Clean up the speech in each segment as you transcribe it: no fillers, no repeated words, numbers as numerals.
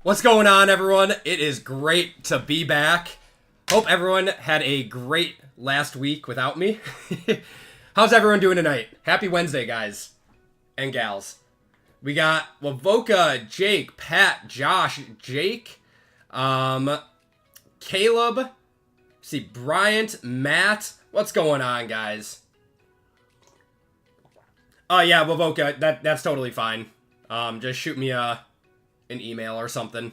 What's going on, everyone? It is great to be back. Hope everyone had a great last week without me. How's everyone doing tonight? Happy Wednesday, guys and gals. We got Wavoka, Jake, Pat, Josh, Jake, Caleb, see Bryant, Matt. What's going on, guys? Oh yeah, Wavoka, that's totally fine. Just shoot me an email or something.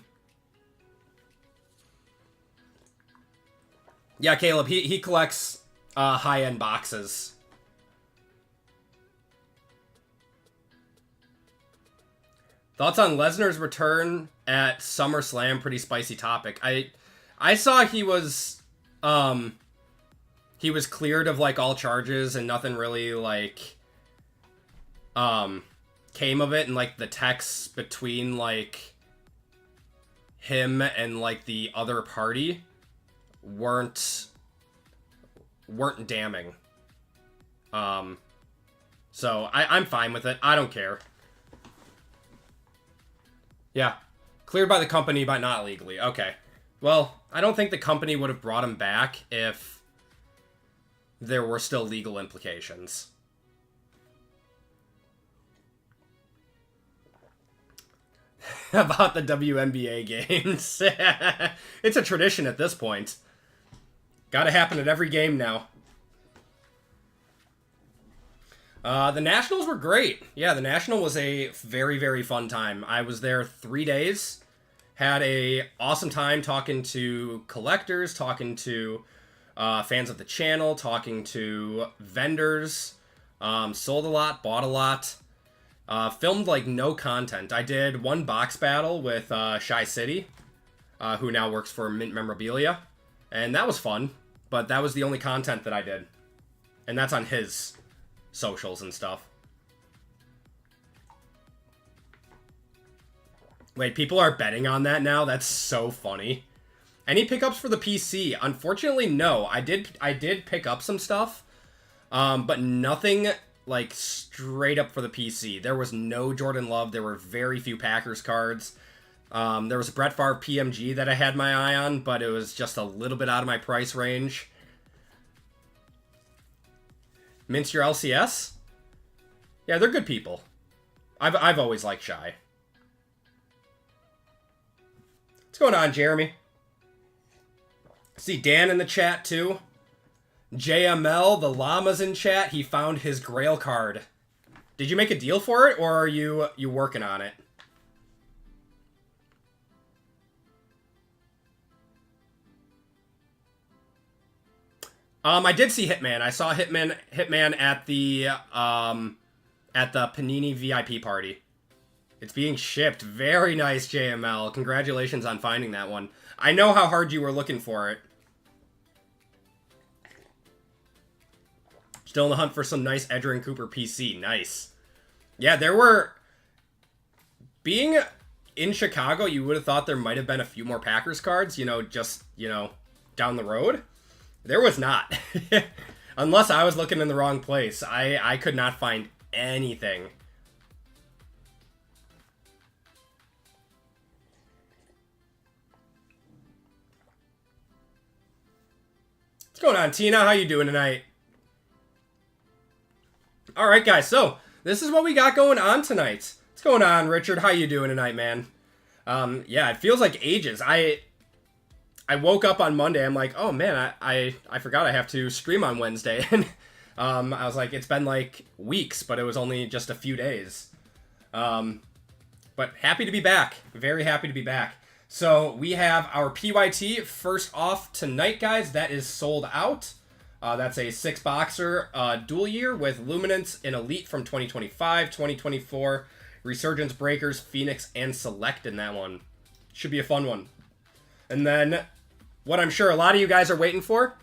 Yeah, Caleb, he collects high-end boxes. Thoughts on Lesnar's return at SummerSlam? Pretty spicy topic. I saw he was cleared of like all charges and nothing really like came of it, and like the texts between like him and like the other party weren't damning. So I'm fine with it. I don't care. Yeah. Cleared by the company, but not legally. Okay. Well, I don't think the company would have brought him back if there were still legal implications. About the WNBA games. It's a tradition at this point. Gotta happen at every game now. The Nationals were great. Yeah, the National was a very, very fun time. I was there 3 days. Had a awesome time talking to collectors, talking to fans of the channel, talking to vendors. Sold a lot, bought a lot. Filmed like no content. I did one box battle with Shy City, who now works for Mint Memorabilia. And that was fun, but that was the only content that I did. And that's on his socials and stuff. Wait, people are betting on that now? That's so funny. Any pickups for the PC? Unfortunately, no. I did pick up some stuff, but nothing like straight up for the PC. There was no Jordan Love. There were very few Packers cards. There was a Brett Favre PMG that I had my eye on, but it was just a little bit out of my price range. Mince your LCS? Yeah, they're good people. I've always liked Shy. What's going on, Jeremy? See Dan in the chat too. JML, the llama's in chat. He found his Grail card. Did you make a deal for it, or are you working on it? I did see Hitman. I saw Hitman at the Panini VIP party. It's being shipped. Very nice, JML. Congratulations on finding that one. I know how hard you were looking for it. Still in the hunt for some nice Edgerrin Cooper PC. Nice. Yeah, there were... Being in Chicago, you would have thought there might have been a few more Packers cards, just, down the road. There was not. Unless I was looking in the wrong place. I could not find anything. What's going on, Tina? How you doing tonight? Alright, guys, so this is what we got going on tonight. What's going on, Richard? How you doing tonight, man? Yeah, it feels like ages. I woke up on Monday, I'm like, oh man, I forgot I have to stream on Wednesday. And I was like, it's been like weeks, but it was only just a few days. But happy to be back. Very happy to be back. So we have our PYT first off tonight, guys. That is sold out. That's a 6-boxer dual year with Luminance and Elite from 2025, 2024, Resurgence, Breakers, Phoenix, and Select in that one. Should be a fun one. And then, what I'm sure a lot of you guys are waiting for,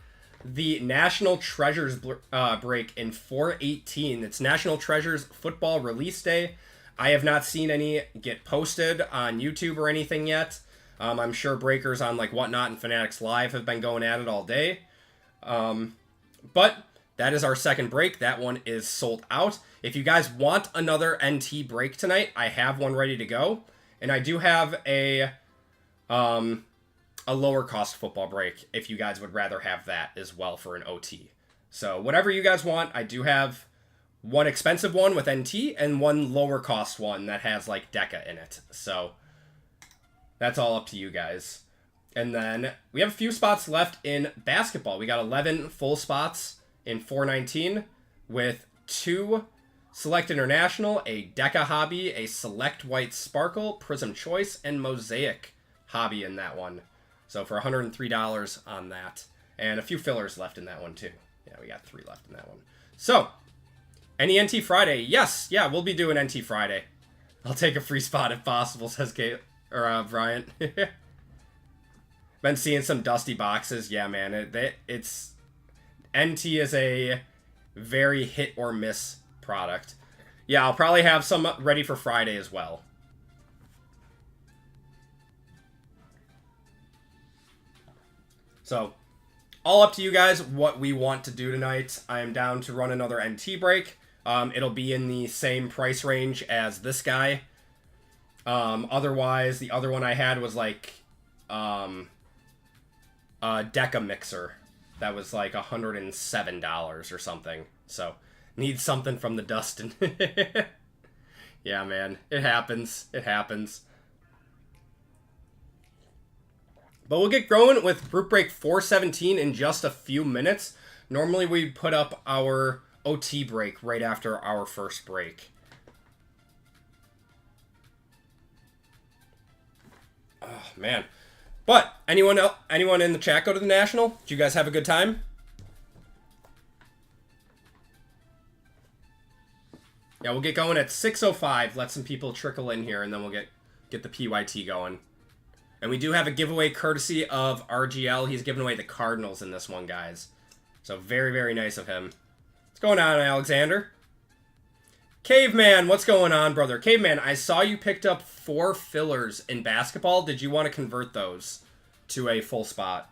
the National Treasures break in 4/18. It's National Treasures Football Release Day. I have not seen any get posted on YouTube or anything yet. I'm sure breakers on like Whatnot and Fanatics Live have been going at it all day. But that is our second break. That one is sold out. If you guys want another NT break tonight, I have one ready to go. And I do have a a lower cost football break if you guys would rather have that as well for an OT. So whatever you guys want, I do have one expensive one with NT and one lower cost one that has like Deca in it. So that's all up to you guys. And then we have a few spots left in basketball. We got 11 full spots in 419 with 2 Select International, a Deca Hobby, a Select White Sparkle, Prism Choice, and Mosaic Hobby in that one. So for $103 on that. And a few fillers left in that one too. Yeah, we got 3 left in that one. So, any NT Friday? Yes, yeah, we'll be doing NT Friday. I'll take a free spot if possible, says Bryant. Been seeing some dusty boxes. Yeah, man, it's NT is a very hit or miss product. Yeah, I'll probably have some ready for Friday as well. So, all up to you guys what we want to do tonight. I am down to run another NT break. It'll be in the same price range as this guy. Otherwise, the other one I had was like a Deca mixer. That was like $107 or something. So, need something from the Dustin. Yeah, man. It happens. It happens. But we'll get going with Group Break 417 in just a few minutes. Normally we put up our OT break right after our first break. Oh, man. But, anyone in the chat go to the National? Did you guys have a good time? Yeah, we'll get going at 6:05. Let some people trickle in here, and then we'll get the PYT going. And we do have a giveaway courtesy of RGL. He's giving away the Cardinals in this one, guys. So very, very nice of him. What's going on, Alexander? Caveman, what's going on, brother? Caveman, I saw you picked up 4 fillers in basketball. Did you want to convert those to a full spot?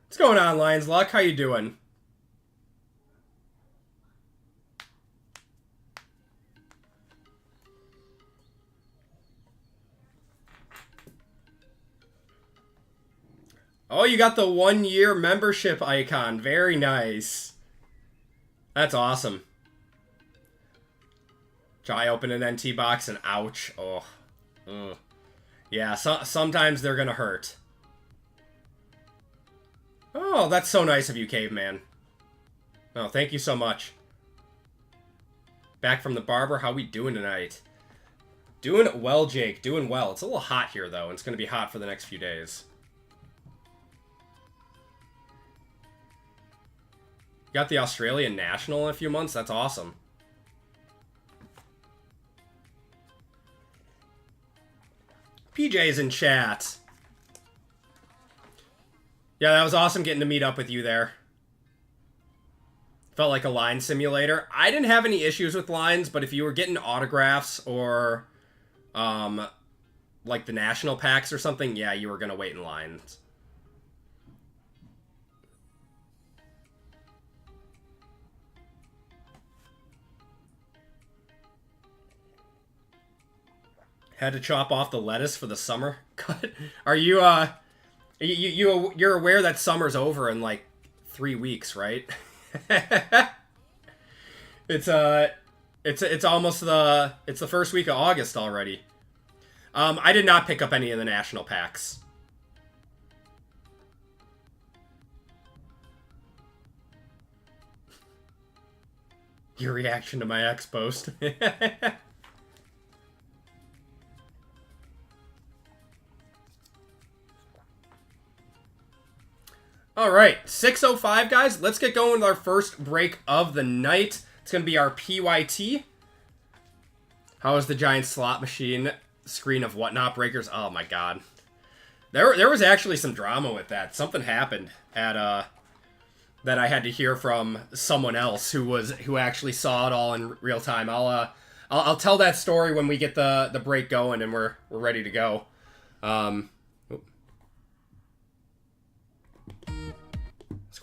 What's going on, Lions Luck? How you doing? Oh, you got the 1-year membership icon. Very nice. That's awesome. Try open an NT box and ouch. Oh. Ugh. Yeah, sometimes they're gonna hurt. Oh, that's so nice of you, Caveman. Oh, thank you so much. Back from the barber. How we doing tonight? Doing well, Jake. Doing well. It's a little hot here, though, and it's going to be hot for the next few days. Got the Australian National in a few months? That's awesome. PJ's in chat. Yeah, that was awesome getting to meet up with you there. Felt like a line simulator. I didn't have any issues with lines, but if you were getting autographs or like the national packs or something, yeah, you were going to wait in lines. Had to chop off the lettuce for the summer cut. Are you you're aware that summer's over in like 3 weeks, right? It's almost the first week of August already. I did not pick up any of the national packs. Your reaction to my ex post. All right, 6:05, guys. Let's get going with our first break of the night. It's going to be our PYT. How is the giant slot machine screen of whatnot breakers? Oh, my God. There was actually some drama with that. Something happened at that I had to hear from someone else who actually saw it all in real time. I'll tell that story when we get the break going and we're ready to go.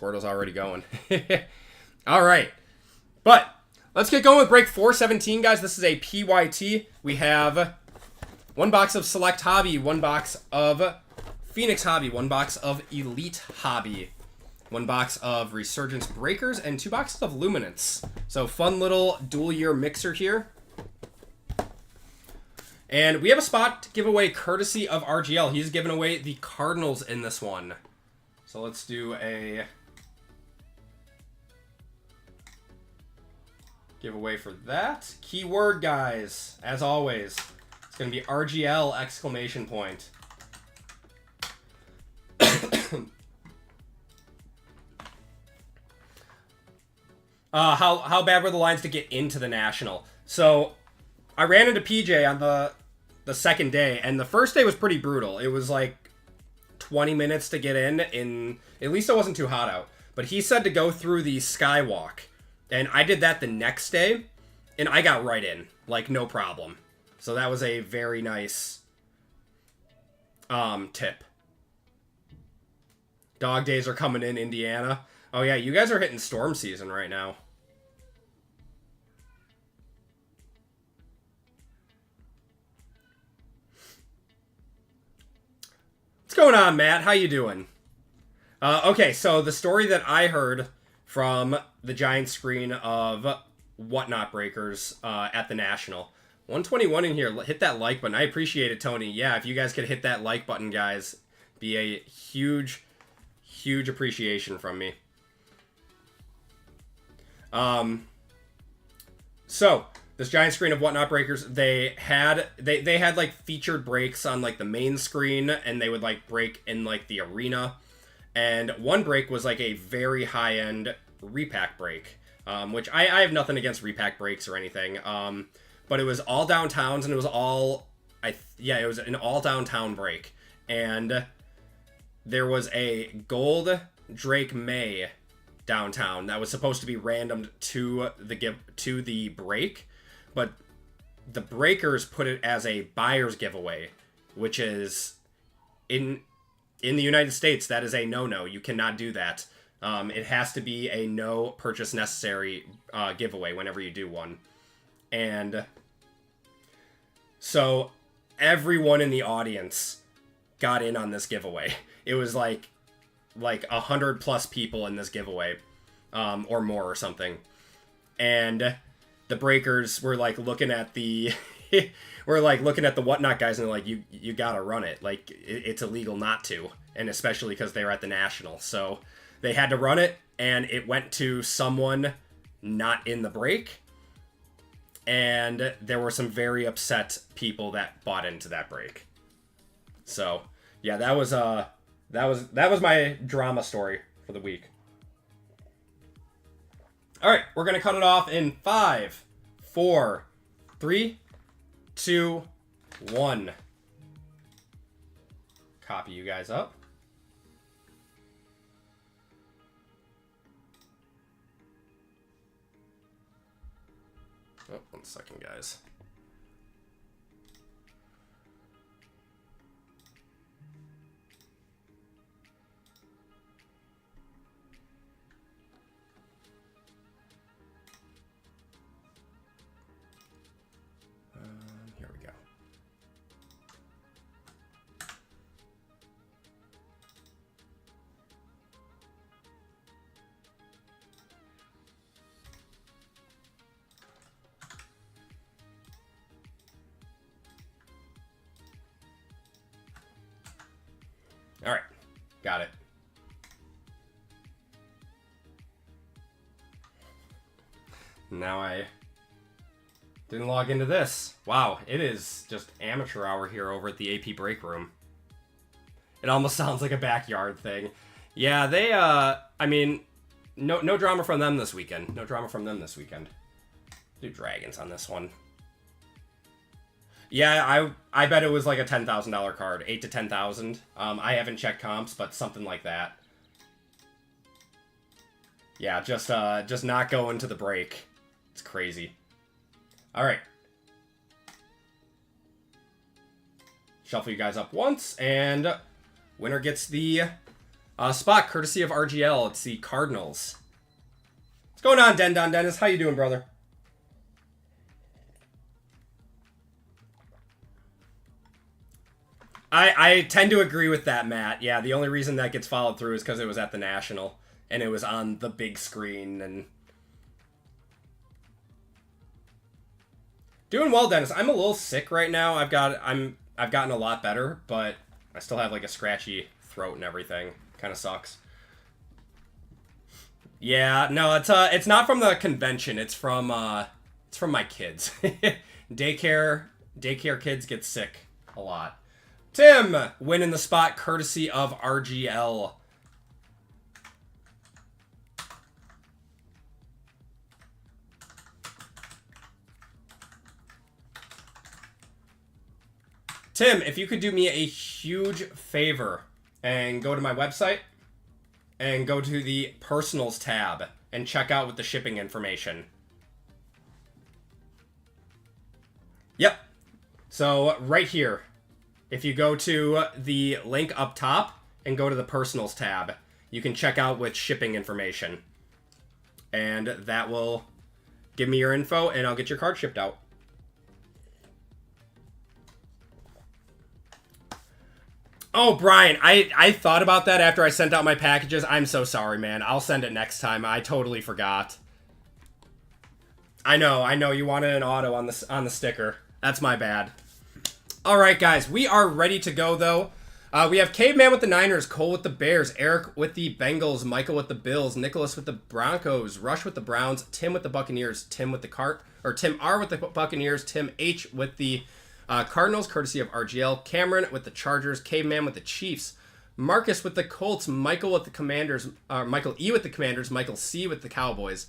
Squirtle's already going. All right. But let's get going with break 417, guys. This is a PYT. We have 1 box of Select Hobby, 1 box of Phoenix Hobby, 1 box of Elite Hobby, 1 box of Resurgence Breakers, and 2 boxes of Luminance. So fun little dual year mixer here. And we have a spot giveaway courtesy of RGL. He's giving away the Cardinals in this one. So let's do a giveaway for that. Keyword, guys, as always, it's going to be RGL exclamation point. How bad were the lines to get into the National? So I ran into PJ on the second day, and the first day was pretty brutal. It was like 20 minutes to get in. At least it wasn't too hot out. But he said to go through the Skywalk, and I did that the next day, and I got right in, like no problem. So that was a very nice tip. Dog days are coming in Indiana. Oh yeah, you guys are hitting storm season right now. What's going on, Matt? How you doing? Okay, so the story that I heard from the giant screen of Whatnot Breakers at the National. 121 in here. Hit that like button. I appreciate it, Tony. Yeah, if you guys could hit that like button, guys, be a huge, huge appreciation from me. So this giant screen of Whatnot Breakers, they had like featured breaks on like the main screen, and they would like break in like the arena. And one break was like a very high end repack break, which I have nothing against repack breaks or anything. But it was all downtowns, and it was all it was an all downtown break, and there was a gold Drake May downtown that was supposed to be randomed to the break, but the breakers put it as a buyer's giveaway, which is in the United States, that is a no-no. You cannot do that. It has to be a no purchase necessary giveaway whenever you do one. And so everyone in the audience got in on this giveaway. It was like 100+ people in this giveaway, or more or something. And the breakers were like looking at the Whatnot guys, and they're like, you gotta run it. Like it's illegal not to, and especially because they were at the National. So they had to run it, and it went to someone not in the break. And there were some very upset people that bought into that break. So yeah, that was my drama story for the week. All right, we're gonna cut it off in 5, 4, 3, 2, 1. Copy you guys up. Oh, 1 second, guys. Here we go. All right, got it. Now I didn't log into this. Wow, it is just amateur hour here over at the AP break room. It almost sounds like a backyard thing. Yeah, they, I mean, no drama from them this weekend. No drama from them this weekend. Do dragons on this one. Yeah, I bet it was like a $10,000 card, 8 to 10,000. I haven't checked comps, but something like that. Yeah, just not going to the break. It's crazy. All right. Shuffle you guys up once, and winner gets the Spot, courtesy of RGL. It's the Cardinals. What's going on, Don Dennis? How you doing, brother? I tend to agree with that, Matt. Yeah, the only reason that gets followed through is because it was at the National and it was on the big screen. And doing well, Dennis. I'm a little sick right now. I've gotten a lot better, but I still have like a scratchy throat and everything. Kind of sucks. Yeah, no, it's not from the convention. It's from my kids. Daycare kids get sick a lot. Tim winning the spot courtesy of RGL. Tim, if you could do me a huge favor and go to my website and go to the Personals tab and check out with the shipping information. Yep. So right here, if you go to the link up top and go to the Personals tab, you can check out with shipping information. And that will give me your info and I'll get your card shipped out. Oh, Brian, I thought about that after I sent out my packages. I'm so sorry, man. I'll send it next time. I totally forgot. I know. You wanted an auto on the sticker. That's my bad. All right, guys. We are ready to go, though. We have Caveman with the Niners, Cole with the Bears, Eric with the Bengals, Michael with the Bills, Nicholas with the Broncos, Rush with the Browns, Tim with the Buccaneers, Tim R with the Buccaneers, Tim H with the Cardinals, courtesy of RGL. Cameron with the Chargers. Caveman with the Chiefs. Marcus with the Colts. Michael with the Commanders. Michael E with the Commanders. Michael C with the Cowboys.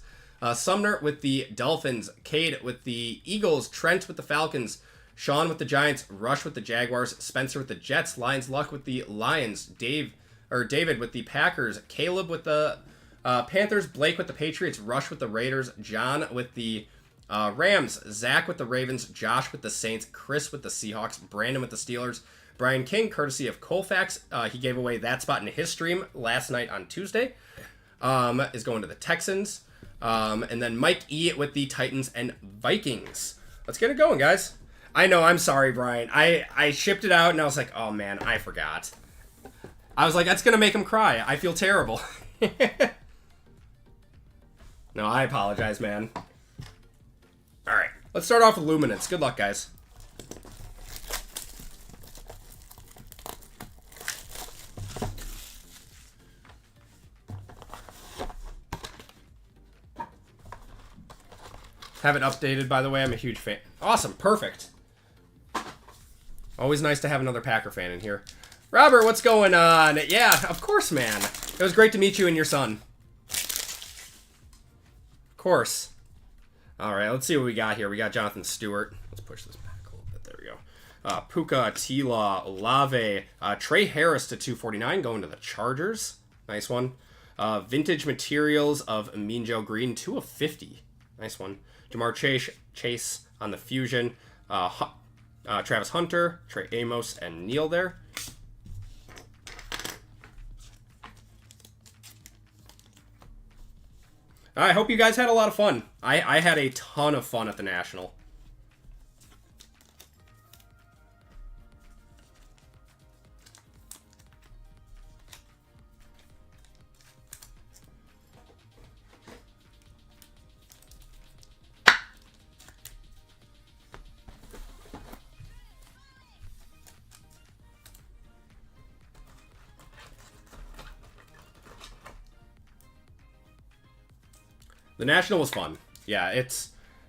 Sumner with the Dolphins. Cade with the Eagles. Trent with the Falcons. Sean with the Giants. Rush with the Jaguars. Spencer with the Jets. Lions Luck with the Lions. David with the Packers. Caleb with the Panthers. Blake with the Patriots. Rush with the Raiders. John with the Rams, Zach with the Ravens, Josh with the Saints, Chris with the Seahawks, Brandon with the Steelers, Brian King, courtesy of Colfax. He gave away that spot in his stream last night on Tuesday. Is going to the Texans. And then Mike E with the Titans and Vikings. Let's get it going, guys. I know, I'm sorry, Brian. I shipped it out and I was like, oh man, I forgot. I was like, that's going to make him cry. I feel terrible. No, I apologize, man. All right, let's start off with Luminance. Good luck, guys. Have it updated, by the way. I'm a huge fan. Awesome, perfect. Always nice to have another Packer fan in here. Robert, what's going on? Yeah, of course, man. It was great to meet you and your son. Of course. All right, let's see what we got here. We got Jonathan Stewart. Let's push this back a little bit. There we go. Puka, Tila, Olave, Trey Harris to 249 going to the Chargers. Nice one. Vintage Materials of Mean Joe Green, 2 of 50. Nice one. Jamar Chase on the Fusion. Travis Hunter, Trey Amos, and Neil there. I hope you guys had a lot of fun. I had a ton of fun at the National. The National was fun. Yeah,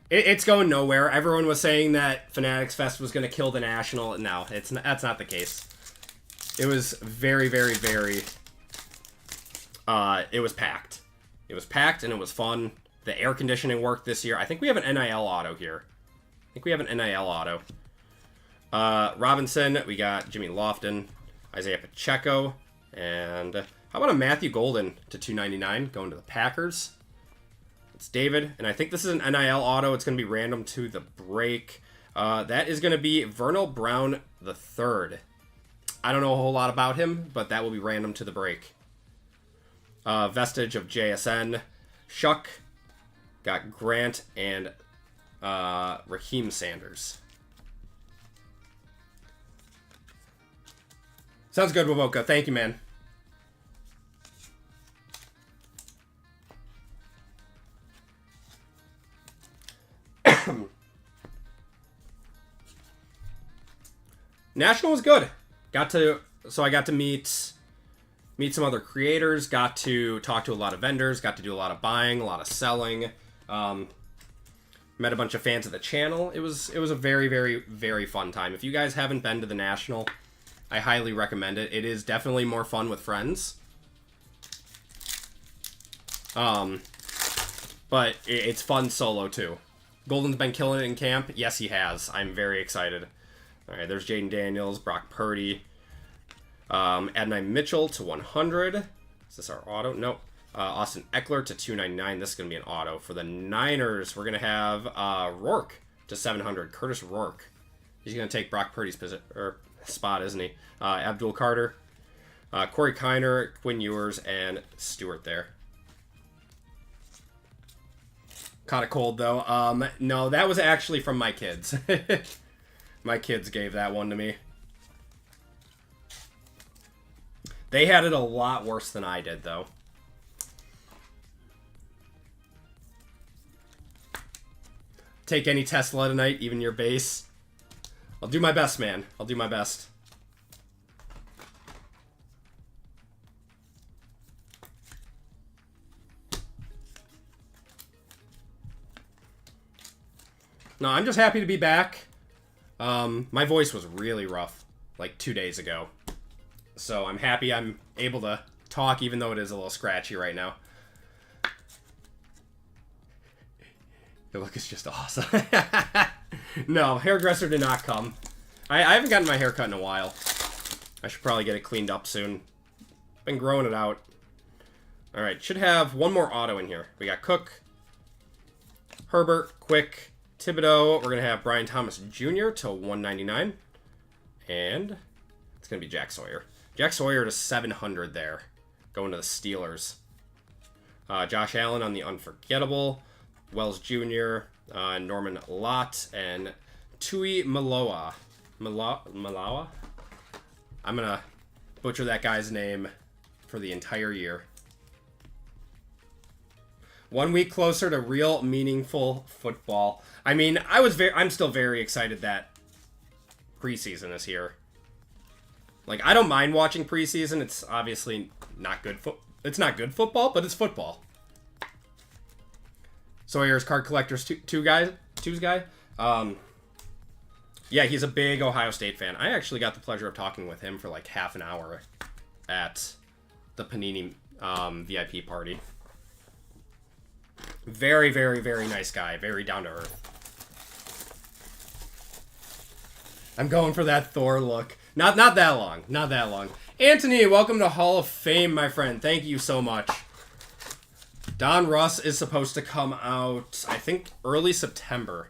it's going nowhere. Everyone was saying that Fanatics Fest was going to kill the National. No, that's not the case. It was very, very, very... it was packed. It was packed and it was fun. The air conditioning worked this year. I think we have an NIL auto here. Robinson, we got Jimmy Lofton, Isaiah Pacheco, and how about a Matthew Golden to 299 going to the Packers? It's David, and I think this is an NIL auto. It's going to be random to the break. That is going to be Vernal Brown III. I don't know a whole lot about him, but that will be random to the break. Vestige of JSN. Shuck. Got Grant and Raheem Sanders. Sounds good, Wovoka. Thank you, man. National was good. So I got to meet some other creators, got to talk to a lot of vendors, got to do a lot of buying, a lot of selling. Met a bunch of fans of the channel. It was a very, very, very fun time. If you guys haven't been to the National, I highly recommend it. It is definitely more fun with friends. But it's fun solo too. Golden's been killing it in camp. Yes, he has. I'm very excited. All right, there's Jaden Daniels, Brock Purdy, Adonai Mitchell to 100. Is this our auto? Nope. Austin Eckler to 299. This is going to be an auto. For the Niners, we're going to have Rourke to 700. Curtis Rourke. He's going to take Brock Purdy's spot, isn't he? Abdul Carter, Corey Kiner, Quinn Ewers, and Stewart there. Caught a cold, though. No, that was actually from my kids. My kids gave that one to me. They had it a lot worse than I did, though. Take any Tesla tonight, even your base. I'll do my best, man. I'll do my best. No, I'm just happy to be back. My voice was really rough, like 2 days ago. So I'm happy I'm able to talk, even though it is a little scratchy right now. Your look is just awesome. No, hairdresser did not come. I haven't gotten my hair cut in a while. I should probably get it cleaned up soon. Been growing it out. Alright, should have one more auto in here. We got Cook, Herbert, Quick, Thibodeau. We're going to have Brian Thomas Jr. to 199. And it's going to be Jack Sawyer. Jack Sawyer to 700 there. Going to the Steelers. Josh Allen on the Unforgettable. Wells Jr., Norman Lott, and Tui Malawa. Malawa? I'm going to butcher that guy's name for the entire year. 1 week closer to real meaningful football. I mean, I'm still very excited that preseason is here. Like, I don't mind watching preseason. It's obviously not good it's not good football, but it's football. Sawyer's Card Collectors 2's guy. Yeah, he's a big Ohio State fan. I actually got the pleasure of talking with him for like half an hour at the Panini VIP party. Very, very, very nice guy. Very down to earth. I'm going for that Thor look. Not that long. Not that long. Anthony, welcome to Hall of Fame, my friend. Thank you so much. Don Russ is supposed to come out, I think, early September.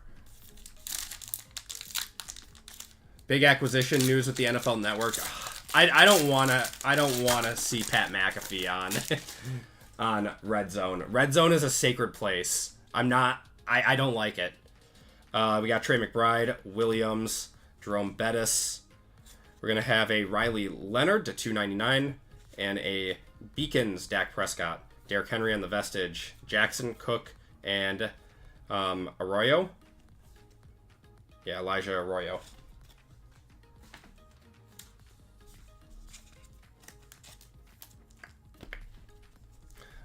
Big acquisition news with the NFL Network. I don't wanna see Pat McAfee on Red Zone. Red Zone is a sacred place. I don't like it. We got Trey McBride, Williams, Jerome Bettis. We're gonna have a Riley Leonard to 299 and a Beacons Dak Prescott. Derrick Henry on the Vestige, Jackson, Cook, and Arroyo. Yeah, Elijah Arroyo.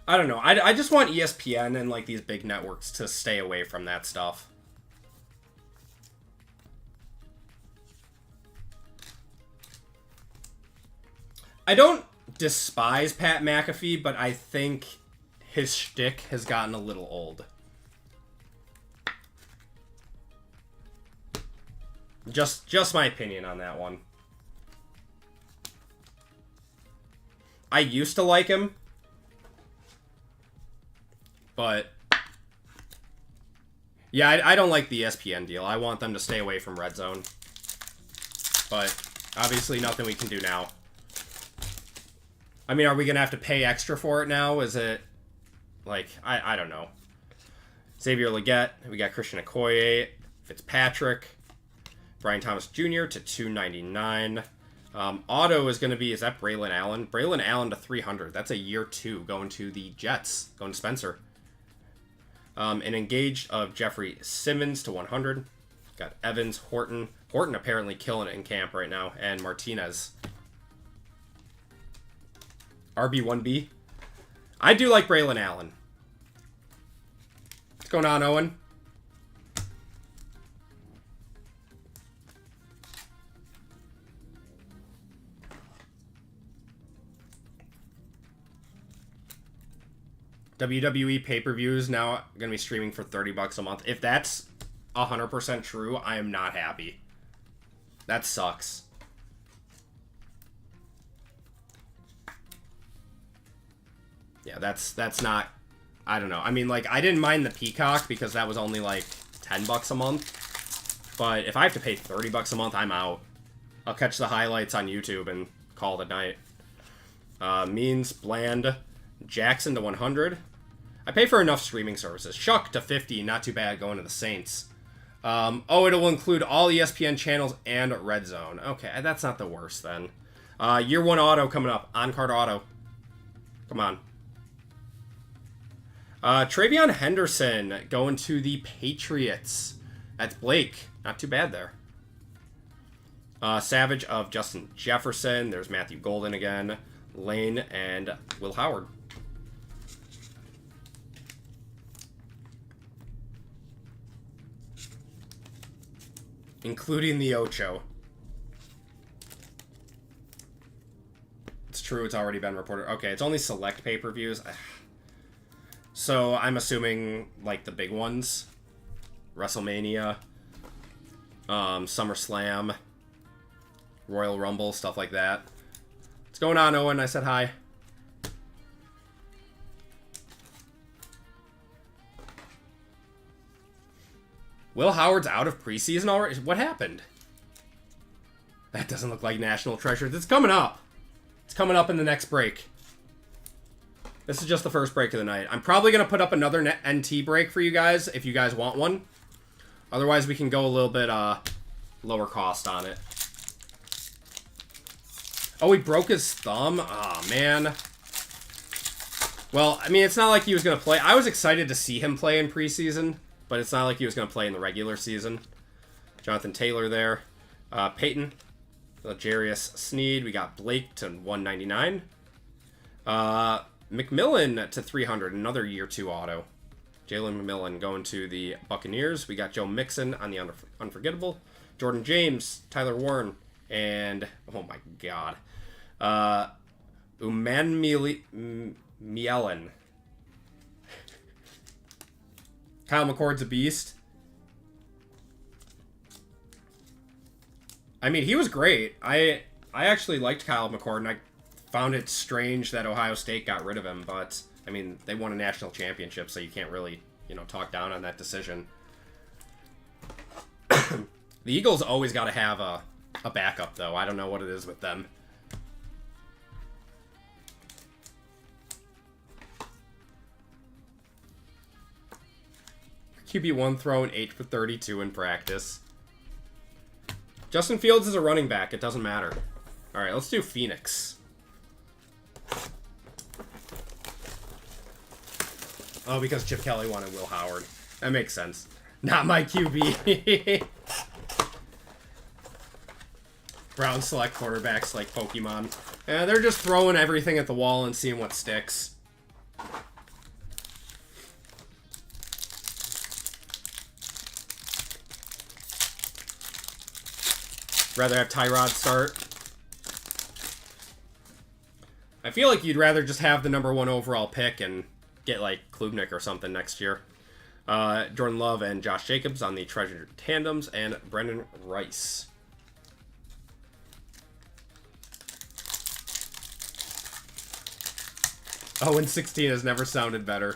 I don't know. I just want ESPN and like these big networks to stay away from that stuff. I don't despise Pat McAfee, but I think his shtick has gotten a little old. Just my opinion on that one. I used to like him, but yeah, I don't like the ESPN deal. I want them to stay away from Red Zone, but obviously nothing we can do now. I mean, are we going to have to pay extra for it now? Is it, like, I don't know. Xavier Leggett. We got Christian Okoye. Fitzpatrick. Brian Thomas Jr. to 299. Auto is going to be, is that Braylon Allen? Braylon Allen to 300. That's a year 2 going to the Jets. Going to Spencer. An engaged of Jeffrey Simmons to 100. Got Evans, Horton. Horton apparently killing it in camp right now. And Martinez. RB1B. I do like Braylon Allen. What's going on, Owen? WWE pay-per-views now going to be streaming for $30 a month. If that's 100% true, I am not happy. That sucks. Yeah, that's not... I don't know. I mean, like, I didn't mind the Peacock because that was only, like, $10 a month. But if I have to pay $30 a month, I'm out. I'll catch the highlights on YouTube and call it a night. Means, Bland, Jackson to 100. I pay for enough streaming services. Shuck to 50, not too bad going to the Saints. Oh, it will include all ESPN channels and Red Zone. Okay, that's not the worst then. Year 1 auto coming up. On-card auto. Come on. Travion Henderson going to the Patriots. That's Blake. Not too bad there. Savage of Justin Jefferson. There's Matthew Golden again. Lane and Will Howard. Including the Ocho. It's true, it's already been reported. Okay, it's only select pay-per-views. So I'm assuming, like, the big ones. WrestleMania. SummerSlam. Royal Rumble, stuff like that. What's going on, Owen? I said hi. Will Howard's out of preseason already? What happened? That doesn't look like National Treasures. It's coming up. It's coming up in the next break. This is just the first break of the night. I'm probably going to put up another NT break for you guys if you guys want one. Otherwise, we can go a little bit lower cost on it. Oh, he broke his thumb? Oh, man. Well, I mean, it's not like he was going to play. I was excited to see him play in preseason. But it's not like he was going to play in the regular season. Jonathan Taylor there. Peyton. Jarius Sneed. We got Blake to 199. McMillan to 300. Another year 2 auto. Jalen McMillan going to the Buccaneers. We got Joe Mixon on the Unforgettable. Jordan James. Tyler Warren. And, oh my god. Uman Mielen. Kyle McCord's a beast. I mean, he was great. I actually liked Kyle McCord, and I found it strange that Ohio State got rid of him. But, I mean, they won a national championship, so you can't really, you know, talk down on that decision. The Eagles always got to have a backup, though. I don't know what it is with them. QB1 throwing 8 for 32 in practice. Justin Fields is a running back. It doesn't matter. All right, let's do Phoenix. Oh, because Chip Kelly wanted Will Howard. That makes sense. Not my QB. Browns select quarterbacks like Pokemon. Yeah, they're just throwing everything at the wall and seeing what sticks. Rather have Tyrod start. I feel like you'd rather just have the #1 overall pick and get like Klubnik or something next year. Jordan Love and Josh Jacobs on the Treasure Tandems, and Brendan Rice. Oh, and 16 has never sounded better.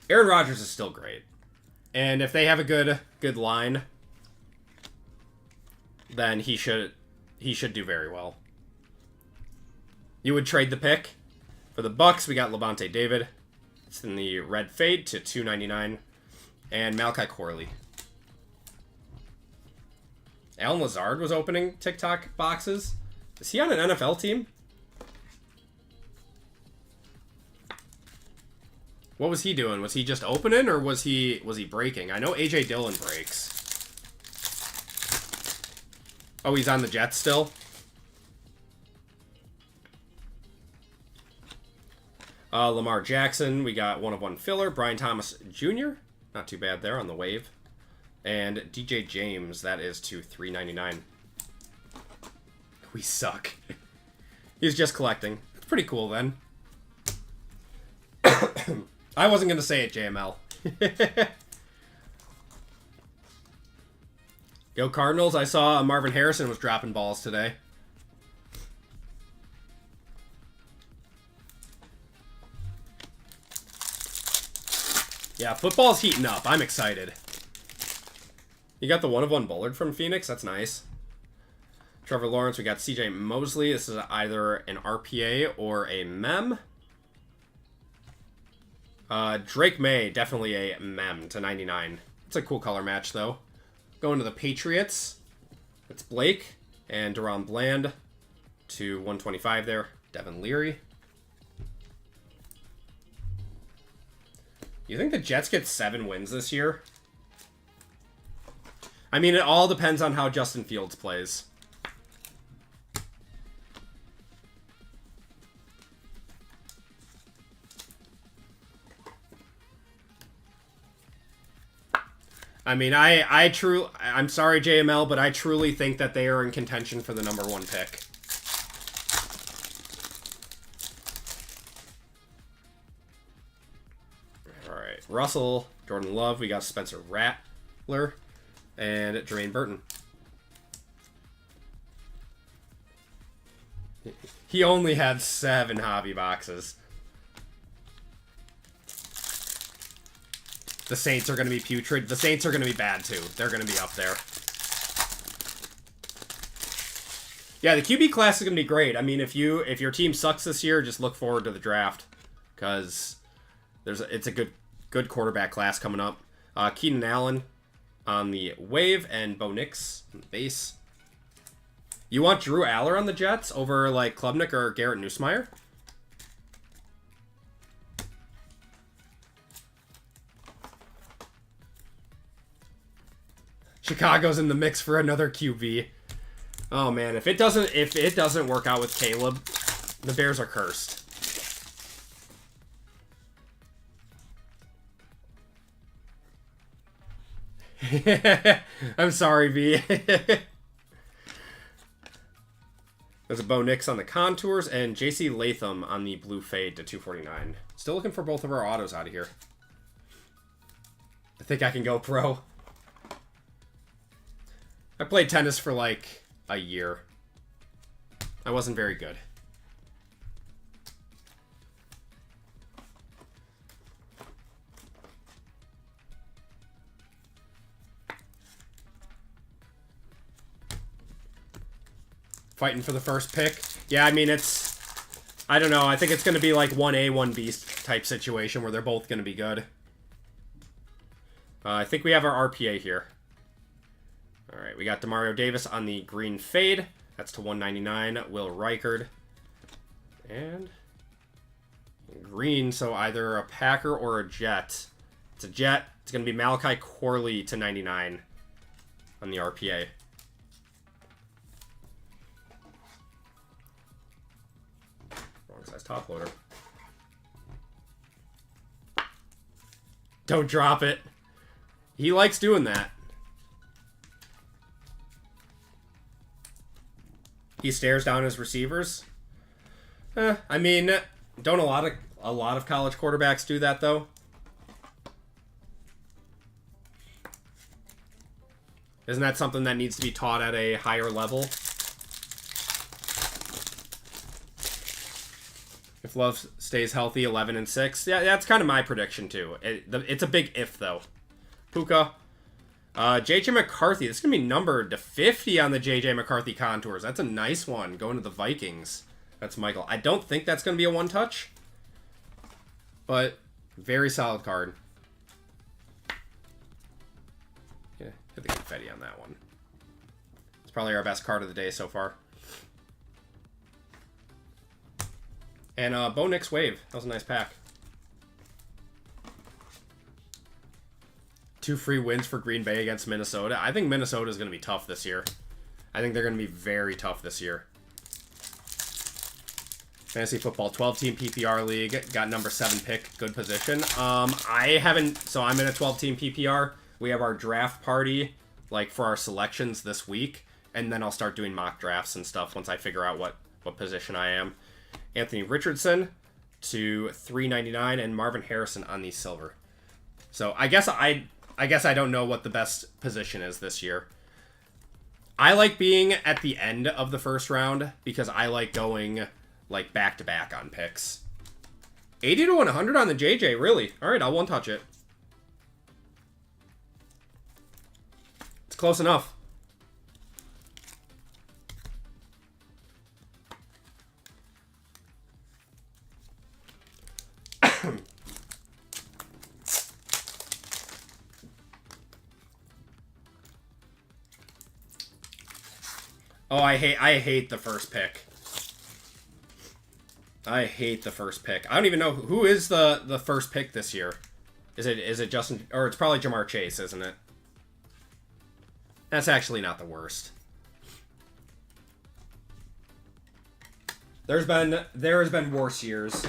Aaron Rodgers is still great. And if they have a good line, then he should he should do very well. You would trade the pick. For the Bucks, we got Levante David. It's in the red fade to $2.99. And Malachi Corley. Alan Lazard was opening TikTok boxes. Is he on an NFL team? What was he doing? Was he just opening, or was he breaking? I know AJ Dillon breaks. Oh, he's on the Jets still? Lamar Jackson, we got 1/1 filler. Brian Thomas Jr., not too bad there on the wave. And DJ James, that is to $3.99. We suck. He's just collecting. It's pretty cool then. I wasn't going to say it, JML. Go Cardinals. I saw Marvin Harrison was dropping balls today. Yeah, football's heating up. I'm excited. You got the 1/1 Bullard from Phoenix. That's nice. Trevor Lawrence. We got CJ Mosley. This is either an RPA or a mem. Drake May. Definitely a mem to 99. It's a cool color match, though. Going to the Patriots. It's Blake and Deron Bland to 125 there. Devin Leary. You think the Jets get 7 wins this year? I mean, it all depends on how Justin Fields plays. I mean, I'm sorry, JML, but I truly think that they are in contention for the #1 pick. Russell, Jordan Love, we got Spencer Rattler, and Jermaine Burton. He only had 7 hobby boxes. The Saints are going to be putrid. The Saints are going to be bad, too. They're going to be up there. Yeah, the QB class is going to be great. I mean, if your team sucks this year, just look forward to the draft. Because it's a good quarterback class coming up. Keenan Allen on the wave and Bo Nix on the base. You want Drew Aller on the Jets over like Klubnik or Garrett Nussmeier? Chicago's in the mix for another QB. Oh man, if it doesn't work out with Caleb, the Bears are cursed. I'm sorry, V. There's a Bo Nix on the contours and JC Latham on the blue fade to 249. Still looking for both of our autos out of here. I think I can go pro. I played tennis for like a year. I wasn't very good. Fighting for the first pick. Yeah, I mean, I don't know. I think it's going to be like 1A, 1B type situation where they're both going to be good. I think we have our RPA here. All right, we got Demario Davis on the green fade. That's to 199. Will Reichard. And green, so either a Packer or a Jet. It's a Jet. It's going to be Malachi Corley to 99 on the RPA. Size top loader. Don't drop it. He likes doing that. He stares down his receivers. I mean, don't a lot of college quarterbacks do that though? Isn't that something that needs to be taught at a higher level? If Love stays healthy, 11-6. Yeah, that's kind of my prediction too. It's a big if though. Puka, JJ McCarthy. This is going to be numbered to 50 on the JJ McCarthy contours. That's a nice one. Going to the Vikings. That's Michael. I don't think that's going to be a one-touch. But very solid card. Yeah, hit the confetti on that one. It's probably our best card of the day so far. And Bo Nix Wave. That was a nice pack. 2 free wins for Green Bay against Minnesota. I think Minnesota is going to be tough this year. I think they're going to be very tough this year. Fantasy football, 12-team PPR league. Got number 7 pick. Good position. I haven't... So I'm in a 12-team PPR. We have our draft party, like, for our selections this week. And then I'll start doing mock drafts and stuff once I figure out what position I am. Anthony Richardson to 399 and Marvin Harrison on the silver. So I guess I don't know what the best position is this year. I like being at the end of the first round because I like going like back-to-back on picks. 80 to 100 on the JJ, really? All right, I'll one-touch it. It's close enough. Oh, I hate the first pick. I hate the first pick. I don't even know who is the first pick this year. Is it Justin, or it's probably Jamar Chase, isn't it? That's actually not the worst. There has been worse years.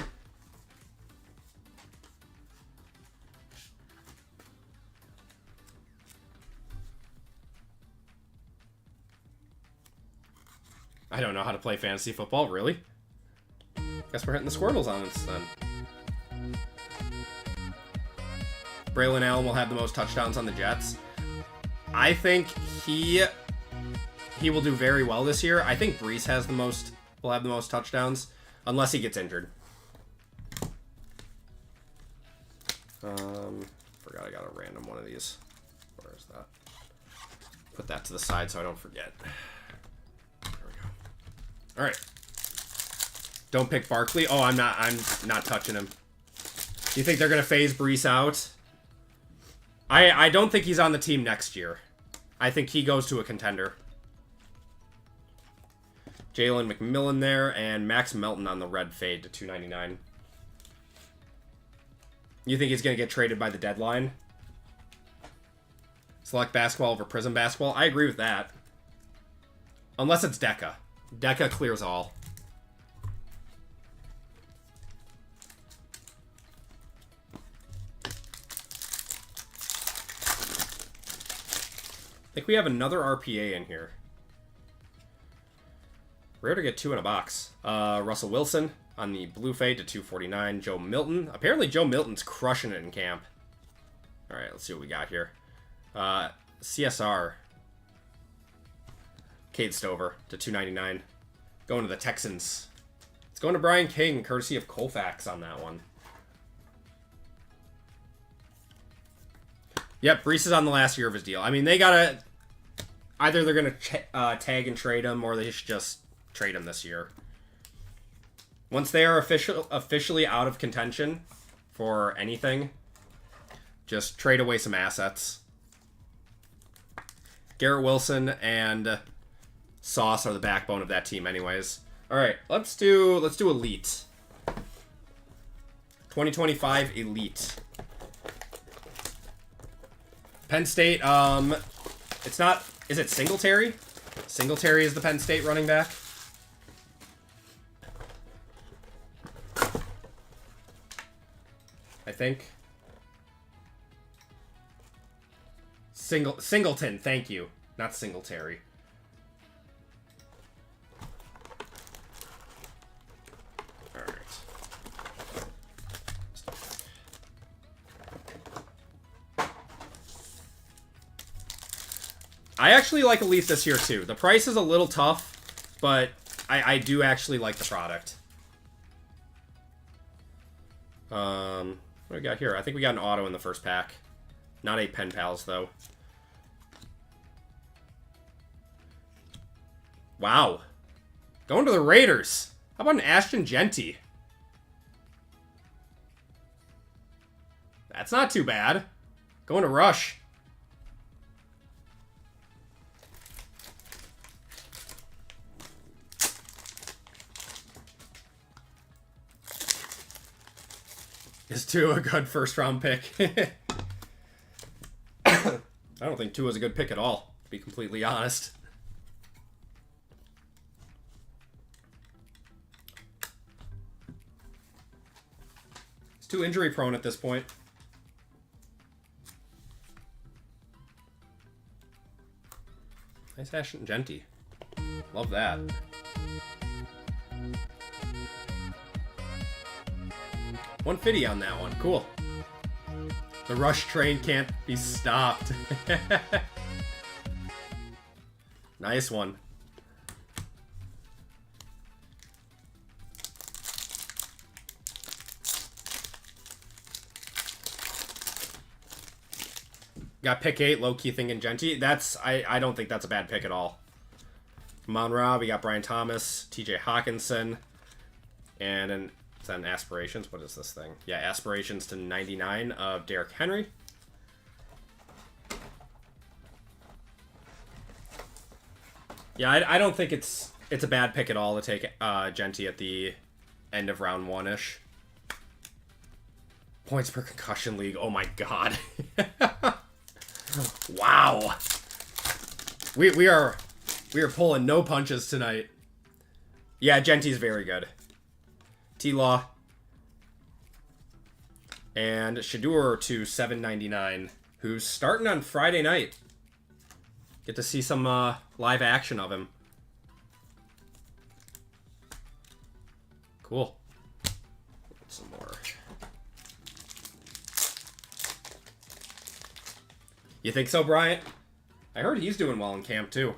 I don't know how to play fantasy football, really? Guess we're hitting the Squirtles on this then. Braylon Allen will have the most touchdowns on the Jets. I think he will do very well this year. I think Brees will have the most touchdowns, unless he gets injured. Forgot I got a random one of these. Where is that? Put that to the side so I don't forget. All right. Don't pick Barkley. Oh, I'm not touching him. Do you think they're going to phase Brees out? I don't think he's on the team next year. I think he goes to a contender. Jalen McMillan there and Max Melton on the red fade to 299. You think he's going to get traded by the deadline? Select basketball over Prism basketball? I agree with that. Unless it's Deca. Deca clears all. I think we have another RPA in here. Rare to get 2 in a box. Russell Wilson on the blue fade to 249. Joe Milton. Apparently Joe Milton's crushing it in camp. Alright, let's see what we got here. CSR. Cade Stover to 299. Going to the Texans. It's going to Brian King, courtesy of Colfax on that one. Yep, Brees is on the last year of his deal. I mean, they gotta... Either they're going to tag and trade him, or they should just trade him this year. Once they are officially out of contention for anything, just trade away some assets. Garrett Wilson and Sauce are the backbone of that team anyways. All right, let's do Elite. 2025 Elite. Penn State, it's not... Is it Singletary? Singletary is the Penn State running back. I think. Singleton, thank you. Not Singletary. Alright. I actually like Elite this year too. The price is a little tough, but I do actually like the product. What do we got here? I think we got an auto in the first pack. Not a Pen Pals, though. Wow. Going to the Raiders. How about an Ashton Genty? That's not too bad. Going to Rush. Is Tua a good first-round pick? I don't think Tua is a good pick at all, to be completely honest. He's too injury-prone at this point. Nice Ashton Genty. Love that. $150 on that one. Cool. The Rush train can't be stopped. Nice one. Got pick 8, low-key thinking Genty. I don't think that's a bad pick at all. Monra, we got Brian Thomas, TJ Hawkinson, and an Aspirations. What is this thing? Yeah, Aspirations to 99 of Derrick Henry. Yeah, I don't think it's a bad pick at all to take Genty at the end of round 1-ish. Points per concussion league. Oh my god. Wow. We are pulling no punches tonight. Yeah, Genty's very good. T-Law. And Shadur to 799, who's starting on Friday night. Get to see some live action of him. Cool. Some more. You think so, Bryant? I heard he's doing well in camp, too.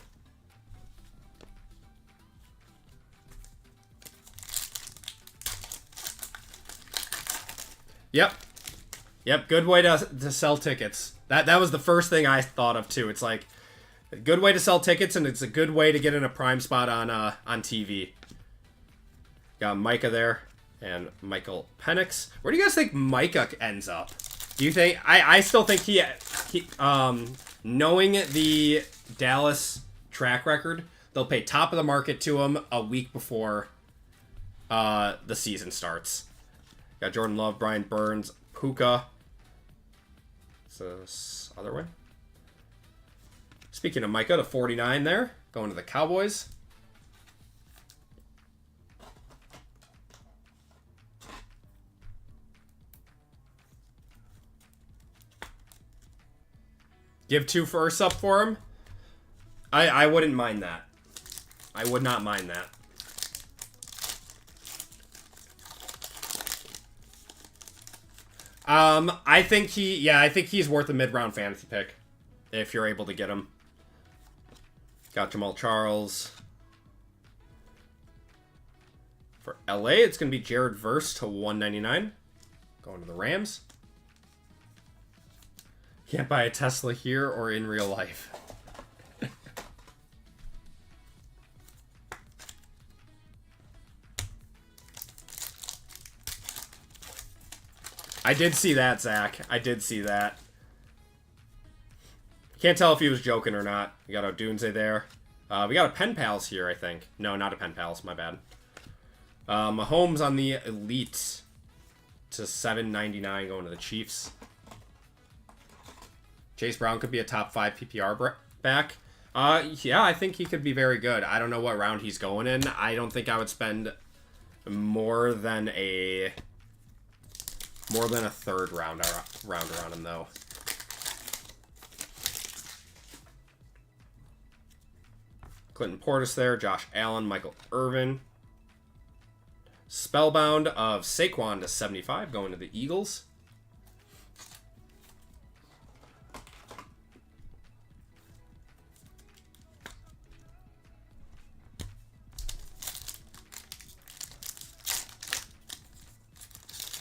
Yep, good way to sell tickets. That was the first thing I thought of, too. It's like a good way to sell tickets, and it's a good way to get in a prime spot on TV. Got Micah there, and Michael Penix. Where do you guys think Micah ends up? Do you think... I still think he knowing the Dallas track record, they'll pay top of the market to him a week before the season starts. Got Jordan Love, Brian Burns, Puka. So this other way. Speaking of Micah, to 49 there. Going to the Cowboys. Give 2 firsts up for him. I wouldn't mind that. I would not mind that. I think he's worth a mid-round fantasy pick if you're able to get him. Got Jamal Charles. For LA, it's going to be Jared Verse to 199. Going to the Rams. Can't buy a Tesla here or in real life. I did see that, Zach. I did see that. Can't tell if he was joking or not. We got Odunze there. We got a Pen Pals here, I think. No, not a Pen Pals. My bad. Mahomes on the Elite to 799 going to the Chiefs. Chase Brown could be a top 5 PPR back. Yeah, I think he could be very good. I don't know what round he's going in. I don't think I would spend more than a third round around him, though. Clinton Portis there, Josh Allen, Michael Irvin. Spellbound of Saquon to 75 going to the Eagles.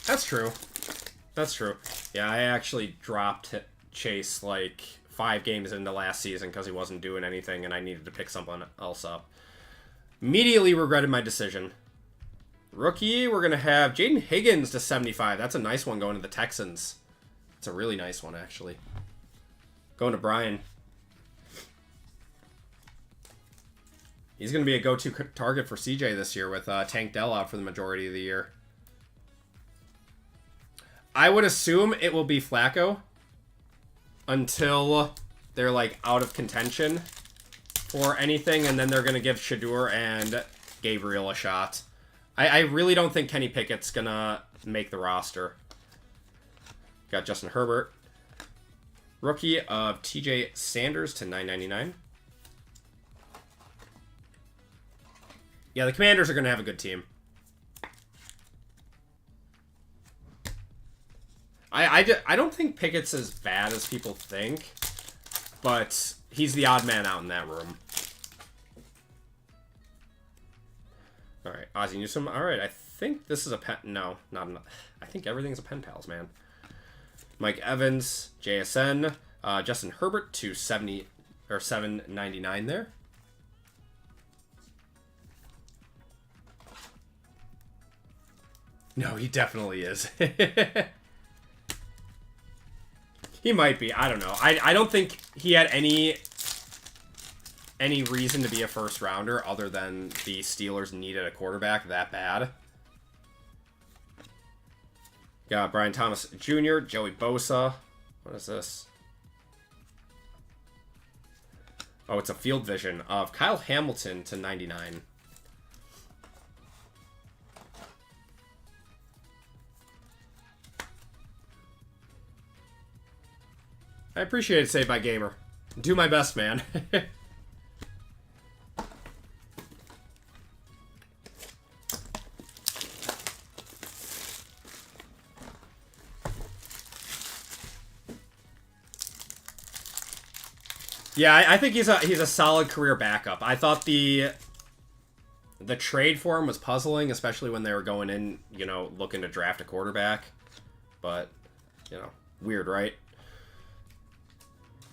That's true. That's true. Yeah, I actually dropped Chase like 5 games into last season because he wasn't doing anything and I needed to pick someone else up. Immediately regretted my decision. Rookie, we're going to have Jaden Higgins to 75. That's a nice one going to the Texans. It's a really nice one, actually. Going to Brian. He's going to be a go-to target for CJ this year with Tank Dell out for the majority of the year. I would assume it will be Flacco until they're, like, out of contention for anything, and then they're going to give Shadur and Gabriel a shot. I really don't think Kenny Pickett's going to make the roster. Got Justin Herbert. Rookie of TJ Sanders to 999. Yeah, the Commanders are going to have a good team. I don't think Pickett's as bad as people think, but he's the odd man out in that room. All right, Ozzie Newsome. All right, I think this is a pen. No, not enough. I think everything's a pen pals, man. Mike Evans, JSN, Justin Herbert to 70 or 799 there. No, he definitely is. He might be. I don't know. I don't think he had any reason to be a first rounder other than the Steelers needed a quarterback that bad. Got Brian Thomas Jr., Joey Bosa. What is this? Oh, it's a field vision of Kyle Hamilton to 99. I appreciate it, Saved by Gamer. Do my best, man. Yeah, I think he's a solid career backup. I thought the trade for him was puzzling, especially when they were going in, you know, looking to draft a quarterback. But, you know, weird, right?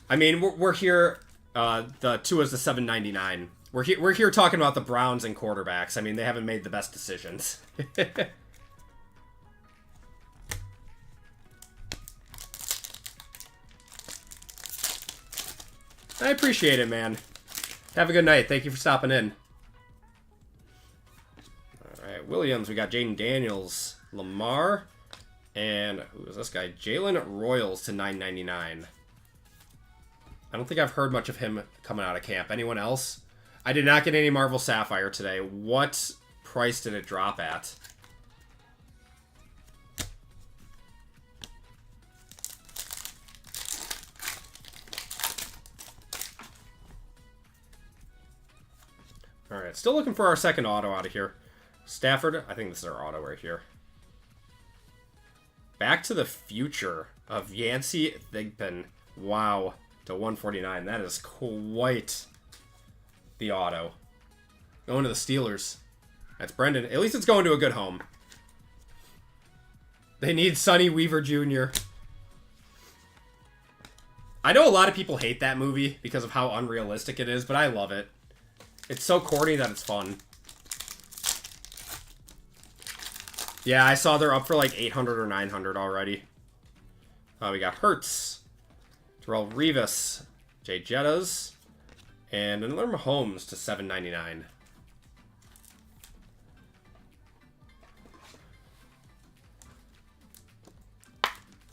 I mean, we're here. The Tua's the 799. We're here talking about the Browns and quarterbacks. I mean, they haven't made the best decisions. I appreciate it, man. Have a good night. Thank you for stopping in. All right, Williams. We got Jaden Daniels, Lamar, and who is this guy? Jalen Royals to 999. I don't think I've heard much of him coming out of camp. Anyone else? I did not get any Marvel Sapphire today. What price did it drop at? Alright, still looking for our second auto out of here. Stafford, I think this is our auto right here. Back to the Future of Yancey Thigpen. Wow. To 149. That is quite the auto. Going to the Steelers. That's Brendan. At least it's going to a good home. They need Sonny Weaver Jr. I know a lot of people hate that movie because of how unrealistic it is, but I love it. It's so corny that it's fun. Yeah, I saw they're up for like 800 or 900 already. We got Hurts. Terrell Revis, Jay Jettas, and another Mahomes to 799.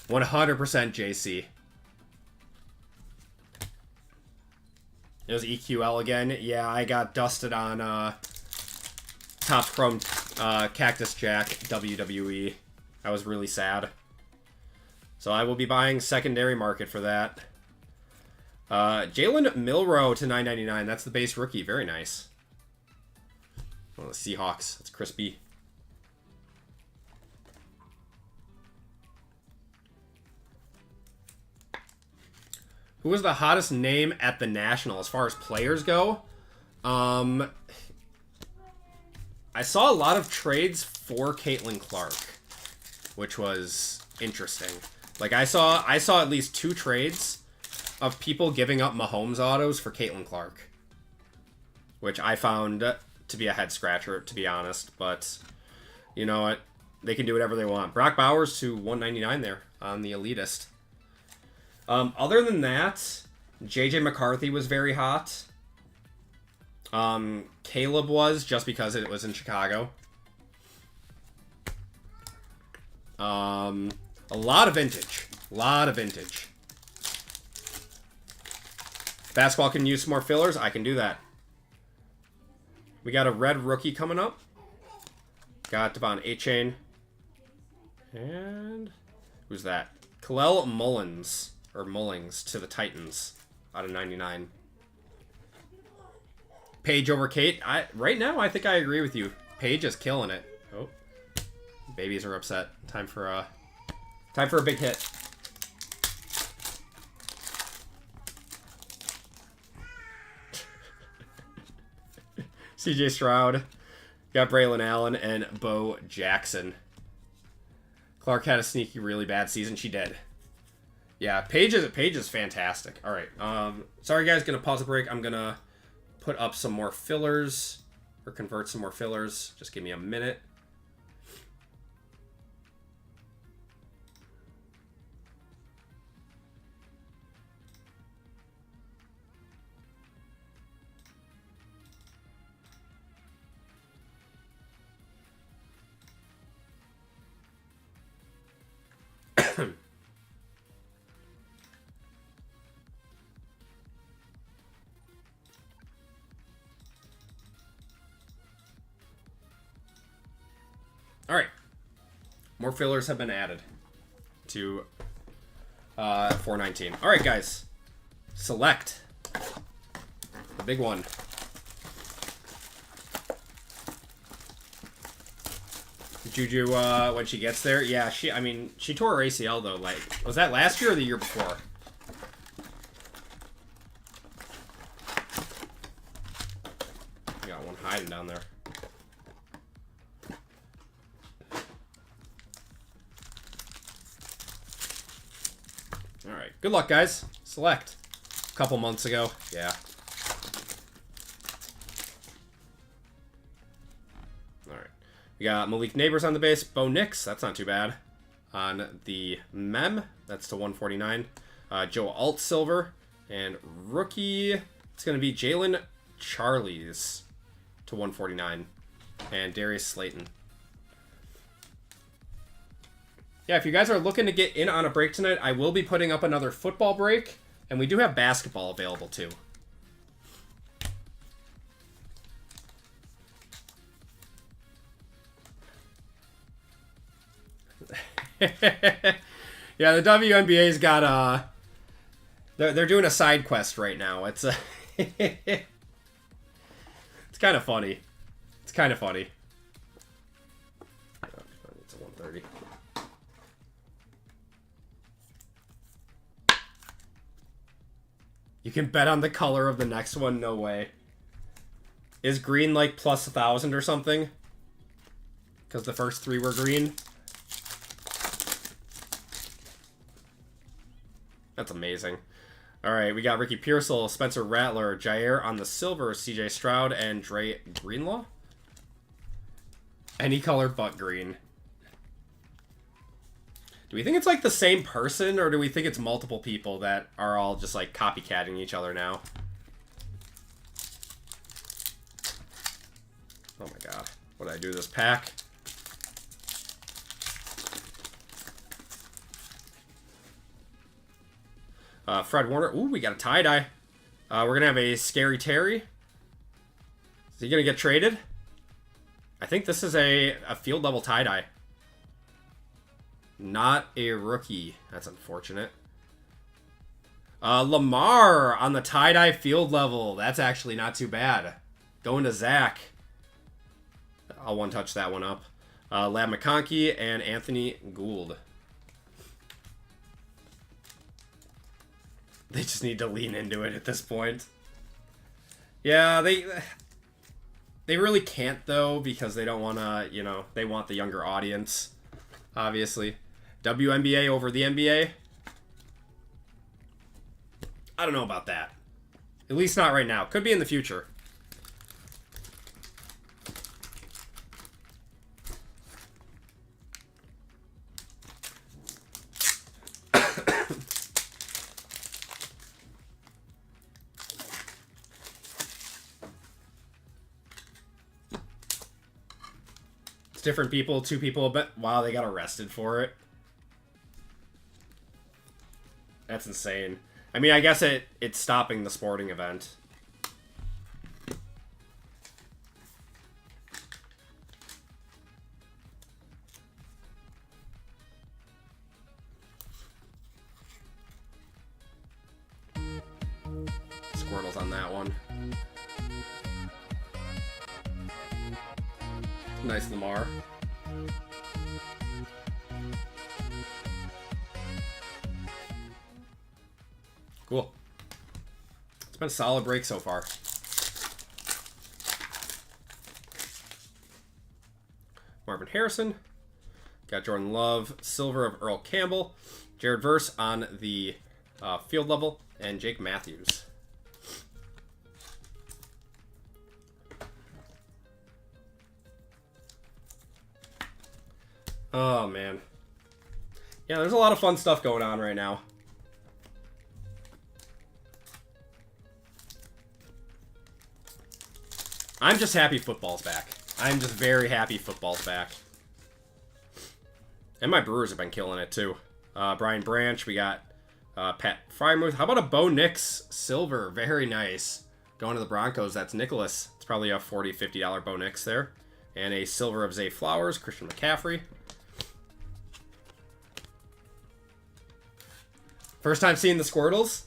$100 JC. It was EQL again. Yeah, I got dusted on Top Chrome Cactus Jack WWE. I was really sad. So I will be buying secondary market for that. Jalen Milroe to 999. That's the base rookie. Very nice. Oh, the Seahawks. That's crispy. Who was the hottest name at the National as far as players go? I saw a lot of trades for Caitlin Clark, which was interesting. Like, I saw at least 2 trades of people giving up Mahomes autos for Caitlin Clark, which I found to be a head scratcher, to be honest. But you know what? They can do whatever they want. Brock Bowers to 199 there on the elitist. Other than that, JJ McCarthy was very hot. Caleb was, just because it was in Chicago. A lot of vintage. A lot of vintage. Basketball can use some more fillers. I can do that. We got a red rookie coming up. Got Devon A-Chain. And who's that? Kalel Mullins. Or Mullings to the Titans. Out of 99. Paige over Kate. Right now, I think I agree with you. Paige is killing it. Oh. Babies are upset. Time for a big hit. CJ Stroud. Got Braylon Allen and Bo Jackson. Clark had a sneaky, really bad season. She did. Yeah, Paige is fantastic. All right. Sorry, guys. Going to pause the break. I'm going to put up some more fillers. Or convert some more fillers. Just give me a minute. All right. More fillers have been added to 419. All right, guys. Select. The big one. Juju, when she gets there. Yeah, she tore her ACL, though. Like, was that last year or the year before? Got one hiding down there. Alright, good luck, guys. Select. A couple months ago. Yeah. Alright. We got Malik Neighbors on the base. Bo Nix, that's not too bad. On the Mem, that's to 149. Joe Alt Silver. And rookie, it's going to be Jalen Charlies to 149. And Darius Slayton. Yeah, if you guys are looking to get in on a break tonight, I will be putting up another football break. And we do have basketball available, too. Yeah, the WNBA's got, they're doing a side quest right now. It's, it's kind of funny. It's kind of funny. It's a 130. You can bet on the color of the next one? No way. Is green like plus 1,000 or something? Because the first three were green? That's amazing. Alright, we got Ricky Pearsall, Spencer Rattler, Jair on the silver, CJ Stroud, and Dre Greenlaw? Any color but green. Do we think it's like the same person, or do we think it's multiple people that are all just like copycatting each other now? Oh my god. What did I do to this pack? Fred Warner. Ooh, we got a tie-dye. We're going to have a Scary Terry. Is he going to get traded? I think this is a field level tie-dye. Not a rookie. That's unfortunate. Lamar on the tie-dye field level. That's actually not too bad. Going to Zach. I'll one-touch that one up. Lab McConkey and Anthony Gould. They just need to lean into it at this point. Yeah, they really can't, though, because they don't want to, you know, they want the younger audience, obviously. WNBA over the NBA? I don't know about that. At least not right now. Could be in the future. different people, 2 people, but wow, they got arrested for it. That's insane. I mean, I guess it's stopping the sporting event. Squirtle's on that one. Nice Lamar. Cool. It's been a solid break so far. Marvin Harrison. Got Jordan Love, silver of Earl Campbell. Jared Verse on the field level. And Jake Matthews. Oh, man. Yeah, there's a lot of fun stuff going on right now. I'm just happy football's back. I'm just very happy football's back. And my Brewers have been killing it, too. Brian Branch, we got Pat Frymouth. How about a Bo Nix silver? Very nice. Going to the Broncos, that's Nicholas. It's probably a $40, $50 Bo Nix there. And a silver of Zay Flowers, Christian McCaffrey. First time seeing the Squirtles?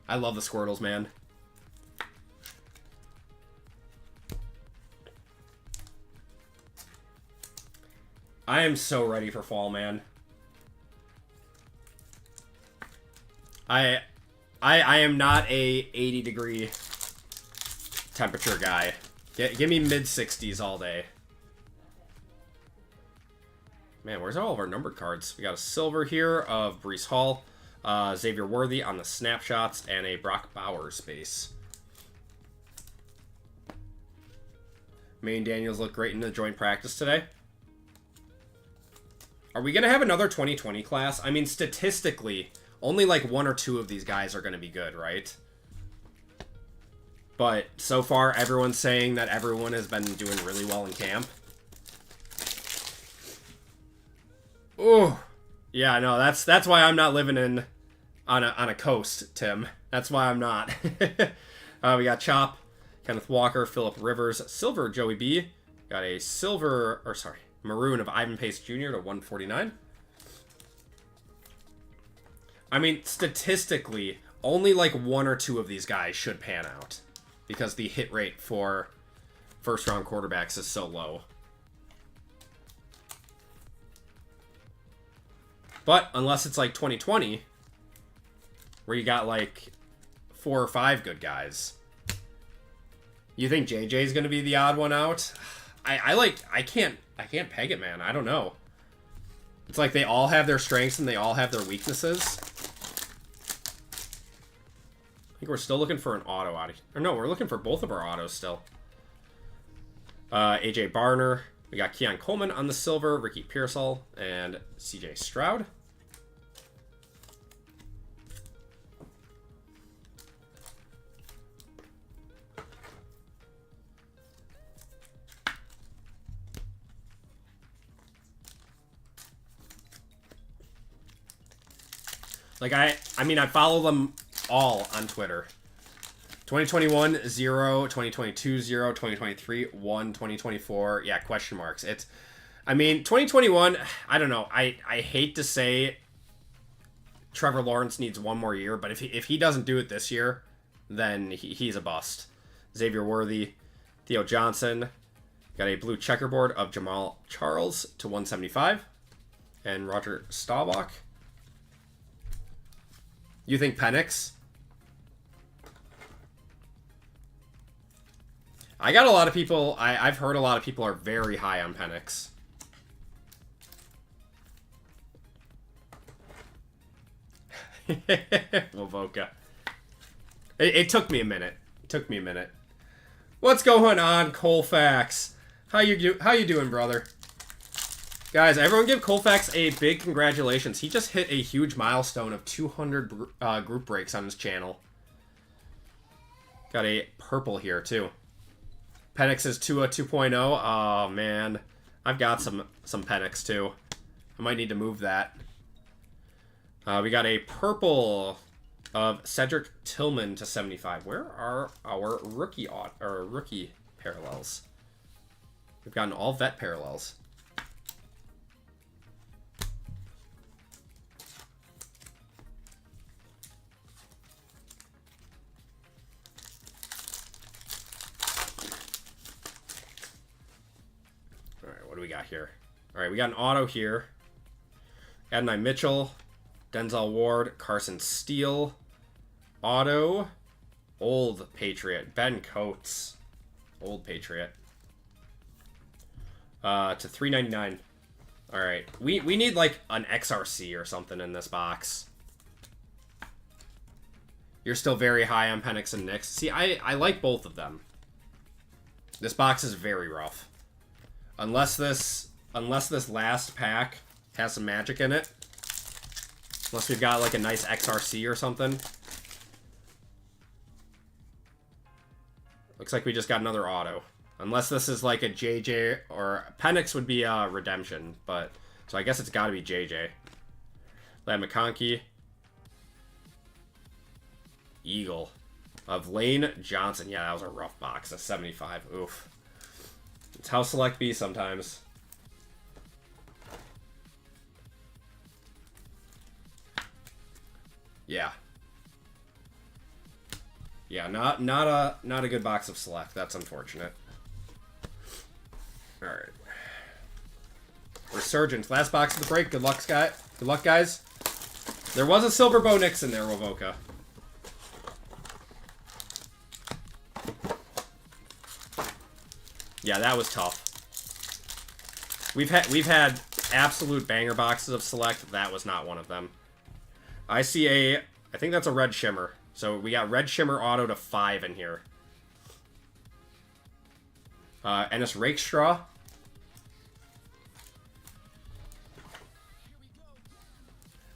I love the Squirtles, man. I am so ready for fall, man. I am not a 80-degree temperature guy. Give me mid-60s all day. Man, where's all of our numbered cards? We got a silver here of Breece Hall, Xavier Worthy on the snapshots, and a Brock Bowers base. May and Daniels look great in the joint practice today. Are we going to have another 2020 class? I mean, statistically, only like 1 or 2 of these guys are going to be good, right? But so far, everyone's saying that everyone has been doing really well in camp. Oh, yeah, no, that's why I'm not living on a coast, Tim. That's why I'm not. We got Chop, Kenneth Walker, Phillip Rivers, silver Joey B. Got a maroon of Ivan Pace Jr. to 149. I mean, statistically, only like 1 or 2 of these guys should pan out because the hit rate for first-round quarterbacks is so low. But unless it's like 2020, where you got like 4 or 5 good guys, you think JJ's going to be the odd one out? I can't peg it, man. I don't know. It's like they all have their strengths and they all have their weaknesses. I think we're still looking for an auto out of here. Or no, we're looking for both of our autos still. AJ Barner. We got Keon Coleman on the silver, Ricky Pearsall, and CJ Stroud. Like, I mean, I follow them all on Twitter. 2021, 0. 2022, 0. 2023, 1. 2024, yeah, question marks. I mean, 2021, I don't know. I hate to say Trevor Lawrence needs 1 more year, but if he doesn't do it this year, then he's a bust. Xavier Worthy, Theo Johnson. Got a blue checkerboard of Jamal Charles to 175. And Roger Staubach. You think Penix? I got a lot of people, I've heard a lot of people are very high on Penix. Wovoka. It took me a minute. What's going on, Colfax? How you doing, brother? Guys, everyone give Colfax a big congratulations. He just hit a huge milestone of 200 group breaks on his channel. Got a purple here, too. Penix is Tua 2.0. Oh, man. I've got some Penix, too. I might need to move that. We got a purple of Cedric Tillman to 75. Where are our rookie parallels? We've gotten all vet parallels. Alright, what do we got here? Alright, we got an auto here. Adonai Mitchell, Denzel Ward, Carson Steele, auto, old Patriot, Ben Coates, old Patriot, to $3.99. All right, we need like an XRC or something in this box. You're still very high on Penix and Nix. See, I like both of them. This box is very rough, unless this last pack has some magic in it. Unless we've got like a nice XRC or something. Looks like we just got another auto. Unless this is like a JJ or Penix would be a redemption, but so I guess it's got to be JJ. Lad McConkey. Eagle of Lane Johnson. Yeah, that was a rough box. A 75. Oof. It's how select be sometimes. Yeah. Yeah, not a good box of select. That's unfortunate. All right. Resurgence, last box of the break. Good luck, Scott. Good luck, guys. There was a silver Bo Nix in there, Wovoka. Yeah, that was tough. We've had absolute banger boxes of select. That was not one of them. I think that's a red shimmer. So we got red shimmer auto to 5 in here. Ennis Rakestraw.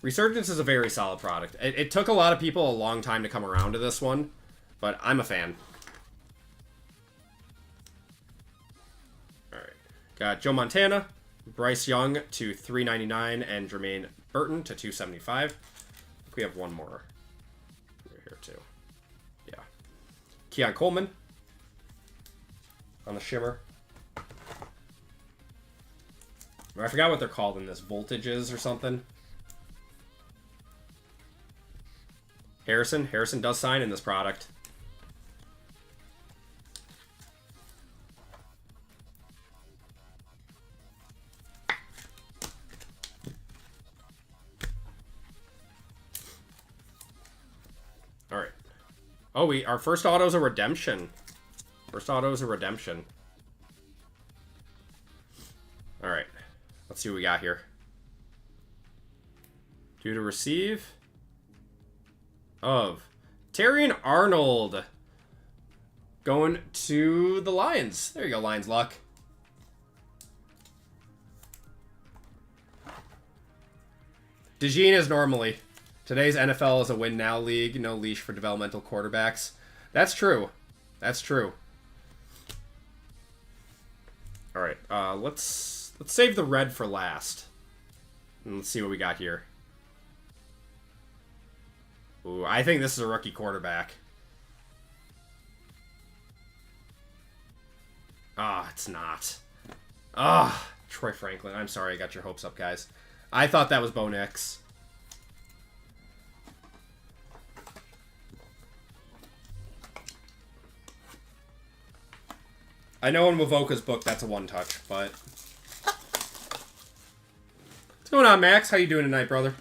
Resurgence is a very solid product. It took a lot of people a long time to come around to this one, but I'm a fan. Alright. Got Joe Montana, Bryce Young to $3.99, and Jermaine Burton to $2.75. We have one more here too. Yeah. Keon Coleman on the shimmer. I forgot what they're called in this. Voltages or something. Harrison. Harrison does sign in this product. Alright. Oh, our first auto's a redemption. First auto is a redemption. Alright. Let's see what we got here. Due to receive of Terrion Arnold going to the Lions. There you go, Lions luck. DeJean is normally. Today's NFL is a win now league, no leash for developmental quarterbacks. That's true. That's true. All right, let's save the red for last. And let's see what we got here. Ooh, I think this is a rookie quarterback. Ah, it's not. Ah, Troy Franklin. I'm sorry I got your hopes up, guys. I thought that was Bo Nix. I know in Wovoka's book that's a one-touch, but... What's going on, Max? How you doing tonight, brother?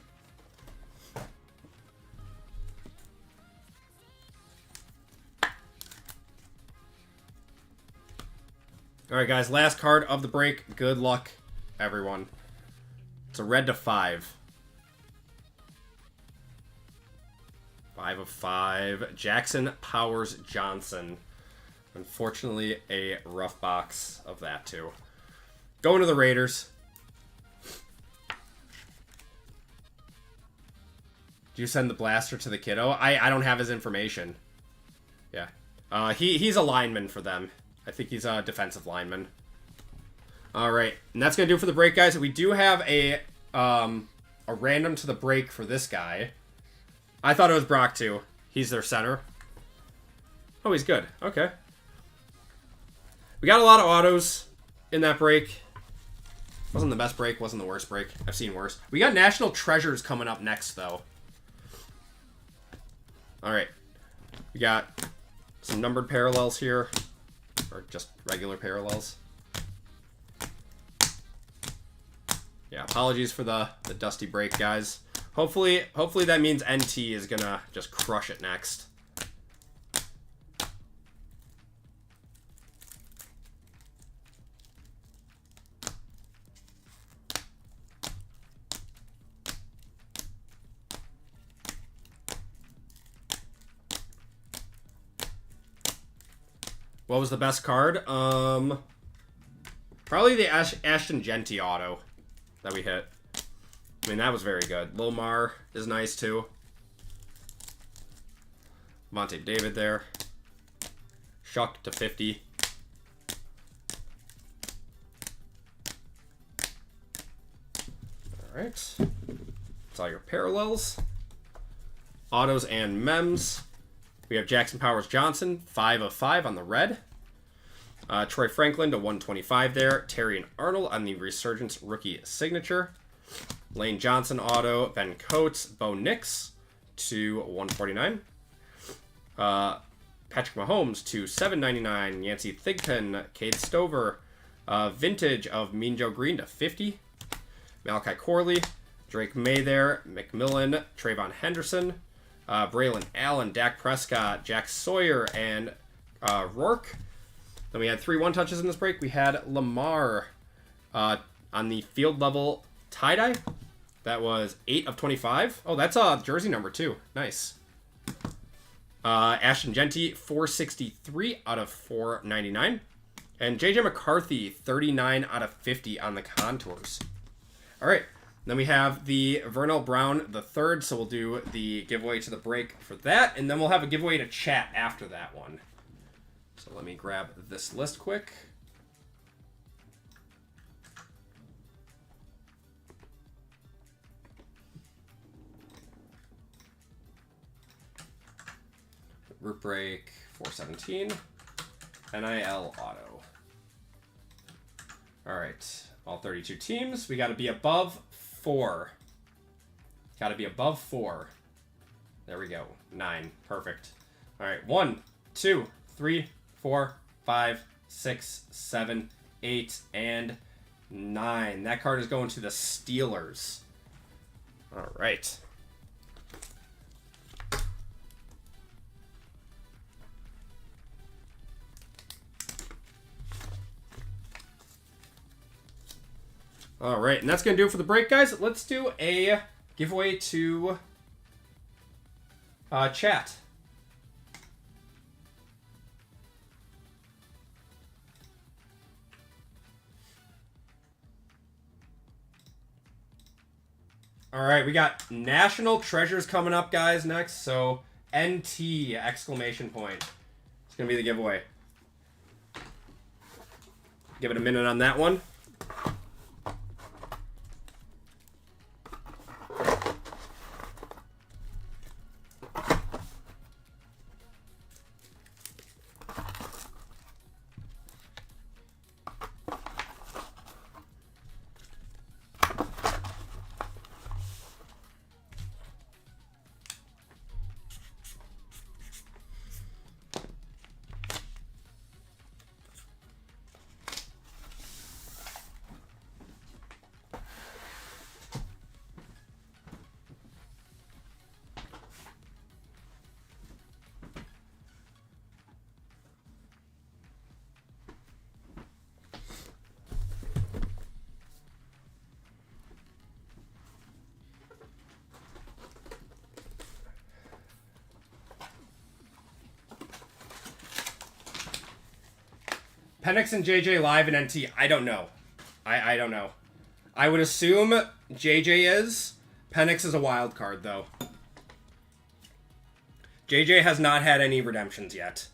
Alright, guys. Last card of the break. Good luck, everyone. It's a red to 5. 5 of 5. Jackson Powers Johnson. Unfortunately, a rough box of that, too. Going to the Raiders. Do you send the blaster to the kiddo? I don't have his information. Yeah. He's a lineman for them. I think he's a defensive lineman. All right, and that's gonna do it for the break, guys. We do have a random to the break for this guy. I thought it was Brock too. He's their center. Oh, he's good. Okay. We got a lot of autos in that break. Wasn't the best break, wasn't the worst break. I've seen worse. We got National Treasures coming up next, though. Alright. We got some numbered parallels here. Or just regular parallels. Yeah, apologies for the dusty break, guys. Hopefully that means NT is gonna just crush it next. What was the best card? Probably the Ashton Genty auto that we hit. I mean, that was very good. Lomar is nice, too. Monte David there. Shuck to 50. Alright. That's all your parallels. Autos and mems. We have Jackson Powers Johnson, 5 of 5 on the red. Troy Franklin to 125 there. Terry and Arnold on the Resurgence rookie signature. Lane Johnson auto. Ben Coates. Bo Nix to 149. Patrick Mahomes to 799. Yancey Thigpen. Cade Stover. Vintage of Mean Joe Green to 50. Malachi Corley. Drake May there. McMillan. Trayvon Henderson. Braylon Allen, Dak Prescott, Jack Sawyer, and Rourke. Then we had 3 one-touches in this break. We had Lamar on the field level tie-dye. That was 8 of 25. Oh, that's jersey number 2. Nice. Ashton Genty, 463 out of 499. And JJ McCarthy, 39 out of 50 on the contours. All right. Then we have the Vernell Brown the third, so we'll do the giveaway to the break for that, and then we'll have a giveaway to chat after that one. So let me grab this list quick. Root break 417. NIL auto. All right, all 32 teams. We got to be above 4. Got to be above 4. There we go. 9. Perfect. All right. 1, 2, 3, 4, 5, 6, 7, 8, and 9. That card is going to the Steelers. All right. All right, and that's going to do it for the break, guys. Let's do a giveaway to chat. All right, we got National Treasures coming up, guys, next. So, NT, exclamation point. It's going to be the giveaway. Give it a minute on that one. Penix and JJ live in NT. I don't know. I don't know. I would assume JJ is. Penix is a wild card, though. JJ has not had any redemptions yet.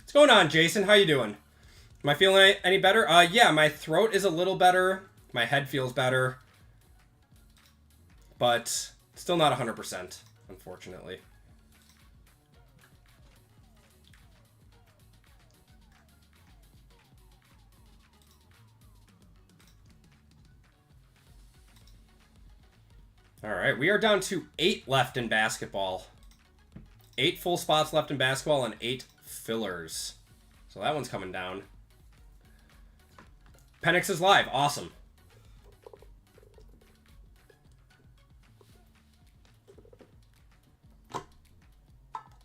What's going on, Jason? How you doing? Am I feeling any better? Yeah, my throat is a little better. My head feels better. But still not 100%, unfortunately. All right, we are down to 8 left in basketball. 8 full spots left in basketball and 8 fillers. So that one's coming down. Penix is live. Awesome.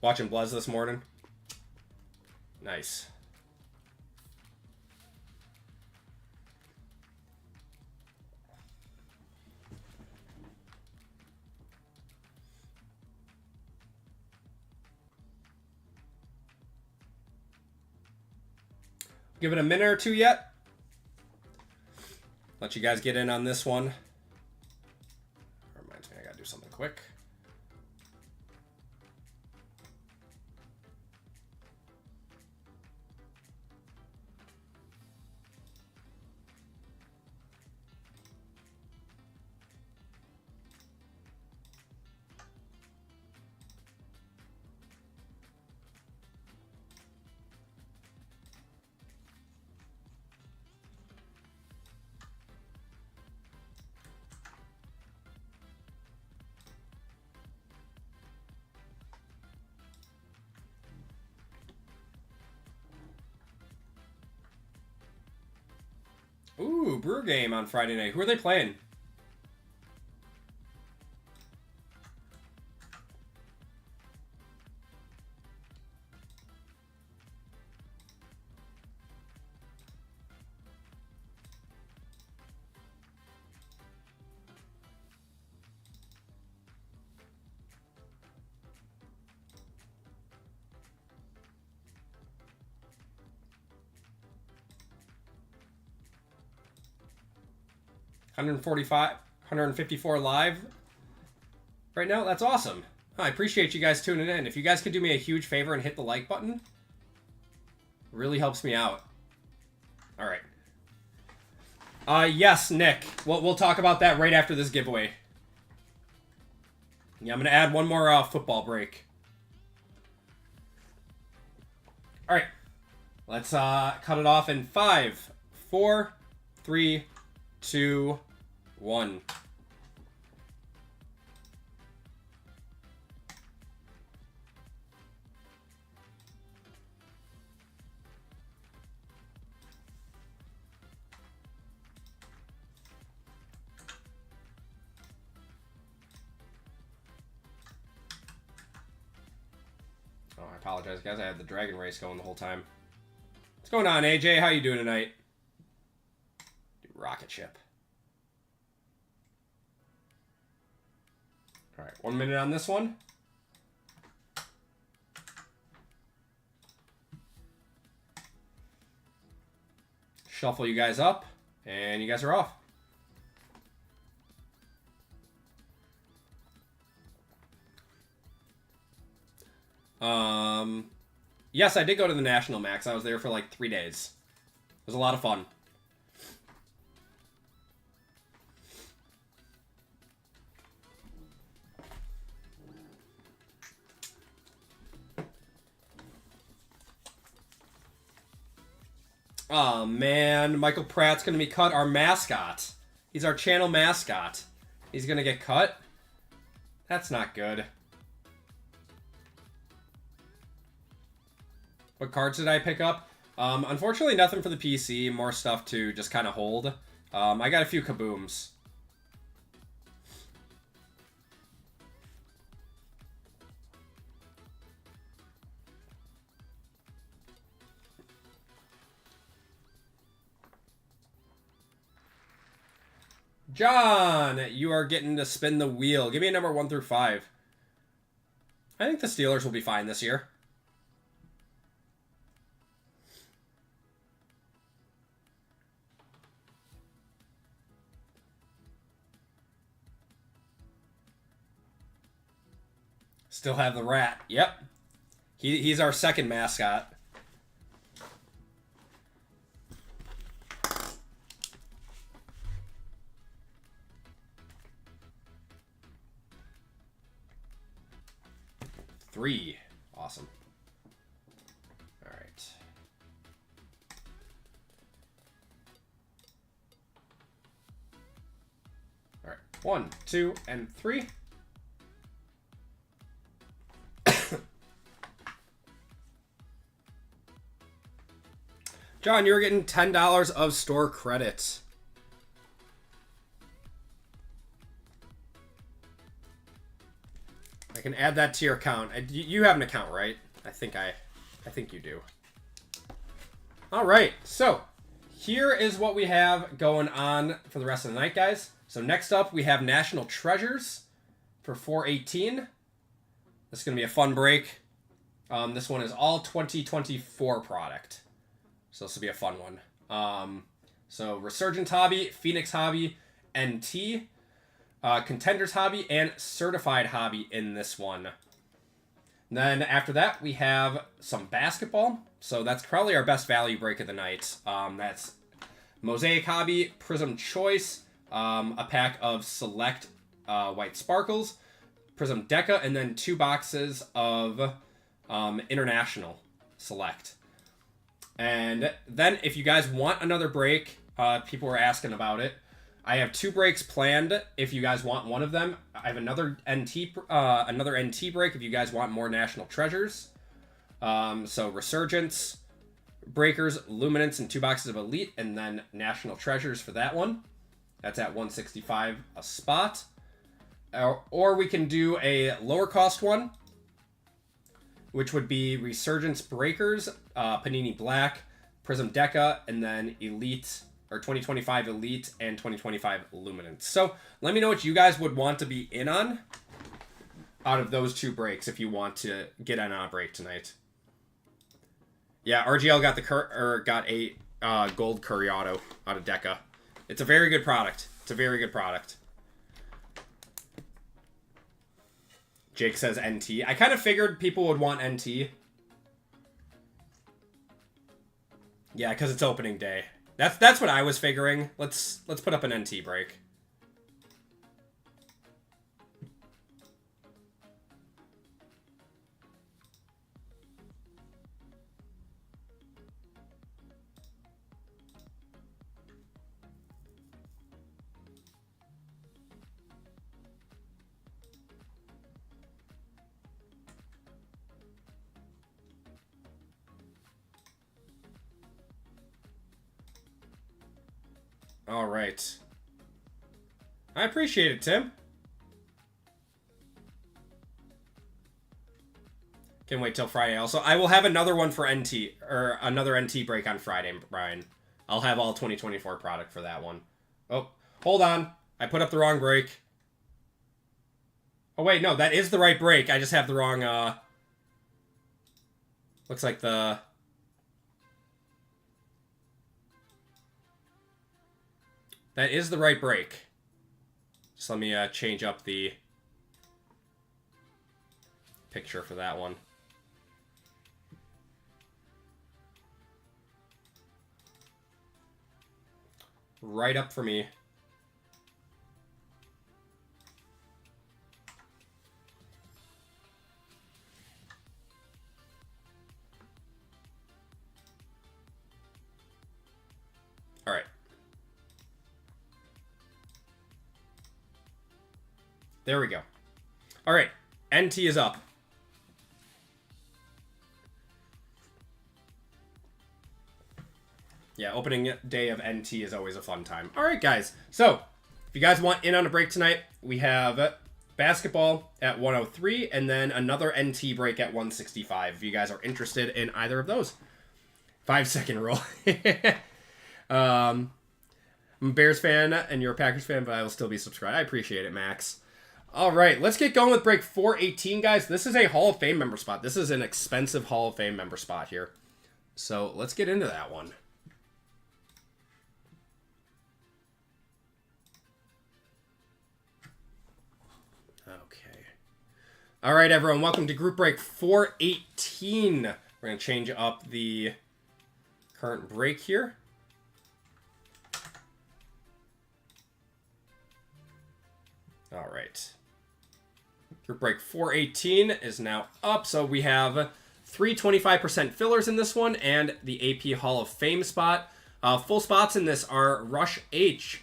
Watching Blez this morning. Nice. Give it a minute or two yet. Let you guys get in on this one. Reminds me I gotta do something quick. Ooh, Brewer game on Friday night. Who are they playing? $145, $154 live right now. That's awesome. I appreciate you guys tuning in. If you guys could do me a huge favor and hit the like button, really helps me out. All right. Yes, Nick. We'll talk about that right after this giveaway. Yeah, I'm gonna add one more football break. All right. Let's cut it off in 5, 4, 3, 2, 1. Oh, I apologize, guys. I had the Dragon Race going the whole time. What's going on, AJ? How you doing tonight? Rocket ship. All right, 1 minute on this one. Shuffle you guys up, and you guys are off. Yes, I did go to the National Max. I was there for like 3 days. It was a lot of fun. Oh, man. Michael Pratt's going to be cut. Our mascot. He's our channel mascot. He's going to get cut? That's not good. What cards did I pick up? Unfortunately, nothing for the PC. More stuff to just kind of hold. I got a few kabooms. John, you are getting to spin the wheel. Give me a number 1 through 5. I think the Steelers will be fine this year. Still have the rat. Yep. He's our second mascot. 3. Awesome. All right. All right. 1, 2, and 3. John, you're getting $10 of store credit. I can add that to your account. You have an account, right? I think you do. All right, so here is what we have going on for the rest of the night, guys. So next up, we have National Treasures for 418. This is going to be a fun break. This one is all 2024 product. So this will be a fun one. So Resurgence Hobby, Phoenix Hobby, NT, Contenders Hobby, and Certified Hobby in this one. And then after that, we have some basketball. So that's probably our best value break of the night. That's Mosaic Hobby, Prism Choice, a pack of select white sparkles, Prism Deca, and then 2 boxes of International Select. And then if you guys want another break, people were asking about it. I have 2 breaks planned if you guys want one of them. I have another NT break if you guys want more National Treasures. So Resurgence, Breakers, Luminance, and 2 boxes of Elite, and then National Treasures for that one. That's at $165 a spot. Or we can do a lower cost one, which would be Resurgence Breakers, Panini Black, Prism Deca, and then Elite, or 2025 Elite and 2025 Luminance. So let me know what you guys would want to be in on out of those 2 breaks if you want to get on a break tonight. Yeah, RGL got a gold Curry Auto out of Deca. It's a very good product. It's a very good product. Jake says NT. I kind of figured people would want NT. Yeah, because it's opening day. That's what I was figuring. Let's put up an NT break. All right. I appreciate it, Tim. Can wait till Friday. Also, I will have another one for NT, or another NT break on Friday, Brian. I'll have all 2024 product for that one. Oh, hold on. I put up the wrong break. Oh, wait, no, that is the right break. I just have the wrong, looks like the... That is the right break. Just let me change up the picture for that one. Right up for me. All right. There we go. All right, NT is up. Yeah, opening day of NT is always a fun time. All right, guys. So, if you guys want in on a break tonight, we have basketball at 103 and then another NT break at 165 if you guys are interested in either of those. 5-second rule. I'm a Bears fan and you're a Packers fan, but I will still be subscribed. I appreciate it, Max. All right, let's get going with break 418, guys. This is a Hall of Fame member spot. This is an expensive Hall of Fame member spot here. So let's get into that one. Okay. All right, everyone. Welcome to group break 418. We're going to change up the current break here. All right. Group break 418 is now up. So we have 3 25% fillers in this one and the AP Hall of Fame spot. Full spots in this are Rush H,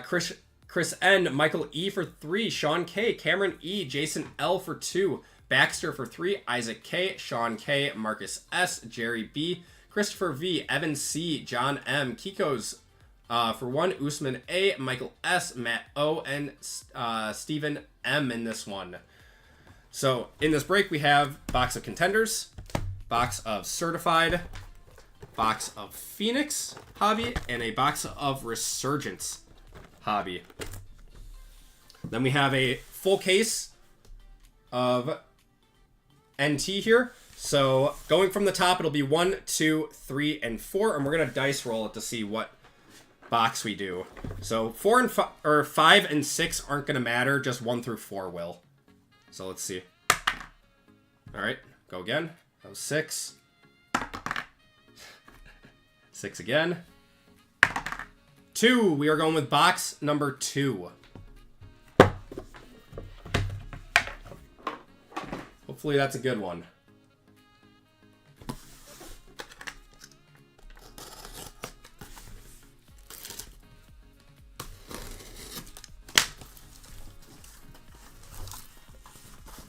Chris N, Michael E for 3, Sean K, Cameron E, Jason L for 2, Baxter for 3, Isaac K, Sean K, Marcus S, Jerry B, Christopher V, Evan C, John M, Kiko's for 1, Usman A, Michael S, Matt O, and Stephen M in this one. So in this break we have box of Contenders, box of Certified, box of Phoenix Hobby, and a box of Resurgence Hobby. Then we have a full case of NT here. So going from the top, it'll be 1, 2, 3, and 4, and we're gonna dice roll it to see what box we do. So 4 and 5 and 6 aren't gonna matter. Just 1 through 4 will. So let's see. All right, go again. That was 6. 6 again. 2. We are going with box number 2. Hopefully that's a good one.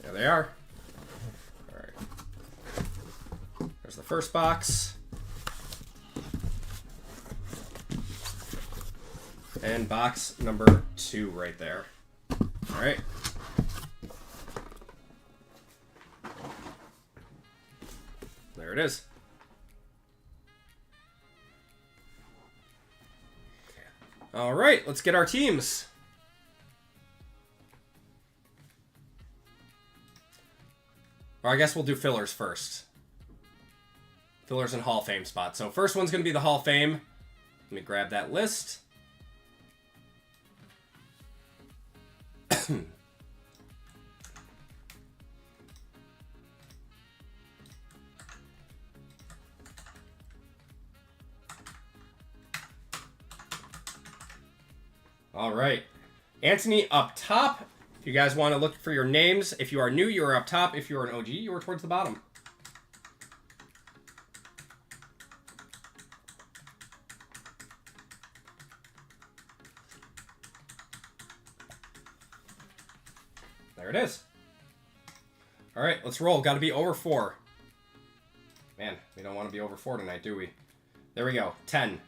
There they are. All right. There's the first box. And box number 2 right there. All right. There it is. All right, let's get our teams. Or I guess we'll do fillers first. Fillers and Hall of Fame spots. So first one's going to be the Hall of Fame. Let me grab that list. All right. Anthony up top. If you guys want to look for your names, if you are new, you are up top. If you are an OG, you are towards the bottom. There it is. All right, let's roll. Got to be over 4. Man, we don't want to be over 4 tonight, do we? There we go. 10.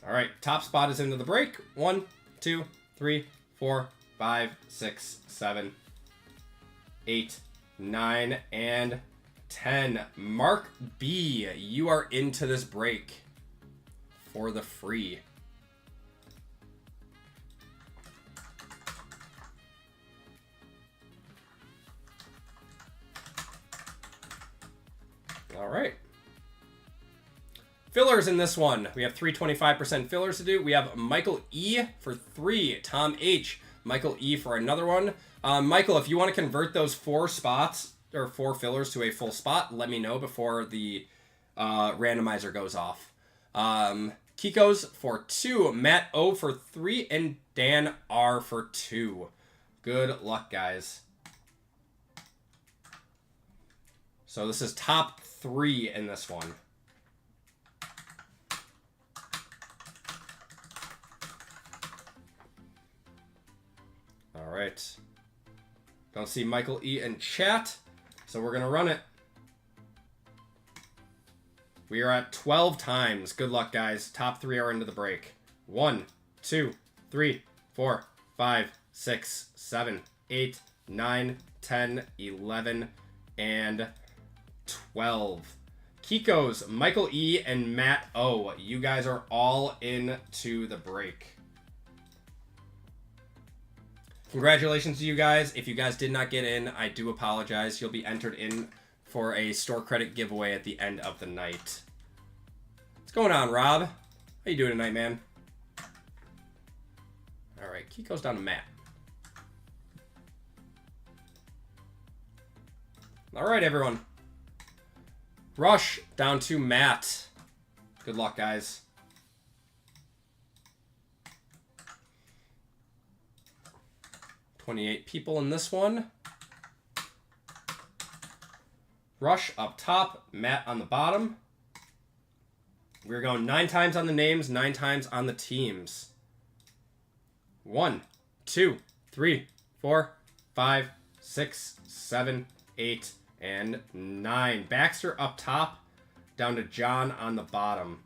All right, top spot is into the break. 1, 2, 3, 4, 5, 6, 7, 8, 9, and 10. Mark B, you are into this break for the free. All right. Fillers in this one. We have 3 25% fillers to do. We have Michael E for 3, Tom H, Michael E for another one. Michael, if you want to convert those 4 spots or 4 fillers to a full spot, let me know before the randomizer goes off. Kiko's for 2, Matt O for 3, and Dan R for 2. Good luck, guys. So this is top 3 in this one. All right. Don't see Michael E in chat, so we're going to run it. We are at 12 times. Good luck, guys. Top 3 are into the break. 1, 2, 3, 4, 5, 6, 7, 8, 9, 10, 11, and 12. Kiko's, Michael E, and Matt O. You guys are all into the break. Congratulations to you guys. If you guys did not get in, I do apologize. You'll be entered in for a store credit giveaway at the end of the night. What's going on, Rob? How you doing tonight, man? All right, Kiko's down to Matt. All right, everyone. Rush down to Matt. Good luck, guys. 28 people in this one. Rush up top, Matt on the bottom. We're going 9 times on the names, 9 times on the teams. 1, 2, 3, 4, 5, 6, 7, 8, and 9. Baxter up top, down to John on the bottom.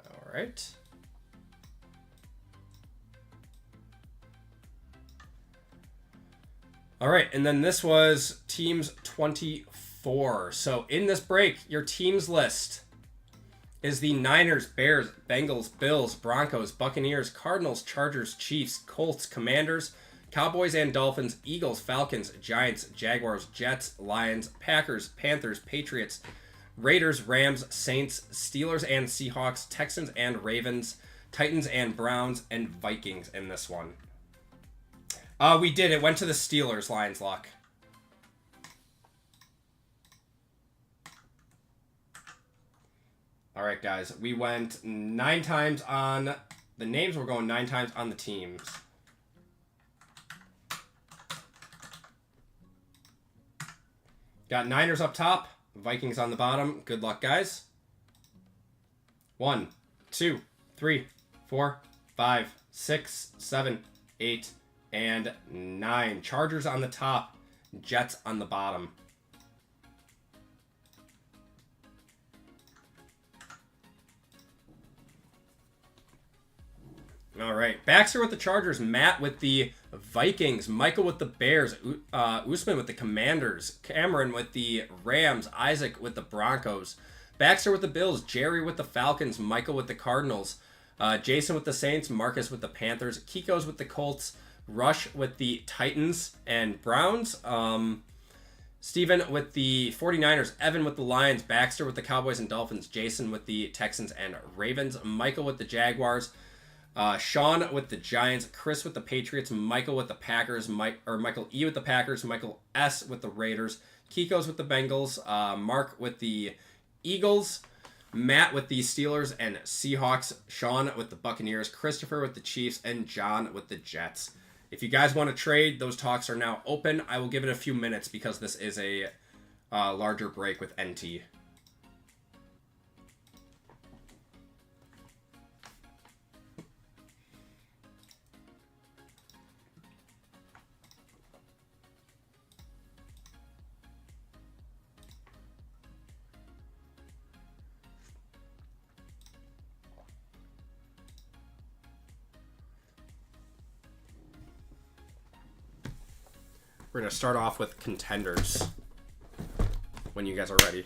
All right. All right, and then this was teams 24. So in this break, your teams list is the Niners, Bears, Bengals, Bills, Broncos, Buccaneers, Cardinals, Chargers, Chiefs, Colts, Commanders, Cowboys and Dolphins, Eagles, Falcons, Giants, Jaguars, Jets, Lions, Packers, Panthers, Patriots, Raiders, Rams, Saints, Steelers and Seahawks, Texans and Ravens, Titans and Browns, and Vikings in this one. We did. It went to the Steelers, Lions luck. All right, guys. We went 9 times on the names. We're going 9 times on the teams. Got Niners up top, Vikings on the bottom. Good luck, guys. 1, 2, 3, 4, 5, 6, 7, 8, and 9. Chargers on the top, Jets on the bottom. All right. Baxter with the Chargers, Matt with the Vikings, Michael with the Bears, Usman with the Commanders, Cameron with the Rams, Isaac with the Broncos, Baxter with the Bills, Jerry with the Falcons, Michael with the Cardinals, Jason with the Saints, Marcus with the Panthers, Kiko's with the Colts, Rush with the Titans and Browns, Steven with the 49ers, Evan with the Lions, Baxter with the Cowboys and Dolphins, Jason with the Texans and Ravens, Michael with the Jaguars, Sean with the Giants, Chris with the Patriots, Michael with the Packers, Michael E with the Packers, Michael S with the Raiders, Kiko's with the Bengals, Mark with the Eagles, Matt with the Steelers and Seahawks, Sean with the Buccaneers, Christopher with the Chiefs, and John with the Jets. If you guys want to trade, those talks are now open. I will give it a few minutes because this is a larger break with NT. We're going to start off with Contenders when you guys are ready.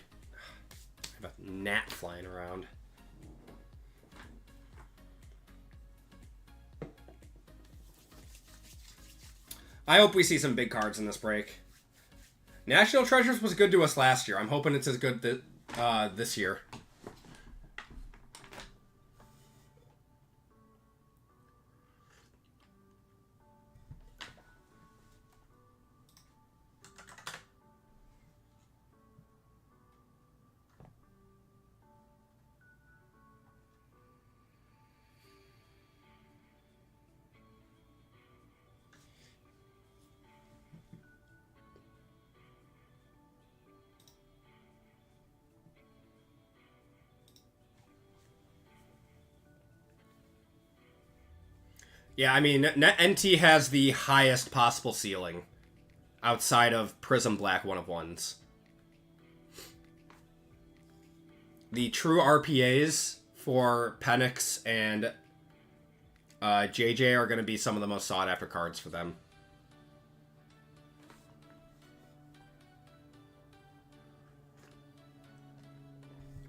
I have a gnat flying around. I hope we see some big cards in this break. National Treasures was good to us last year. I'm hoping it's as good this year. Yeah, I mean, NT has the highest possible ceiling outside of Prism Black 1-of-1s. The true RPAs for Penix and JJ are going to be some of the most sought-after cards for them.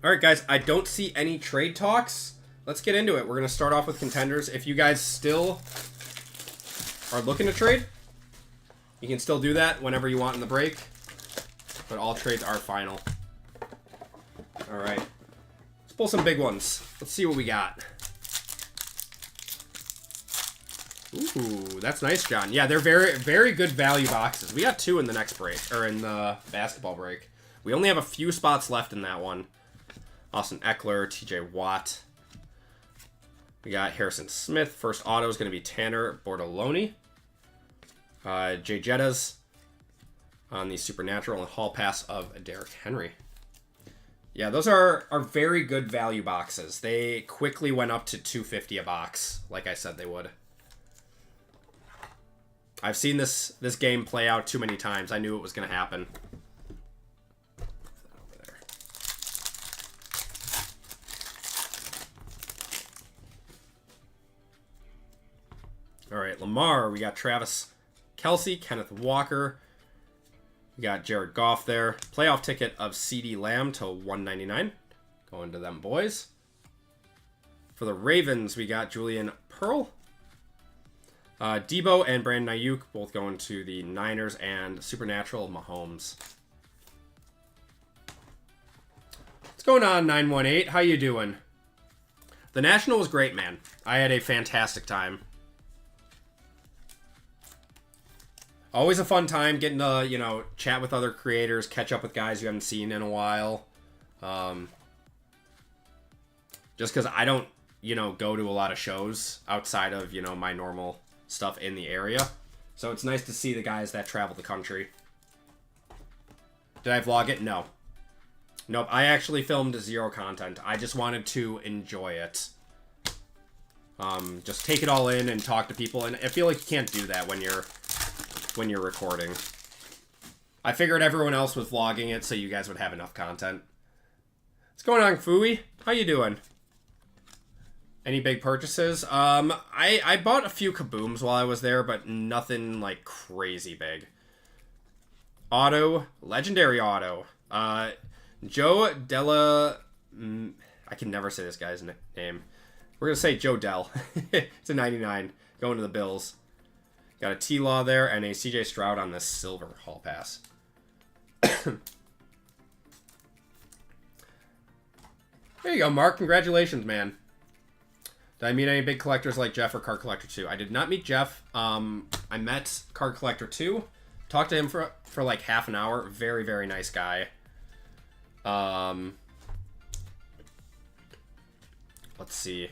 Alright, guys, I don't see any trade talks. Let's get into it. We're going to start off with Contenders. If you guys still are looking to trade, you can still do that whenever you want in the break. But all trades are final. All right. Let's pull some big ones. Let's see what we got. Ooh, that's nice, John. Yeah, they're very, very good value boxes. We got 2 in the next break, or in the basketball break. We only have a few spots left in that one. Austin Eckler, TJ Watt. We got Harrison Smith. First auto is going to be Tanner Bortoloni. Jay Jettas on the Supernatural and Hall Pass of Derrick Henry. Yeah, those are very good value boxes. They quickly went up to $250 a box, like I said they would. I've seen this game play out too many times. I knew it was going to happen. Over there. All right, Lamar. We got Travis Kelce, Kenneth Walker. We got Jared Goff there. Playoff ticket of CeeDee Lamb to $199. Going to them boys. For the Ravens, we got Julian Pearl. Debo and Brandon Ayuk both going to the Niners, and Supernatural Mahomes. What's going on, 918? How you doing? The National was great, man. I had a fantastic time. Always a fun time getting to, chat with other creators, catch up with guys you haven't seen in a while. Just because I don't, go to a lot of shows outside of, my normal stuff in the area. So it's nice to see the guys that travel the country. Did I vlog it? No. Nope, I actually filmed 0 content. I just wanted to enjoy it. Just take it all in and talk to people. And I feel like you can't do that when you're recording. I figured everyone else was vlogging it so you guys would have enough content. What's going on, Fooey? How you doing? Any big purchases? I bought a few kabooms while I was there, but nothing like crazy big. Auto, legendary auto. Joe Della... I can never say this guy's name. We're going to say Joe Dell. It's a 99. Going to the Bills. Got a T-Law there and a CJ Stroud on this silver Hall Pass. There you go, Mark. Congratulations, man. Did I meet any big collectors like Jeff or Card Collector 2? I did not meet Jeff. I met Card Collector 2. Talked to him for like half an hour. Very, very nice guy. Let's see.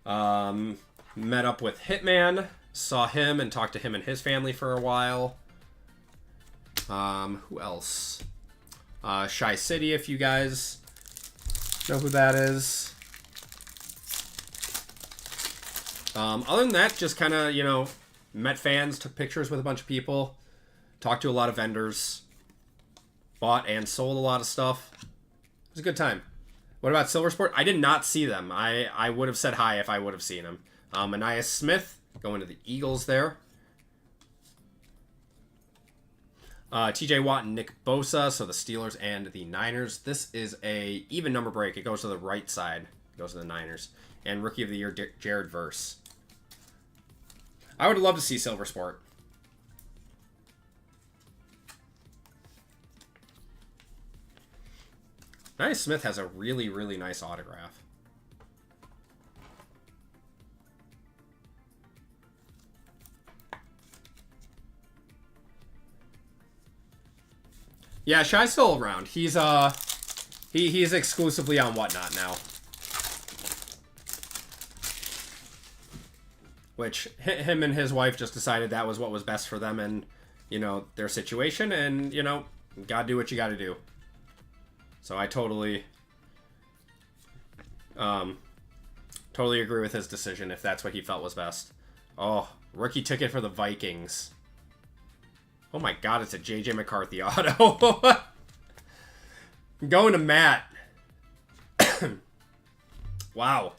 Met up with Hitman. Saw him and talked to him and his family for a while. Who else? Shy City, if you guys know who that is. Other than that, just kind of, met fans, took pictures with a bunch of people, talked to a lot of vendors, bought and sold a lot of stuff. It was a good time. What about Silver Sport? I did not see them. I would have said hi if I would have seen them. Anais Smith, going to the Eagles there. TJ Watt and Nick Bosa, so the Steelers and the Niners. This is a even number break. It goes to the right side. It goes to the Niners. And Rookie of the Year, Jared Verse. I would love to see Silver Sport. Anais Smith has a really, really nice autograph. Yeah, Shy's still around. He's he's exclusively on Whatnot now. Which him and his wife just decided that was what was best for them and, their situation, and, gotta do what you gotta do. So I totally totally agree with his decision if that's what he felt was best. Oh, rookie ticket for the Vikings. Oh my god, it's a JJ McCarthy auto. I'm going to Matt. Wow.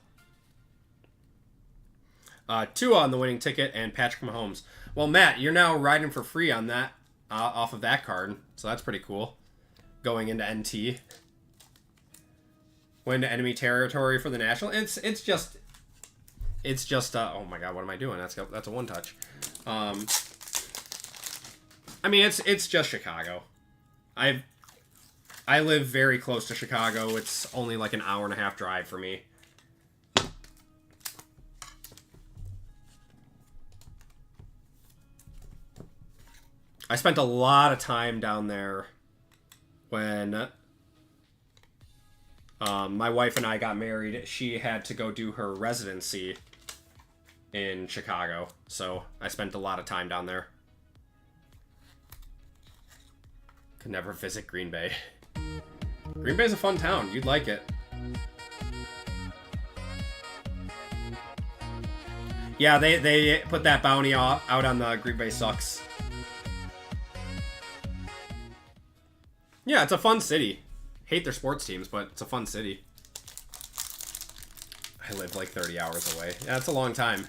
Tua on the winning ticket and Patrick Mahomes. Well, Matt, you're now riding for free on that, off of that card. So that's pretty cool. Going into NT. Went to enemy territory for the National. It's just, oh my god, what am I doing? That's a one touch. I mean, it's just Chicago. I live very close to Chicago. It's only like an hour and a half drive for me. I spent a lot of time down there when my wife and I got married, she had to go do her residency in Chicago. So I spent a lot of time down there. Could never visit Green Bay. Green Bay's a fun town. You'd like it. Yeah, they put that bounty out on the Green Bay Sucks. Yeah, it's a fun city. Hate their sports teams, but it's a fun city. I live like 30 hours away. Yeah, it's a long time.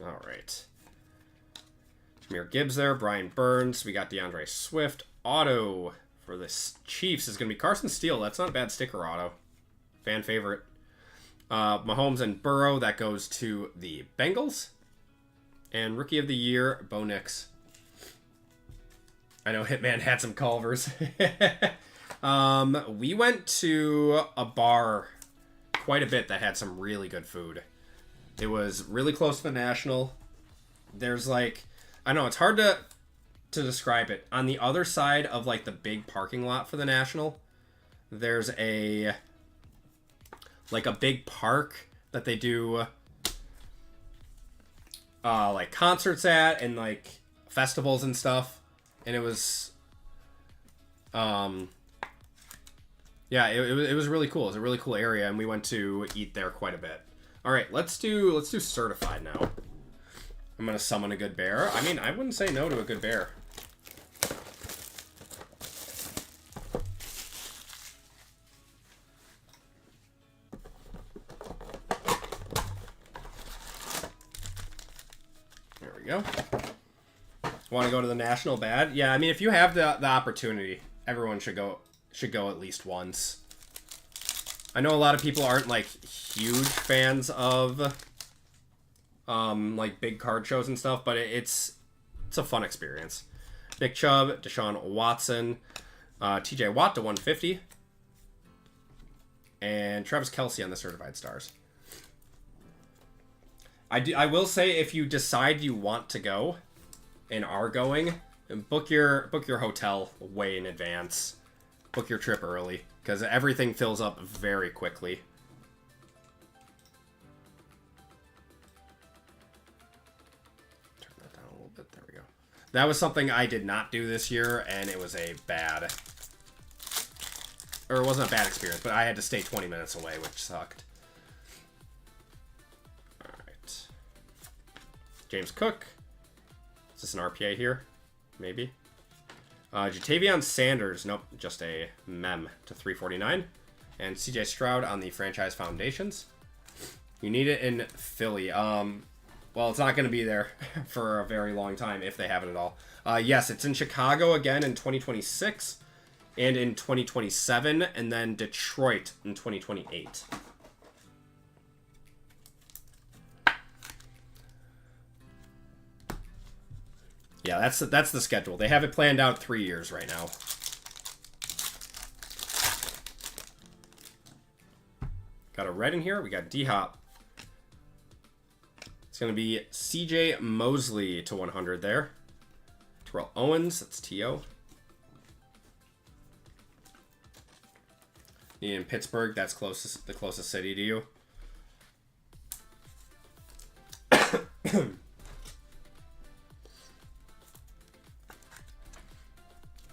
All right. Jameer Gibbs there. Brian Burns. We got DeAndre Swift. Auto for the Chiefs is going to be Carson Steele. That's not a bad sticker auto. Fan favorite. Mahomes and Burrow. That goes to the Bengals. And Rookie of the Year, Bo Nix. I know Hitman had some Culvers. We went to a bar quite a bit that had some really good food. It was really close to the National. There's like, I don't know, it's hard to describe it. On the other side of like the big parking lot for the National, there's a big park that they do like concerts at and like festivals and stuff. And it was yeah, it was really cool. It was a really cool area, and we went to eat there quite a bit. All right, let's do certified now. I'm gonna summon a good bear. I mean, I wouldn't say no to a good bear. There we go. Want to go to the National bad? Yeah, I mean, if you have the opportunity, everyone should go at least once. I know a lot of people aren't like huge fans of like big card shows and stuff, but it's a fun experience. Nick Chubb, Deshaun Watson, TJ Watt to 150, and Travis Kelce on the certified stars. I will say, if you decide you want to go and are going, book your hotel way in advance. Book your trip early, because everything fills up very quickly. Turn that down a little bit. There we go. That was something I did not do this year, and it was a bad... Or it wasn't a bad experience, but I had to stay 20 minutes away, which sucked. Alright. James Cook. Is this an RPA here? Maybe. Jatavion Sanders. Nope, just a mem to 349. And CJ Stroud on the franchise foundations. You need it in Philly. Well, it's not going to be there for a very long time if they have it at all. Yes, it's in Chicago again in 2026 and in 2027, and then Detroit in 2028. Yeah, that's the schedule. They have it planned out 3 years right now. Got a red in here. We got D-Hop. It's going to be CJ Mosley to 100 there. Terrell Owens, that's T.O. In Pittsburgh, that's the closest city to you.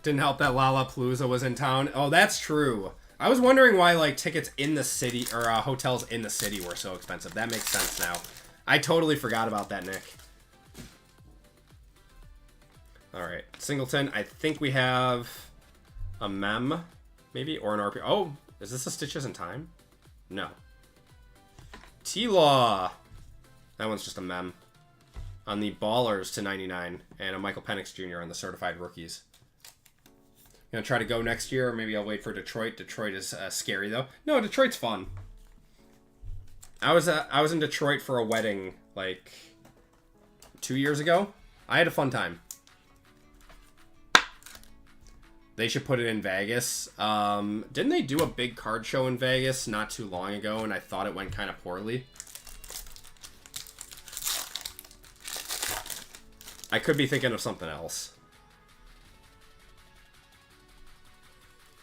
Didn't help that Lollapalooza was in town. Oh, that's true. I was wondering why like tickets in the city or hotels in the city were so expensive. That makes sense now. I totally forgot about that, Nick. All right, Singleton. I think we have a mem, maybe, or an RP. Oh, is this a Stitches in Time? No. T-Law. That one's just a mem. On the Ballers to 99, and a Michael Penix Jr. on the certified rookies. Gonna try to go next year, or maybe I'll wait for Detroit. Detroit is scary though. No, Detroit's fun. I was in Detroit for a wedding like 2 years ago. I had a fun time. They should put it in Vegas. Didn't they do a big card show in Vegas not too long ago, and I thought it went kind of poorly? I could be thinking of something else.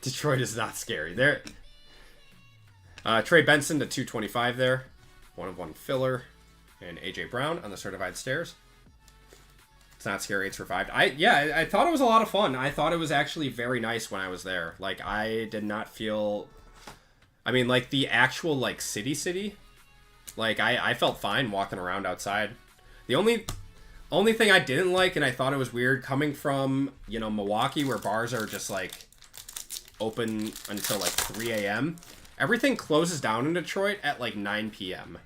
Detroit is not scary. There. Trey Benson to 225 there. 1/1 filler. And A.J. Brown on the certified stairs. It's not scary, it's revived. I thought it was a lot of fun. I thought it was actually very nice when I was there. Like, I did not feel... I mean, like, the actual, like, city. Like, I felt fine walking around outside. The only thing I didn't like, and I thought it was weird, coming from, you know, Milwaukee, where bars are just, like, open until, like, 3 a.m., everything closes down in Detroit at, like, 9 p.m.,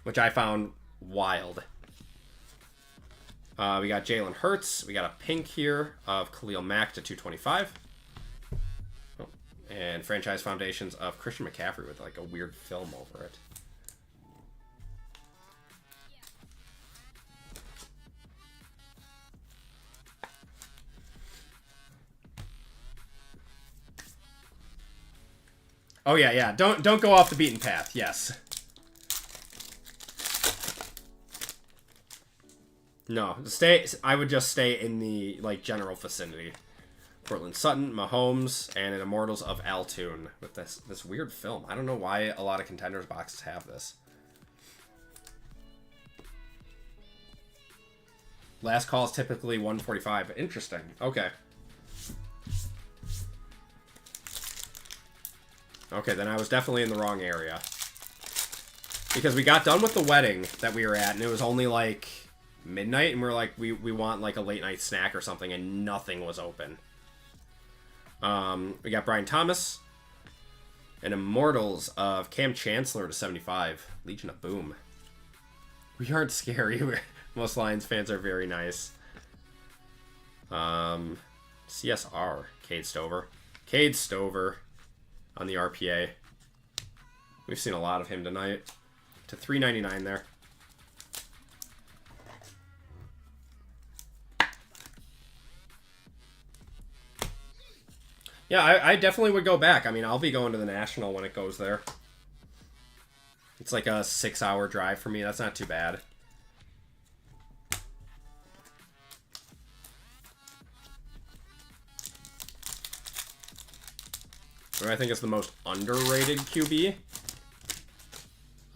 which I found wild. We got Jalen Hurts. We got a pink here of Khalil Mack to 225. Oh, and franchise foundations of Christian McCaffrey with like a weird film over it. Oh yeah. Don't go off the beaten path. Yes. No, I would just stay in the, like, general vicinity. Portland Sutton, Mahomes, and an Immortals of Altoon with this weird film. I don't know why a lot of Contenders boxes have this. Last call is typically 145. Interesting. Okay. Okay, then I was definitely in the wrong area. Because we got done with the wedding that we were at, and it was only, like... midnight, and we're like, we want like a late night snack or something, and nothing was open. We got Brian Thomas and Immortals of Cam Chancellor to 75. Legion of Boom. We aren't scary. Most Lions fans are very nice. CSR Cade Stover on the RPA. We've seen a lot of him tonight. To 399 there. Yeah, I definitely would go back. I mean, I'll be going to the National when it goes there. It's like a 6-hour drive for me. That's not too bad. What I think is the most underrated QB.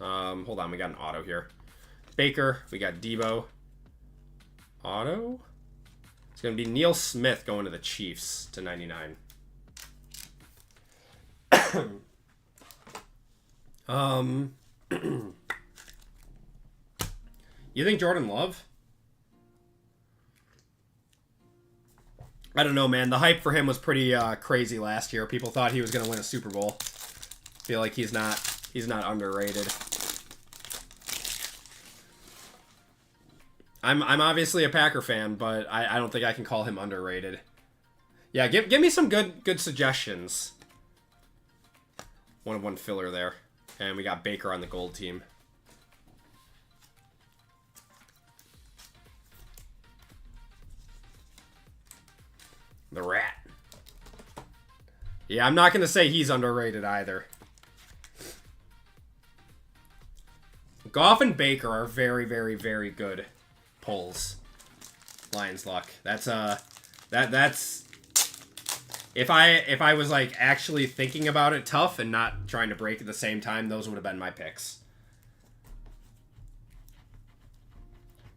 Hold on, we got an auto here. Baker, we got Debo. Auto? It's going to be Neil Smith going to the Chiefs to 99. You think Jordan Love? I don't know, man. The hype for him was pretty crazy last year. People thought he was going to win a Super Bowl. Feel like he's not underrated. I'm obviously a Packer fan, but I don't think I can call him underrated. Yeah, give me some good suggestions. 1/1 filler there. And we got Baker on the gold team. The Rat. Yeah, I'm not going to say he's underrated either. Goff and Baker are very, very, very good pulls. Lions luck. That's if I was like actually thinking about it tough and not trying to break at the same time, those would have been my picks.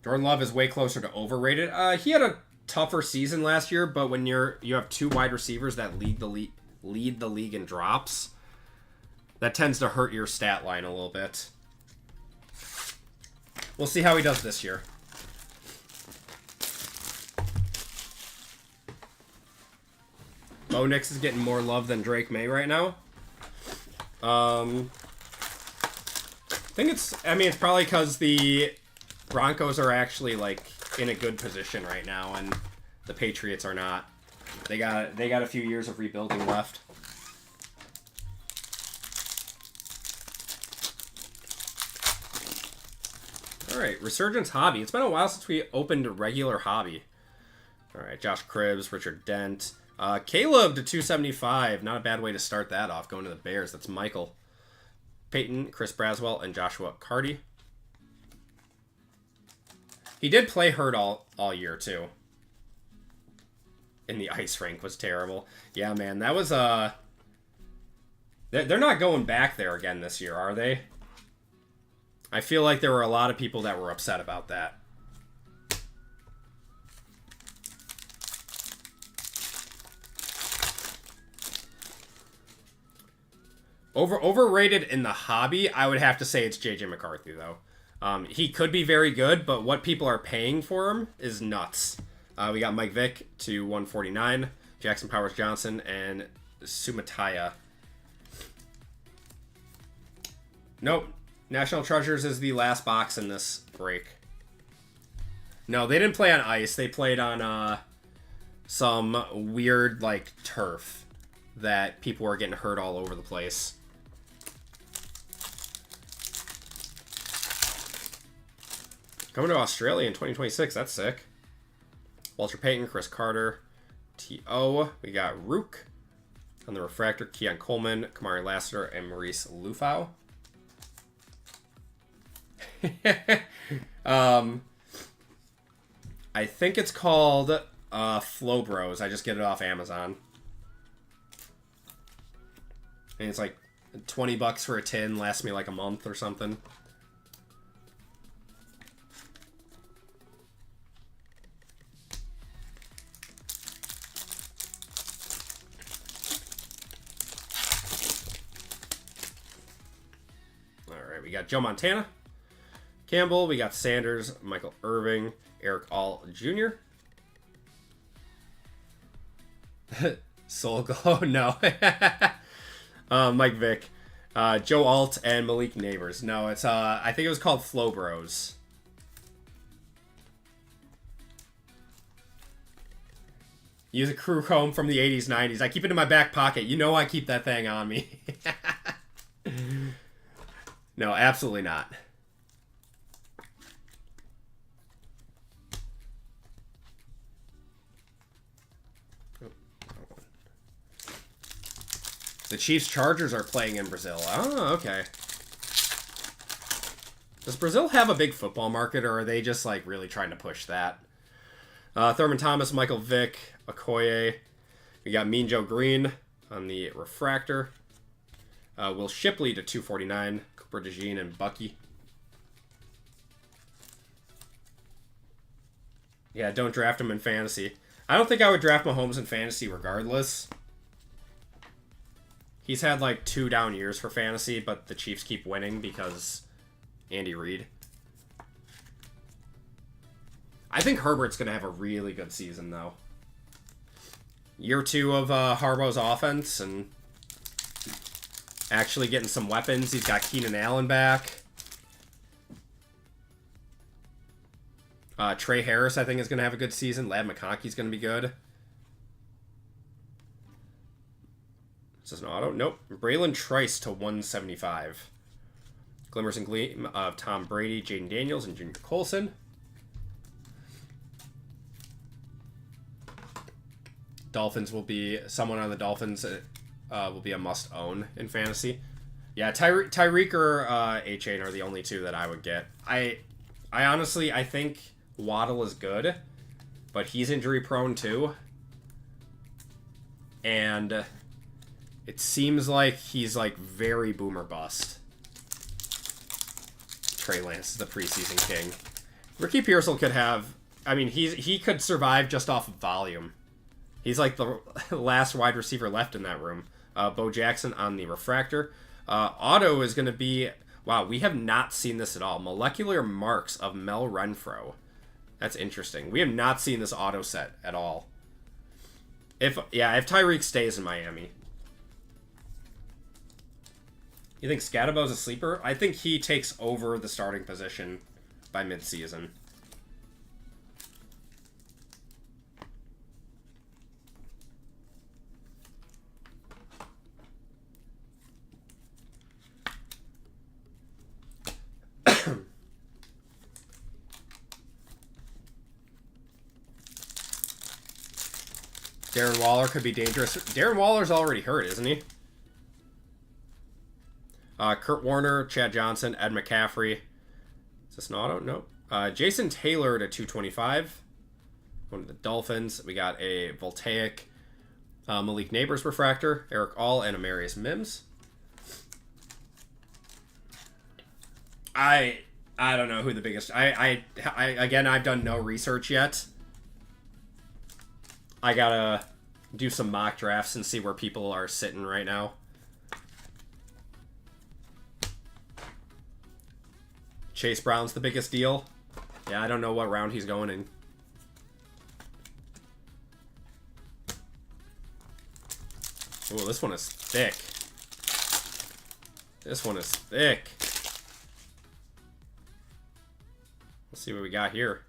Jordan Love is way closer to overrated. He had a tougher season last year, but when you have two wide receivers that lead the league in drops, that tends to hurt your stat line a little bit. We'll see how he does this year. Bo Nix is getting more love than Drake May right now. I think it's probably because the Broncos are actually like in a good position right now, and the Patriots are not. They got a few years of rebuilding left. All right, Resurgence Hobby. It's been a while since we opened a regular hobby. All right, Josh Cribbs, Richard Dent. Caleb to 275. Not a bad way to start that off, going to the Bears. That's Michael Peyton, Chris Braswell, and Joshua Carty. He did play hurt all year, too. In the ice rink was terrible. Yeah, man, that was, they're not going back there again this year, are they? I feel like there were a lot of people that were upset about that. Overrated in the hobby, I would have to say it's JJ McCarthy, though. He could be very good, but what people are paying for him is nuts. We got Mike Vick to 149, Jackson Powers Johnson, and Sumataya. Nope. National Treasures is the last box in this break. No, they didn't play on ice. They played on some weird, like, turf that people were getting hurt all over the place. Coming to Australia in 2026. That's sick. Walter Payton, Chris Carter, T.O. We got Rook on the refractor, Keon Coleman, Kamari Lassiter, and Maurice Lufau. I think it's called Flow Bros. I just get it off Amazon. And it's like $20 for a tin, lasts me like a month or something. Alright, we got Joe Montana, Campbell, we got Sanders, Michael Irving, Eric All Jr. Soul Glow, no. Mike Vick, Joe Alt, and Malik Neighbors. No, it's I think it was called Flow Bros. Use a crew comb from the 80s, 90s. I keep it in my back pocket. You know I keep that thing on me. No, absolutely not. The Chiefs Chargers are playing in Brazil. Oh, okay. Does Brazil have a big football market, or are they just like really trying to push that? Thurman Thomas, Michael Vick, Okoye. We got Mean Joe Green on the refractor. Will Shipley to 249. Cooper DeJean and Bucky. Yeah, don't draft him in fantasy. I don't think I would draft Mahomes in fantasy regardless. He's had like 2 down years for fantasy, but the Chiefs keep winning because Andy Reid. I think Herbert's going to have a really good season, though. Year 2 of Harbaugh's offense and actually getting some weapons. He's got Keenan Allen back. Trey Harris, I think, is going to have a good season. Ladd McConkey's going to be good. Is this an auto? Nope. Braylon Trice to 175. Glimmers and Gleam of Tom Brady, Jaden Daniels, and Junior Colson. Dolphins will be... Someone on the Dolphins will be a must-own in fantasy. Yeah, Tyreek or A-Chain are the only 2 that I would get. I honestly, I think Waddle is good, but he's injury-prone too. And... it seems like he's, like, very boomer bust. Trey Lance is the preseason king. Ricky Pearsall could have... I mean, he could survive just off of volume. He's, like, the last wide receiver left in that room. Bo Jackson on the refractor. Auto is going to be... Wow, we have not seen this at all. Molecular Marks of Mel Renfro. That's interesting. We have not seen this auto set at all. If Tyreek stays in Miami... You think Scadabo's a sleeper? I think he takes over the starting position by midseason. Darren Waller could be dangerous. Darren Waller's already hurt, isn't he? Kurt Warner, Chad Johnson, Ed McCaffrey. Is this an auto? Nope. Jason Taylor to 225. One of the Dolphins. We got a Voltaic Malik Neighbors refractor, Eric All, and Amarius Mims. I don't know who the biggest. Again, I've done no research yet. I gotta do some mock drafts and see where people are sitting right now. Chase Brown's the biggest deal. Yeah, I don't know what round he's going in. Oh, this one is thick. This one is thick. Let's see what we got here.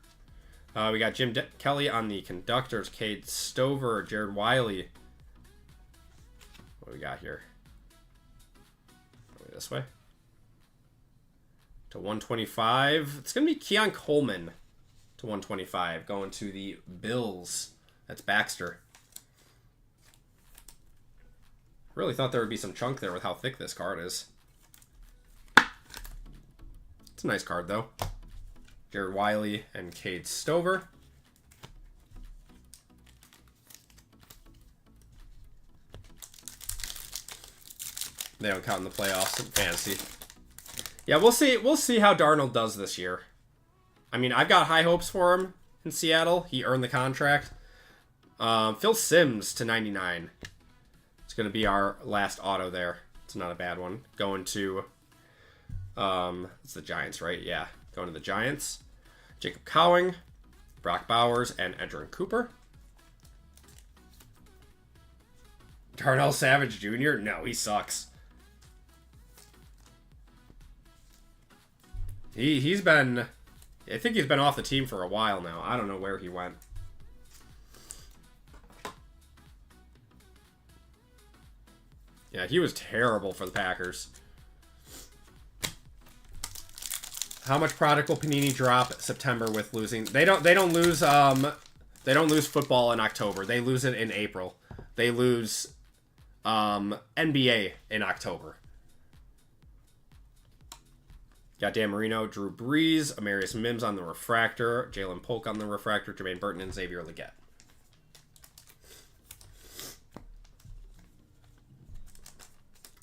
We got Jim Kelly on the Conductors, Cade Stover, Jared Wiley. What do we got here? This way. To 125. It's going to be Keon Coleman to 125. Going to the Bills. That's Baxter. Really thought there would be some chunk there with how thick this card is. It's a nice card, though. Jared Wiley and Cade Stover. They don't count in the playoffs in fantasy. Yeah, we'll see. We'll see how Darnold does this year. I mean, I've got high hopes for him in Seattle. He earned the contract. Phil Simms to 99. It's going to be our last auto there. It's not a bad one. Going to... it's the Giants, right? Yeah. Going to the Giants. Jacob Cowing, Brock Bowers, and Edgerrin Cooper. Darnell Savage Jr.? No, he sucks. He's been... I think he's been off the team for a while now. I don't know where he went. Yeah, he was terrible for the Packers. How much product will Panini drop September with losing? They don't lose football in October. They lose it in April. They lose NBA in October. Got Dan Marino, Drew Brees, Amarius Mims on the refractor, Jalen Polk on the refractor, Jermaine Burton, and Xavier Legette.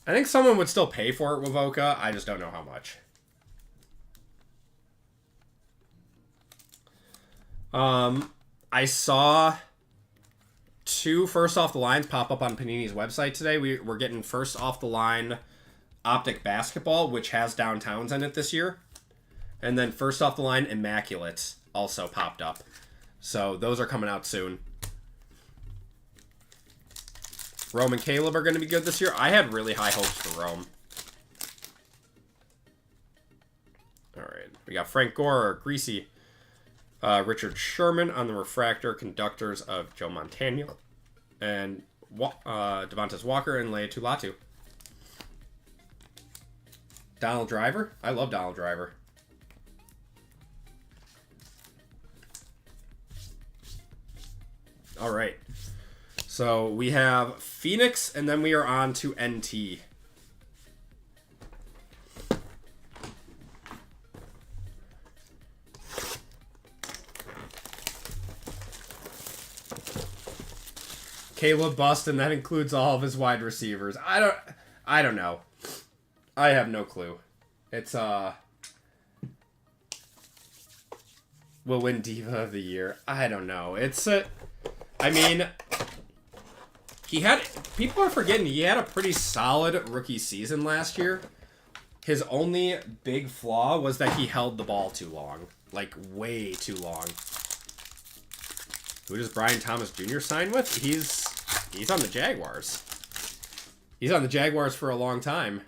I think someone would still pay for it with Voca. I just don't know how much. I saw 2 first off the lines pop up on Panini's website today. We're getting first off the line Optic Basketball, which has Downtowns in it this year. And then first off the line Immaculate also popped up. So those are coming out soon. Rome and Caleb are going to be good this year. I had really high hopes for Rome. Alright, we got Frank Gore, Greasy. Richard Sherman on the refractor, Conductors of Joe Montana, and Devontae Walker and Leia Tulatu. Donald Driver? I love Donald Driver. All right. So we have Phoenix, and then we are on to NT. Caleb bust, and that includes all of his wide receivers. I don't know. I have no clue. It's will win Diva of the Year. I don't know. It's I mean, people are forgetting he had a pretty solid rookie season last year. His only big flaw was that he held the ball too long. Like, way too long. Who does Brian Thomas Jr. sign with? He's on the Jaguars. He's on the Jaguars for a long time.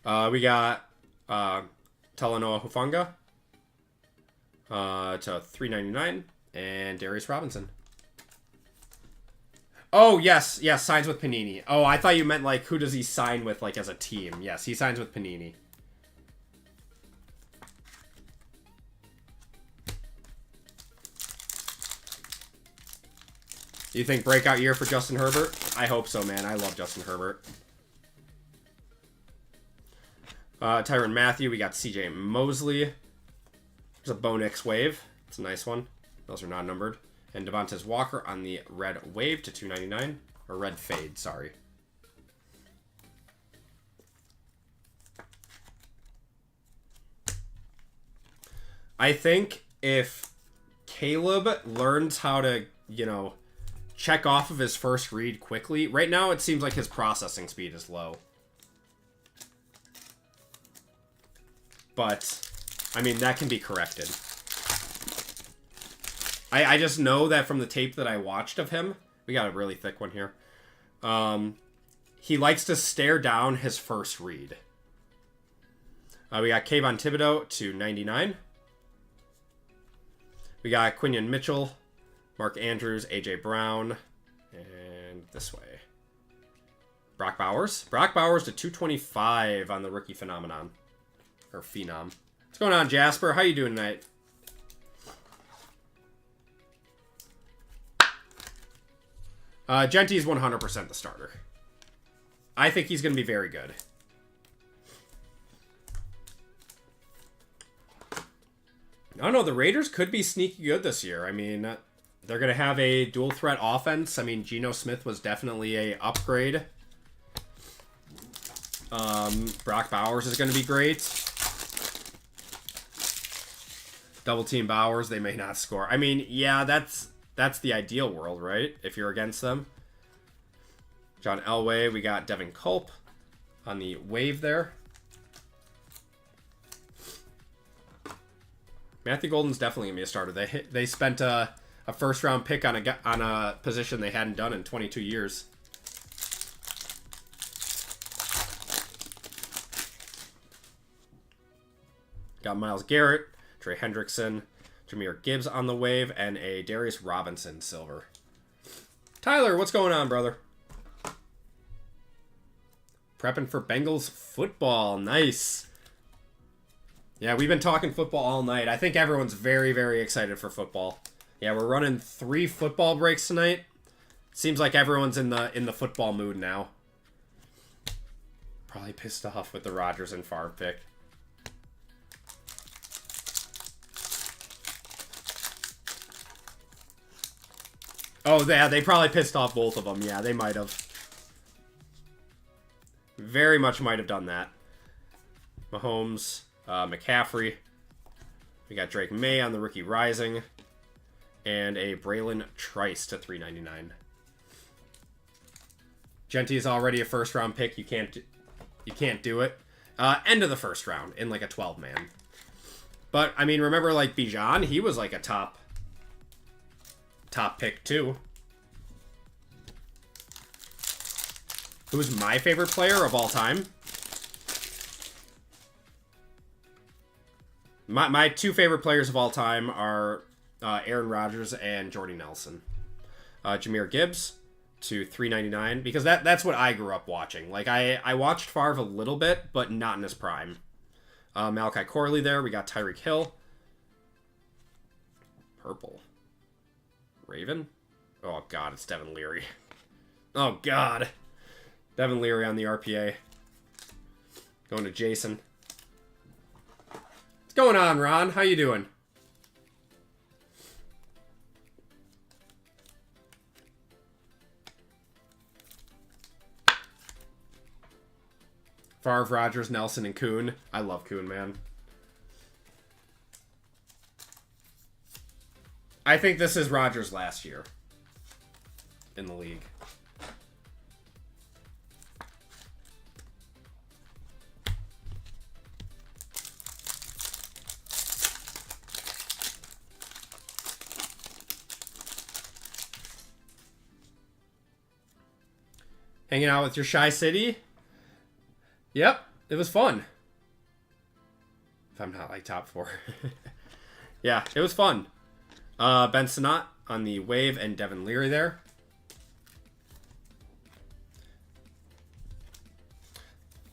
We got Talanoa Hufanga to $3.99 and Darius Robinson. Oh, yes, signs with Panini. Oh, I thought you meant, like, who does he sign with, like, as a team? Yes, he signs with Panini. You think breakout year for Justin Herbert? I hope so, man. I love Justin Herbert. Tyrann Mathieu, we got CJ Mosley. There's a Bo Nix wave. It's a nice one. Those are not numbered. And Devontae Walker on the red wave to 299. Or red fade, sorry. I think if Caleb learns how to, you know, check off of his first read quickly. Right now, it seems like his processing speed is low. But, I mean, that can be corrected. I just know that from the tape that I watched of him, we got a really thick one here. He likes to stare down his first read. We got Kayvon Thibodeau to 99. We got Quinion Mitchell, Mark Andrews, A.J. Brown, and this way. Brock Bowers. Brock Bowers to 225 on the rookie phenomenon. Or phenom. What's going on, Jasper? How you doing tonight? Genty's 100% the starter. I think he's going to be very good. I don't know. The Raiders could be sneaky good this year. I mean, they're going to have a dual threat offense. I mean, Geno Smith was definitely a upgrade. Brock Bowers is going to be great. Double team Bowers, they may not score. I mean, yeah, that's the ideal world, right? If you're against them. John Elway, we got Devin Culp on the wave there. Matthew Golden's definitely going to be a starter. They spent a first-round pick on a position they hadn't done in 22 years. Got Myles Garrett, Trey Hendrickson, Jahmyr Gibbs on the wave, and a Darius Robinson silver. Tyler, what's going on, brother? Prepping for Bengals football. Nice. Yeah, we've been talking football all night. I think everyone's very, very excited for football. Yeah, we're running 3 football breaks tonight. Seems like everyone's in the football mood now. Probably pissed off with the Rodgers and Favre pick. Oh, yeah, they probably pissed off both of them. Yeah, they might have. Very much might have done that. Mahomes, McCaffrey. We got Drake May on the rookie rising. And a Braylon Trice to 399. Genty is already a first-round pick. You can't do it. End of the first round in like a 12-man. But, I mean, remember like Bijan? He was like a top pick too. Who's my favorite player of all time? My 2 favorite players of all time are Aaron Rodgers and Jordy Nelson. Jahmyr Gibbs to 399 because that's what I grew up watching. Like I watched Favre a little bit, but not in his prime. Malachi Corley there. We got Tyreek Hill. Purple. Raven? Oh, God, it's Devin Leary. Oh, God. Devin Leary on the RPA. Going to Jason. What's going on, Ron? How you doing? Favre, Rodgers, Nelson, and Kuhn. I love Kuhn, man. I think this is Rodgers' last year in the league. Hanging out with your Shy City? Yep, it was fun. If I'm not like top 4. Yeah, it was fun. Ben Sinnott on the wave and Devin Leary there.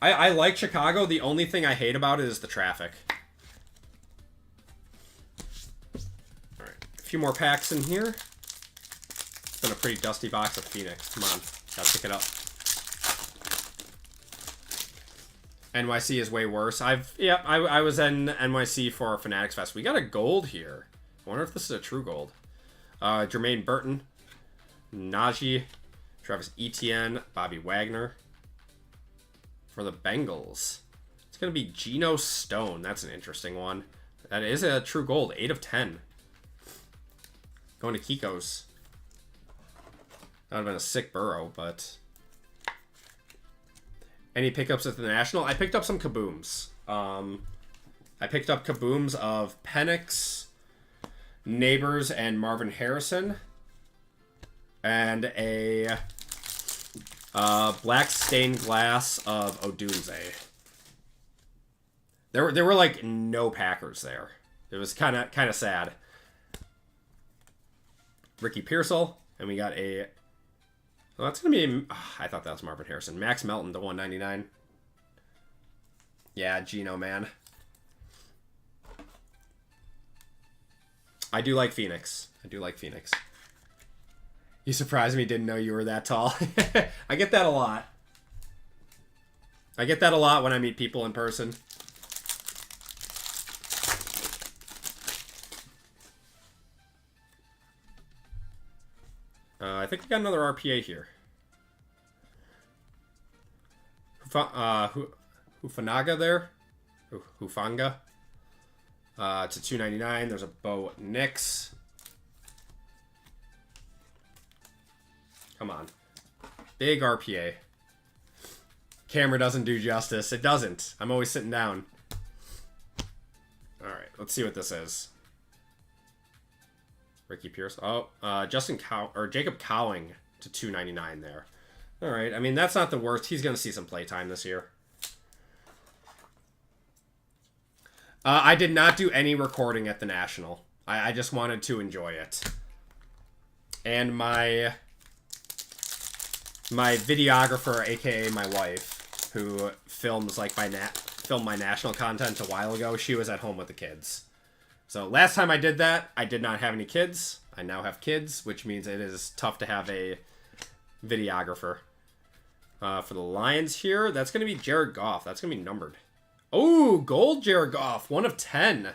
I like Chicago. The only thing I hate about it is the traffic. Alright, a few more packs in here. It's been a pretty dusty box of Phoenix. Come on, gotta pick it up. NYC is way worse. I was in NYC for Fanatics Fest. We got a gold here. I wonder if this is a true gold. Jermaine Burton, Najee, Travis Etienne, Bobby Wagner. For the Bengals, it's going to be Geno Stone. That's an interesting one. That is a true gold. 8 of 10. Going to Kiko's. That would have been a sick burrow, but... Any pickups at the National? I picked up some Kabooms. I picked up Kabooms of Penix, Neighbors, and Marvin Harrison. And a black stained glass of Odunze. There were like no Packers there. It was kind of sad. Ricky Pearsall, and we got a... Well, that's going to be... I thought that was Marvin Harrison. Max Melton to 199. Yeah, Geno, man. I do like Phoenix. You surprised me, didn't know you were that tall. I get that a lot. When I meet people in person. I think we got another RPA here. Hufanga there. Hufanga. To 299. There's a Bo Nix. Come on. Big RPA. Camera doesn't do justice. It doesn't. I'm always sitting down. Alright, let's see what this is. Ricky Pierce. Oh, Jacob Cowing to 299 there. Alright, I mean, that's not the worst. He's going to see some playtime this year. I did not do any recording at the National. I just wanted to enjoy it. And my videographer, aka my wife, who films like filmed my national content a while ago, she was at home with the kids. So last time I did that, I did not have any kids. I now have kids, which means it is tough to have a videographer. For the Lions here, that's going to be Jared Goff. That's going to be numbered. Oh, gold Jared Goff, 1 of 10.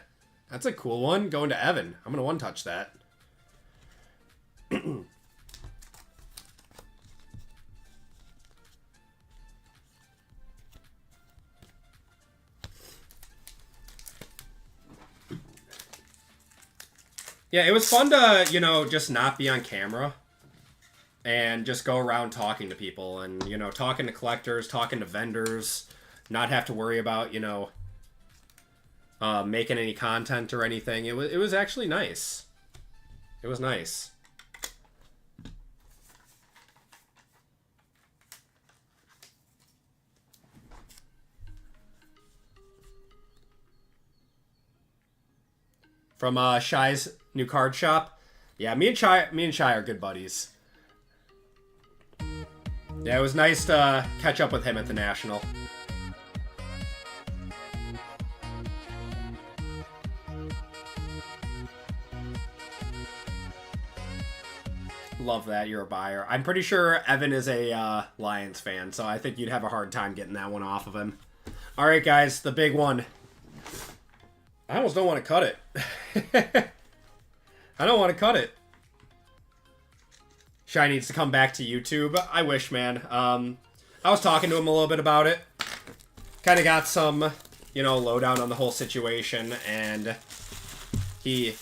That's a cool one. Going to Evan. I'm going to one-touch that. Yeah, it was fun to, just not be on camera and just go around talking to people and, talking to collectors, talking to vendors, not have to worry about, making any content or anything. It was actually nice. It was nice. From Shy's new card shop. Yeah, me and Shy are good buddies. Yeah, it was nice to catch up with him at the National. Love that you're a buyer. I'm pretty sure Evan is a Lions fan, so I think you'd have a hard time getting that one off of him. All right, guys, the big one. I almost don't want to cut it. I don't want to cut it. Shy needs to come back to YouTube. I wish, man. I was talking to him a little bit about it. Kind of got some, lowdown on the whole situation, and he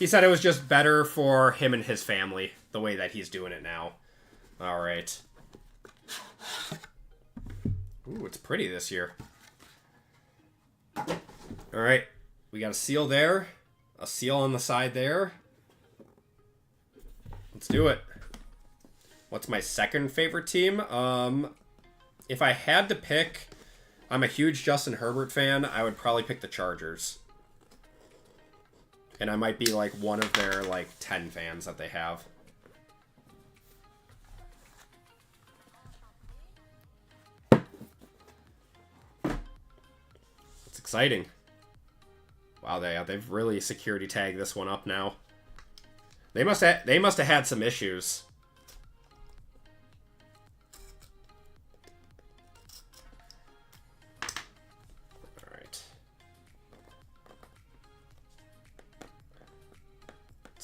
said it was just better for him and his family, the way that he's doing it now. All right. Ooh, it's pretty this year. All right. We got a seal there. A seal on the side there. Let's do it. What's my second favorite team? If I had to pick, I'm a huge Justin Herbert fan. I would probably pick the Chargers. And I might be like one of their 10 fans that they have. It's exciting. Wow, they've really security tagged this one up now. They must have had some issues.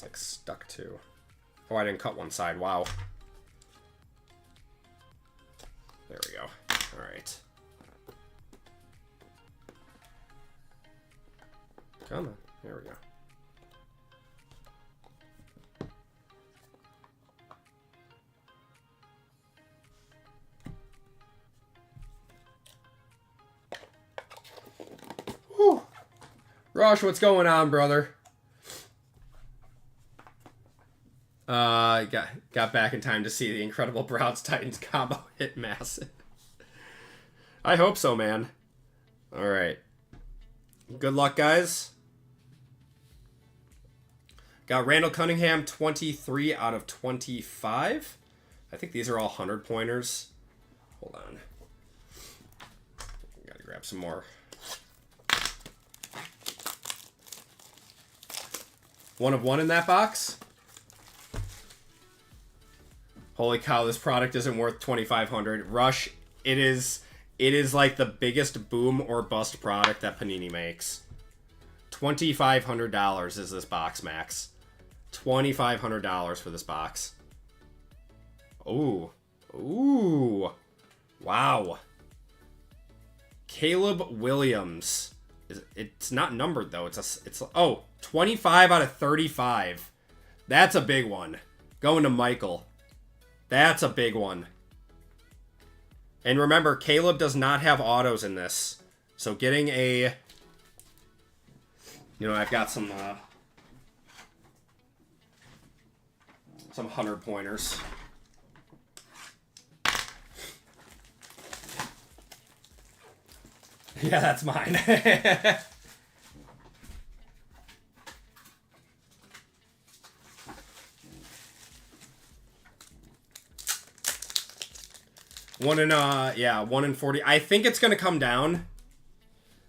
It's like stuck to. Oh, I didn't cut one side. Wow. There we go. All right. Come on. There we go. Whew. Rosh, what's going on, brother? Got back in time to see the incredible Browns Titans combo hit massive. I hope so, man. All right. Good luck, guys. Got Randall Cunningham, 23 out of 25. I think these are all 100-pointers. Hold on. Gotta grab some more. One of one in that box. Holy cow, this product isn't worth $2,500. Rush, it is like the biggest boom or bust product that Panini makes. $2,500 is this box, Max. $2,500 for this box. Ooh. Ooh. Wow. Caleb Williams. It's not numbered though. It's 25 out of 35. That's a big one. Going to Michael. That's a big one. And remember, Caleb does not have autos in this. So getting a... You know, I've got some 100-pointers. Yeah, that's mine. One in 40. I think it's going to come down.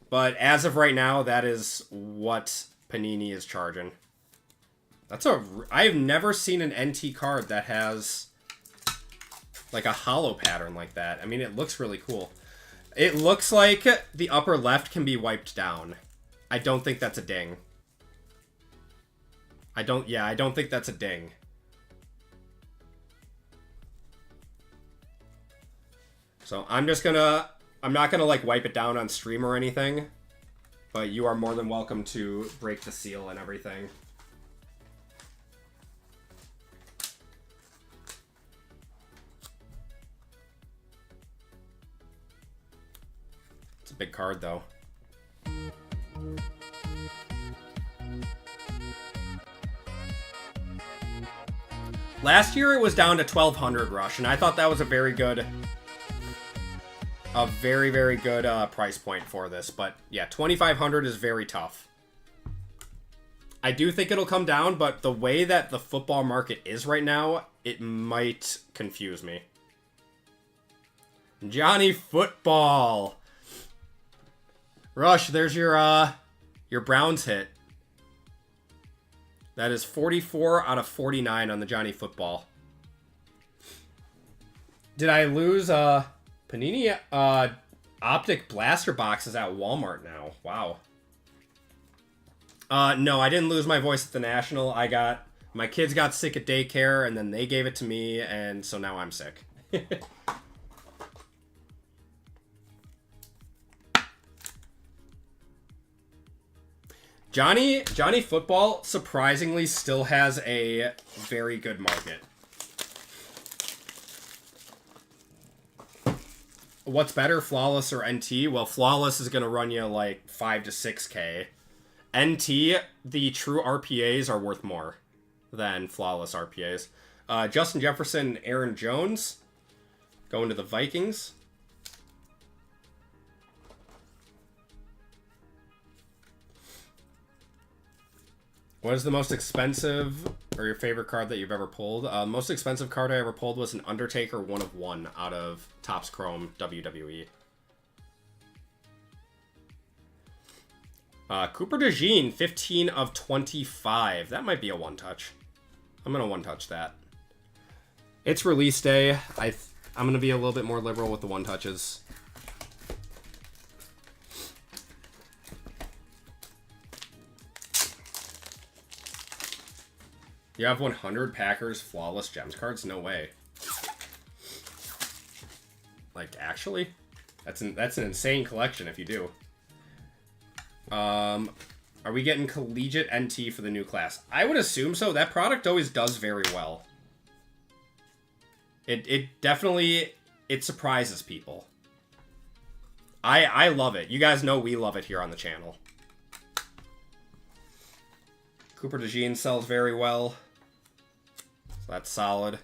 But as of right now, that is what Panini is charging. I've never seen an NT card that has like a hollow pattern like that. I mean, it looks really cool. It looks like the upper left can be wiped down. I don't think that's a ding. I don't think that's a ding. So I'm not gonna like wipe it down on stream or anything, but you are more than welcome to break the seal and everything. It's a big card though. Last year it was down to 1,200 Rush, and I thought that was a very, very good price point for this. But yeah, 2,500 is very tough. I do think it'll come down, but the way that the football market is right now, it might confuse me. Johnny Football. Rush, there's your Browns hit. That is 44 out of 49 on the Johnny Football. Did I lose Panini Optic Blaster boxes at Walmart now? Wow. No, I didn't lose my voice at the National. My kids got sick at daycare, and then they gave it to me, and so now I'm sick. Johnny Football surprisingly still has a very good market. What's better, Flawless or NT? Well, Flawless is going to run you like 5 to 6K. NT, the true RPAs are worth more than Flawless RPAs. Justin Jefferson, Aaron Jones going to the Vikings. What is the most expensive or your favorite card that you've ever pulled? The most expensive card I ever pulled was an Undertaker 1 of 1 out of Topps Chrome WWE. Cooper DeJean, 15 of 25. That might be a one-touch. I'm going to one-touch that. It's release day. I'm going to be a little bit more liberal with the one-touches. You have 100 Packers Flawless Gems cards? No way. Like, actually? That's an insane collection if you do. Are we getting Collegiate NT for the new class? I would assume so. That product always does very well. It definitely, it surprises people. I love it. You guys know we love it here on the channel. Cooper DeJean sells very well. So that's solid.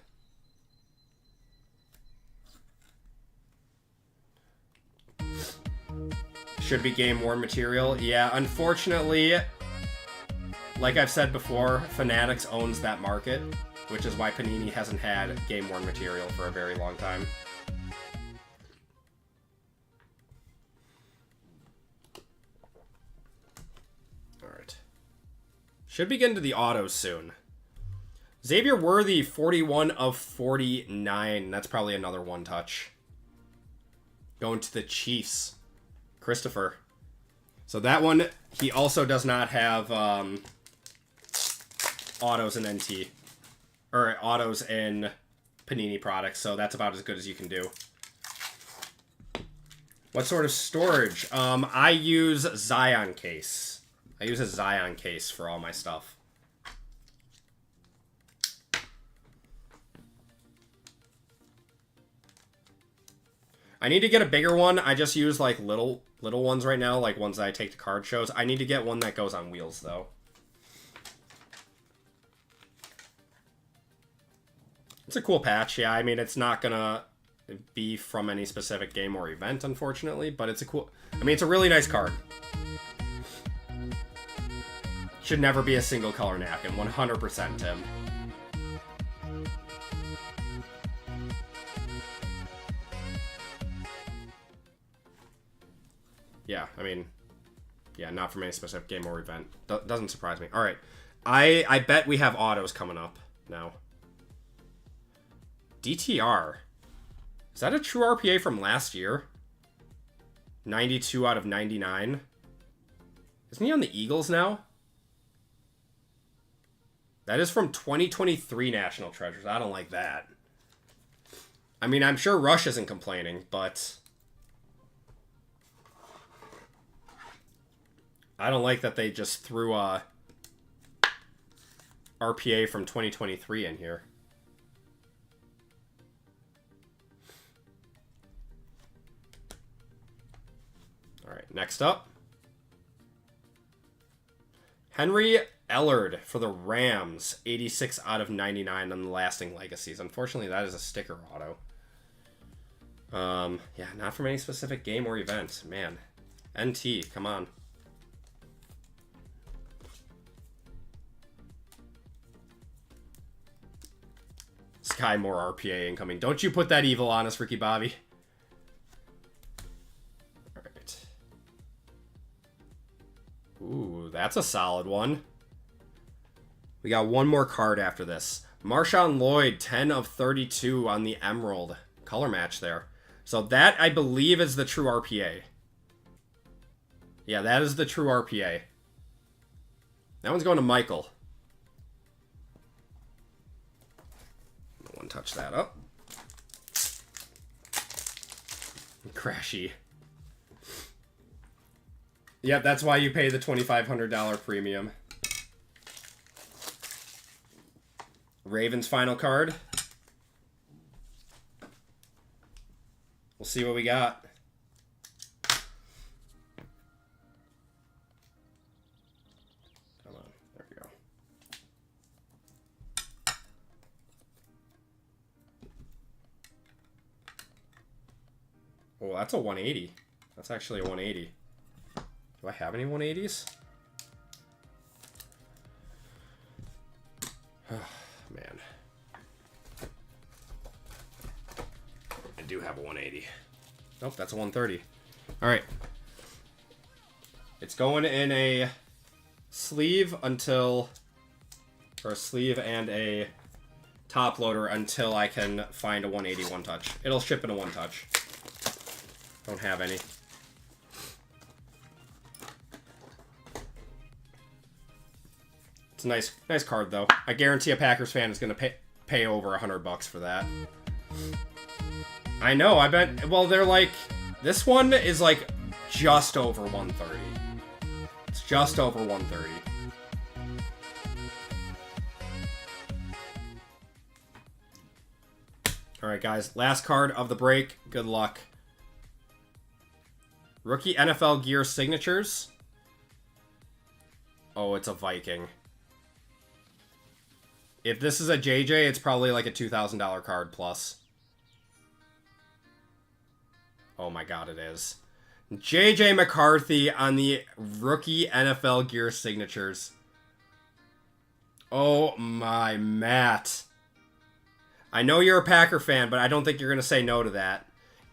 Should be game-worn material. Yeah, unfortunately, like I've said before, Fanatics owns that market, which is why Panini hasn't had game-worn material for a very long time. Alright. Should be getting to the autos soon. Xavier Worthy, 41 of 49. That's probably another one-touch. Going to the Chiefs. Christopher. So that one, he also does not have autos in NT. Or autos in Panini products, so that's about as good as you can do. What sort of storage? I use Zion case. I use a Zion case for all my stuff. I need to get a bigger one. I just use like little ones right now, like ones that I take to card shows. I need to get one that goes on wheels though. It's a cool patch, yeah. I mean, it's not gonna be from any specific game or event, unfortunately, but it's a cool... I mean, it's a really nice card. Should never be a single color napkin, 100%, Tim. Yeah, I mean, yeah, not from any specific game or event. Doesn't surprise me. All right, I bet we have autos coming up now. DTR. Is that a true RPA from last year? 92 out of 99. Isn't he on the Eagles now? That is from 2023 National Treasures. I don't like that. I mean, I'm sure Rush isn't complaining, but... I don't like that they just threw a RPA from 2023 in here. All right, next up. Henry Ellard for the Rams, 86 out of 99 on the Lasting Legacies. Unfortunately, that is a sticker auto. Yeah, not from any specific game or event. Man, NT, come on. Sky more RPA incoming. Don't you put that evil on us, Ricky Bobby. All right. Ooh, that's a solid one. We got one more card after this. Marshawn Lloyd, 10 of 32 on the Emerald color match there. So that, I believe, is the true RPA. Yeah, that is the true RPA. That one's going to Michael. No one touch that up. Crashy. Yep, that's why you pay the $2,500 premium. Ravens final card. We'll see what we got. Come on, there we go. Oh, that's a 180. That's actually a 180. Do I have any 180s? Man. I do have a 180. Nope, that's a 130. Alright. It's going in a sleeve until... or a sleeve and a top loader until I can find a 180 one-touch. It'll ship in a one-touch. Don't have any. It's a nice card, though. I guarantee a Packers fan is going to pay over $100 for that. I know, I bet... Well, they're like... This one is like just over 130. It's just over 130. Alright, guys. Last card of the break. Good luck. Rookie NFL Gear Signatures. Oh, it's a Viking. If this is a JJ, it's probably like a $2,000 card plus. Oh my god, it is. JJ McCarthy on the Rookie NFL Gear Signatures. Oh my, Matt. I know you're a Packer fan, but I don't think you're going to say no to that.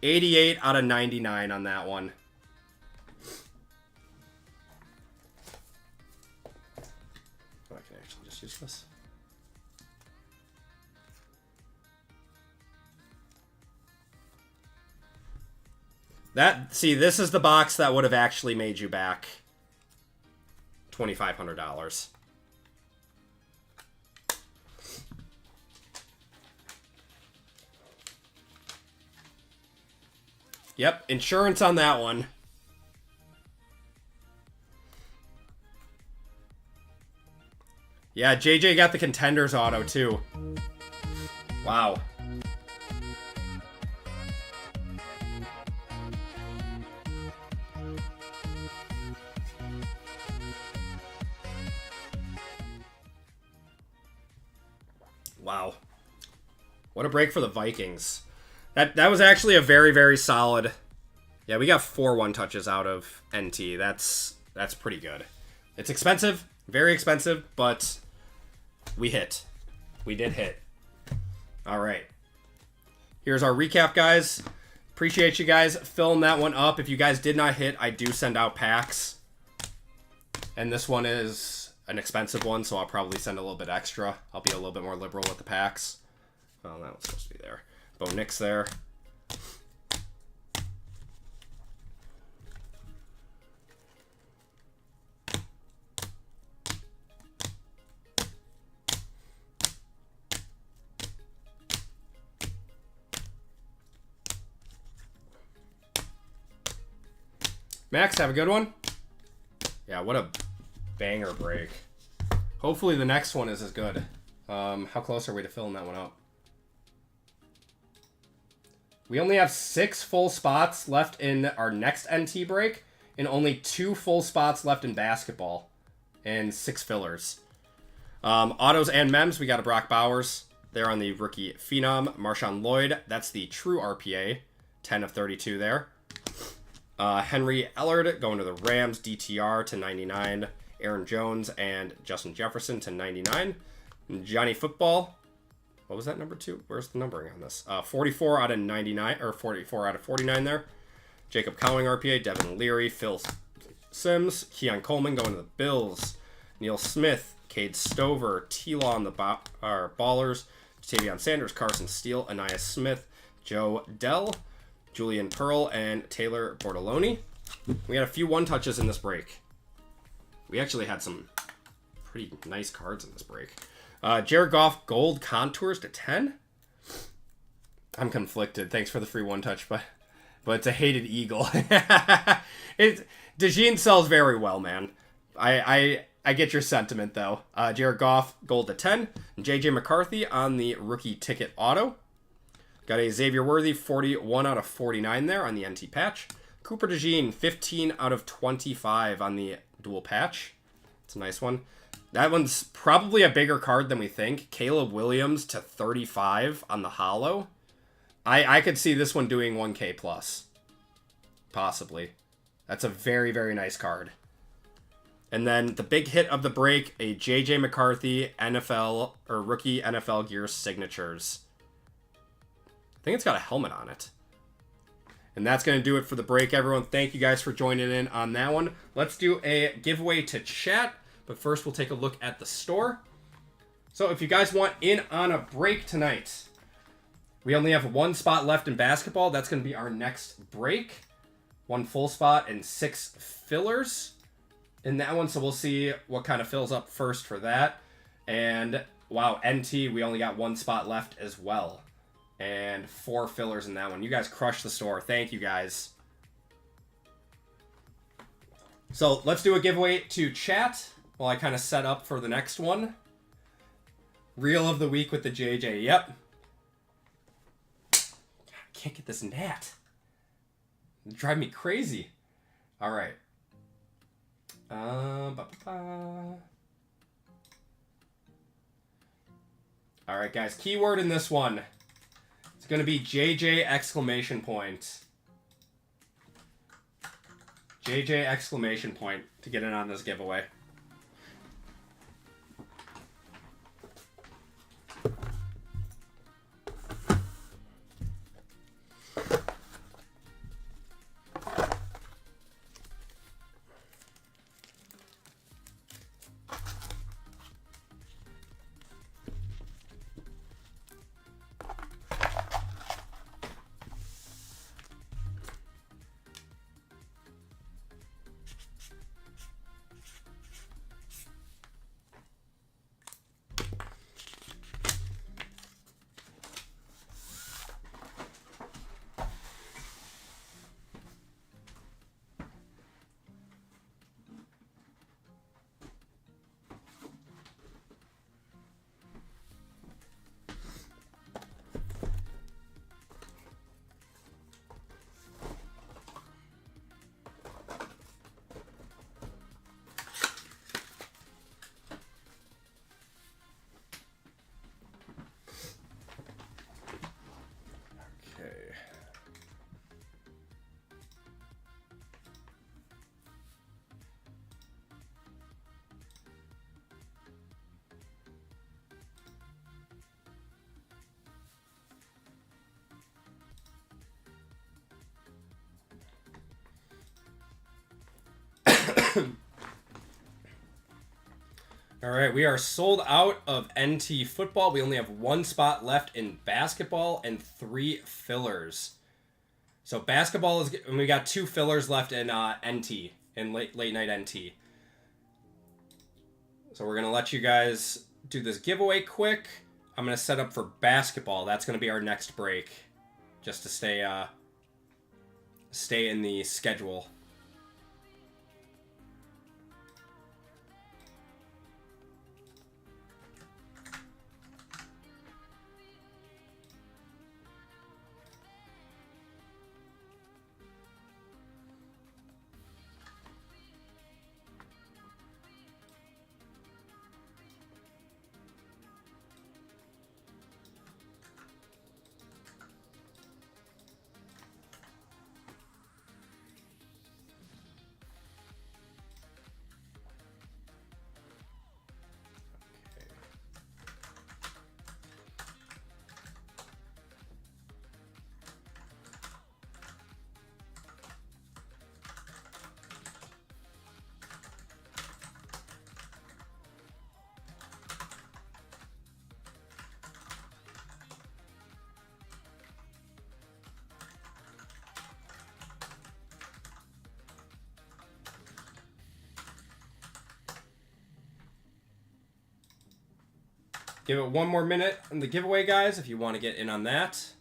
88 out of 99 on that one. Oh, I can actually just use this. See, this is the box that would have actually made you back $2,500. Yep, insurance on that one. Yeah, JJ got the Contenders auto, too. Wow. Wow. What a break for the Vikings. That was actually a very, very solid... Yeah, we got 4 one-touches out of NT. That's pretty good. It's expensive, very expensive, but we hit. We did hit. All right. Here's our recap, guys. Appreciate you guys filling that one up. If you guys did not hit, I do send out packs. And this one is an expensive one, so I'll probably send a little bit extra. I'll be a little bit more liberal with the packs. Oh, that was supposed to be there. Bo Nix there. Max, have a good one. Yeah, what a banger break. Hopefully the next one is as good. How close are we to filling that one up? We only have 6 full spots left in our next NT break, and only 2 full spots left in basketball, and 6 fillers. Autos and mems, we got a Brock Bowers. They're on the rookie phenom. Marshawn Lloyd, that's the true RPA. 10 of 32 there. Henry Ellard going to the Rams, DTR to 99. Aaron Jones and Justin Jefferson to 99. Johnny Football. What was that number 2? Where's the numbering on this? 44 out of 99, or 44 out of 49 there. Jacob Cowing RPA, Devin Leary, Phil Sims, Keon Coleman going to the Bills. Neil Smith, Cade Stover, T-Law on the Ballers, Tavion Sanders, Carson Steele, Anaya Smith, Joe Dell, Julian Pearl, and Taylor Bortoloni. We had a few one-touches in this break. We actually had some pretty nice cards in this break. Jared Goff, gold contours to 10. I'm conflicted. Thanks for the free one-touch, but it's a hated eagle. DeJean sells very well, man. I get your sentiment, though. Jared Goff, gold to 10. JJ McCarthy on the rookie ticket auto. Got a Xavier Worthy, 41 out of 49 there on the NT patch. Cooper DeJean, 15 out of 25 on the dual patch. It's a nice one. That one's probably a bigger card than we think. Caleb Williams to 35 on the holo. I could see this one doing 1K plus. Possibly. That's a very, very nice card. And then the big hit of the break, a JJ McCarthy NFL, or rookie NFL Gear Signatures. I think it's got a helmet on it. And that's going to do it for the break, everyone. Thank you guys for joining in on that one. Let's do a giveaway to chat. But first, we'll take a look at the store. So if you guys want in on a break tonight, we only have 1 spot left in basketball. That's going to be our next break. 1 full spot and 6 fillers. in that one, so we'll see what kind of fills up first for that. And wow, NT, we only got one spot left as well. And 4 fillers in that one. You guys crushed the store. Thank you, guys. So let's do a giveaway to chat while I kind of set up for the next one. Reel of the week with the JJ. Yep. I can't get this gnat. It drive me crazy. All right. All right, guys. Keyword in this one. It's going to be JJ exclamation point. JJ exclamation point to get in on this giveaway. All right, we are sold out of NT football. We only have 1 spot left in basketball and 3 fillers. So basketball is, and we got 2 fillers left in NT, in late night NT. So we're gonna let you guys do this giveaway quick. I'm gonna set up for basketball. That's gonna be our next break, just to stay in the schedule. Give it 1 more minute on the giveaway, guys, if you want to get in on that.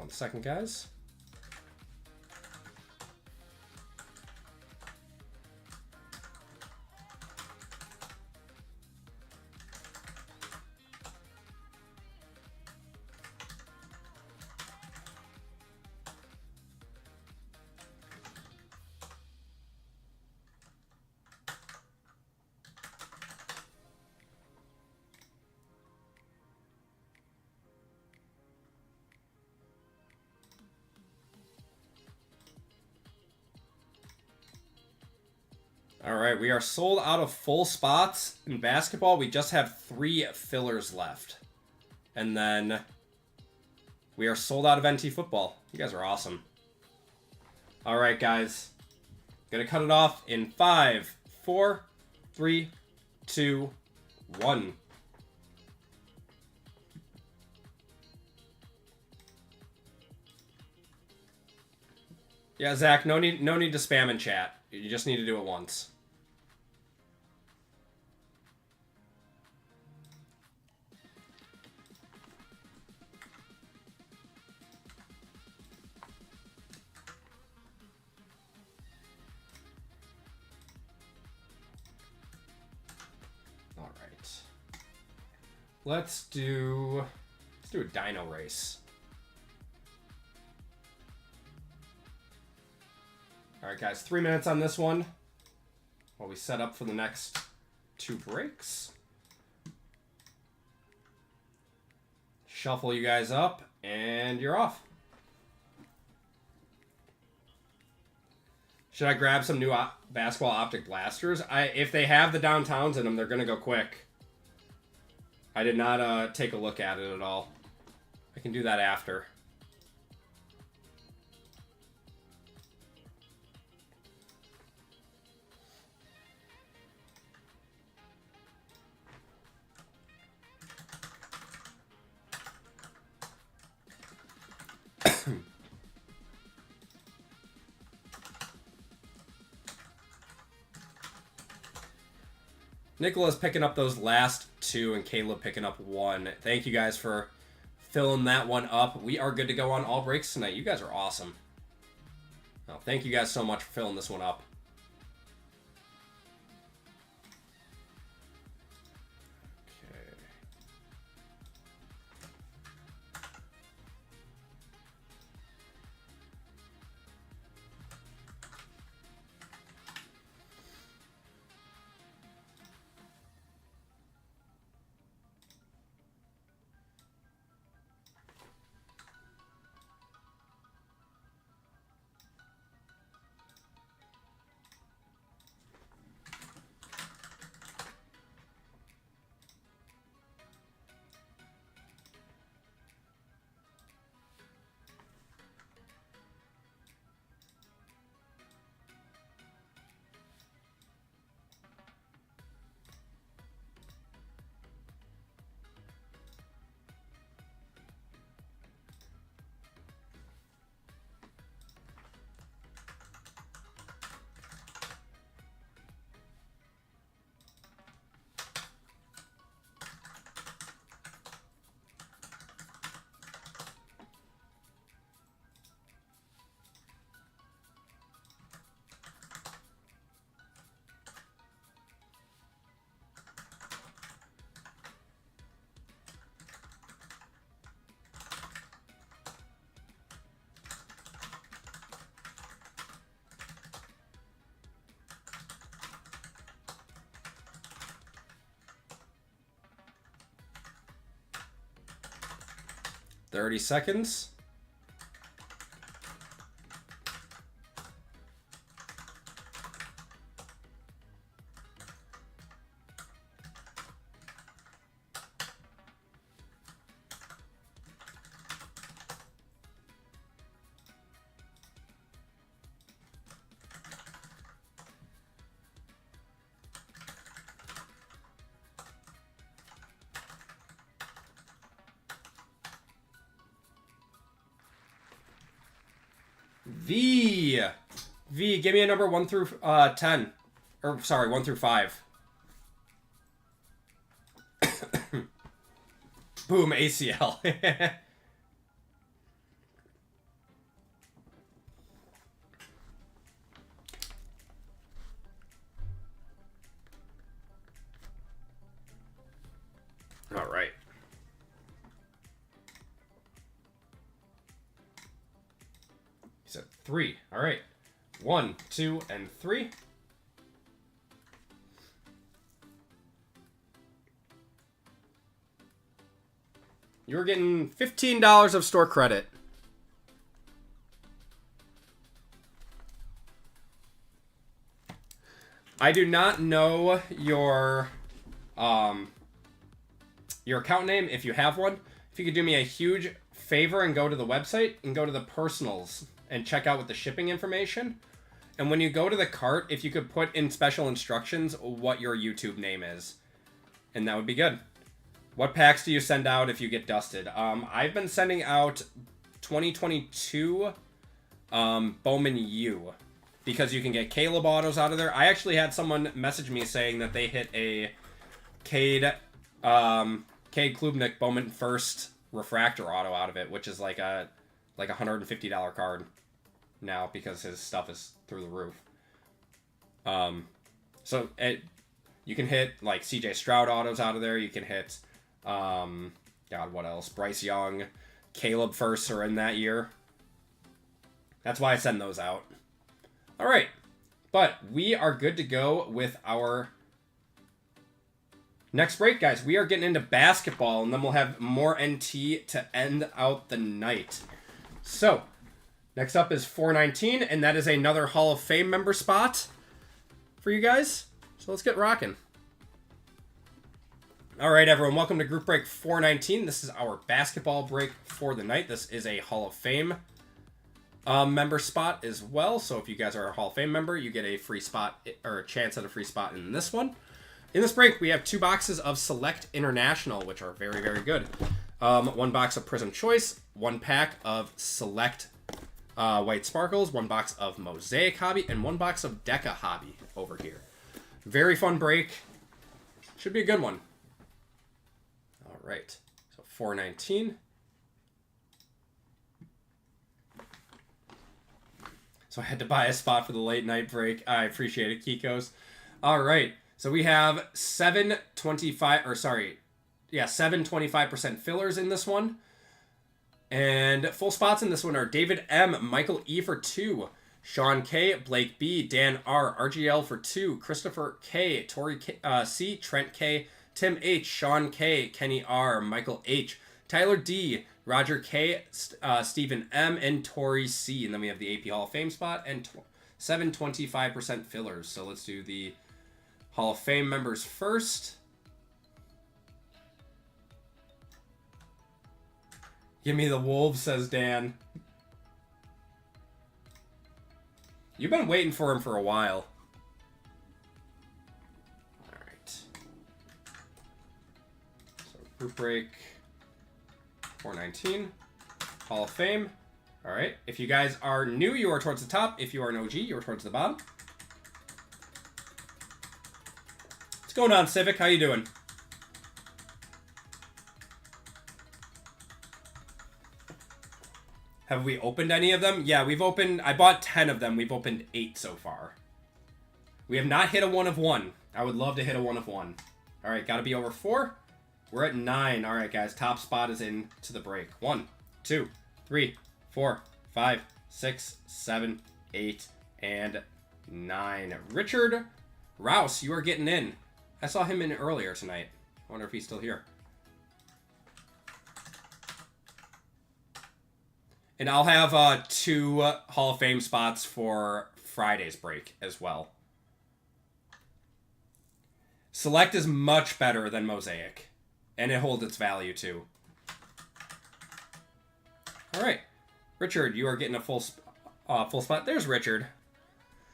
1 second, guys. All right, we are sold out of full spots in basketball. We just have 3 fillers left. And then we are sold out of NT football. You guys are awesome. All right, guys. Gonna cut it off in 5, 4, 3, 2, 1. Yeah, Zach, no need to spam in chat. You just need to do it once. All right. Let's do a dino race. All right, guys, 3 minutes on this one while we set up for the next 2 breaks. Shuffle you guys up, and you're off. Should I grab some new basketball optic blasters? If they have the downtowns in them, they're going to go quick. I did not take a look at it at all. I can do that after. Nicola's picking up those last 2 and Caleb picking up 1. Thank you guys for filling that one up. We are good to go on all breaks tonight. You guys are awesome. Well, thank you guys so much for filling this one up. 30 seconds. V, give me a number 1 through 10. Or, sorry, 1 through 5. Boom, ACL. All right. He said 3. All right. 1, 2, and 3. You're getting $15 of store credit. I do not know your account name if you have one. If you could do me a huge favor and go to the website and go to the personals and check out with the shipping information. And when you go to the cart, if you could put in special instructions what your YouTube name is. And that would be good. What packs do you send out if you get dusted? I've been sending out 2022 Bowman U. Because you can get Caleb autos out of there. I actually had someone message me saying that they hit a Cade Klubnik Bowman first refractor auto out of it, which is like a $150 card now because his stuff is through the roof. So you can hit like CJ Stroud autos out of there. You can hit God, what else? Bryce Young, Caleb firsts are in that year. That's why I send those out. All right, but we are good to go with our next break, guys. We are getting into basketball, and then we'll have more NT to end out the night. So, next up is 419, and that is another Hall of Fame member spot for you guys. So let's get rocking. All right, everyone, welcome to Group Break 419. This is our basketball break for the night. This is a Hall of Fame member spot as well. So if you guys are a Hall of Fame member, you get a free spot or a chance at a free spot in this one. In this break, we have 2 boxes of Select International, which are very, very good. 1 box of Prism Choice, 1 pack of Select White Sparkles, 1 box of Mosaic Hobby, and 1 box of Deca Hobby over here. Very fun break. Should be a good one. All right. So 419. So I had to buy a spot for the late night break. I appreciate it, Kikos. All right. So we have 7.25% fillers in this one. And full spots in this one are David M, Michael E for 2, Sean K, Blake B, Dan R, RGL for 2, Christopher K, Tori K, C, Trent K, Tim H, Sean K, Kenny R, Michael H, Tyler D, Roger K, Stephen M, and Tori C. And then we have the AP Hall of Fame spot and 7.25% fillers. So let's do the Hall of Fame members first. Give me the Wolves, says Dan. You've been waiting for him for a while. All right. So group break 419. Hall of Fame. All right. If you guys are new, you are towards the top. If you are an OG, you are towards the bottom. What's going on, Civic? How you doing? Have we opened any of them? Yeah, we've opened... I bought 10 of them. We've opened 8 so far. We have not hit a 1 of 1. I would love to hit a 1 of 1. All right, got to be over 4. We're at 9. All right, guys. Top spot is in to the break. 1, 2, 3, 4, 5, 6, 7, 8, and 9. Richard Rouse, you are getting in. I saw him in earlier tonight. I wonder if he's still here. And I'll have 2 Hall of Fame spots for Friday's break as well. Select is much better than Mosaic. And it holds its value too. Alright. Richard, you are getting a full spot. There's Richard.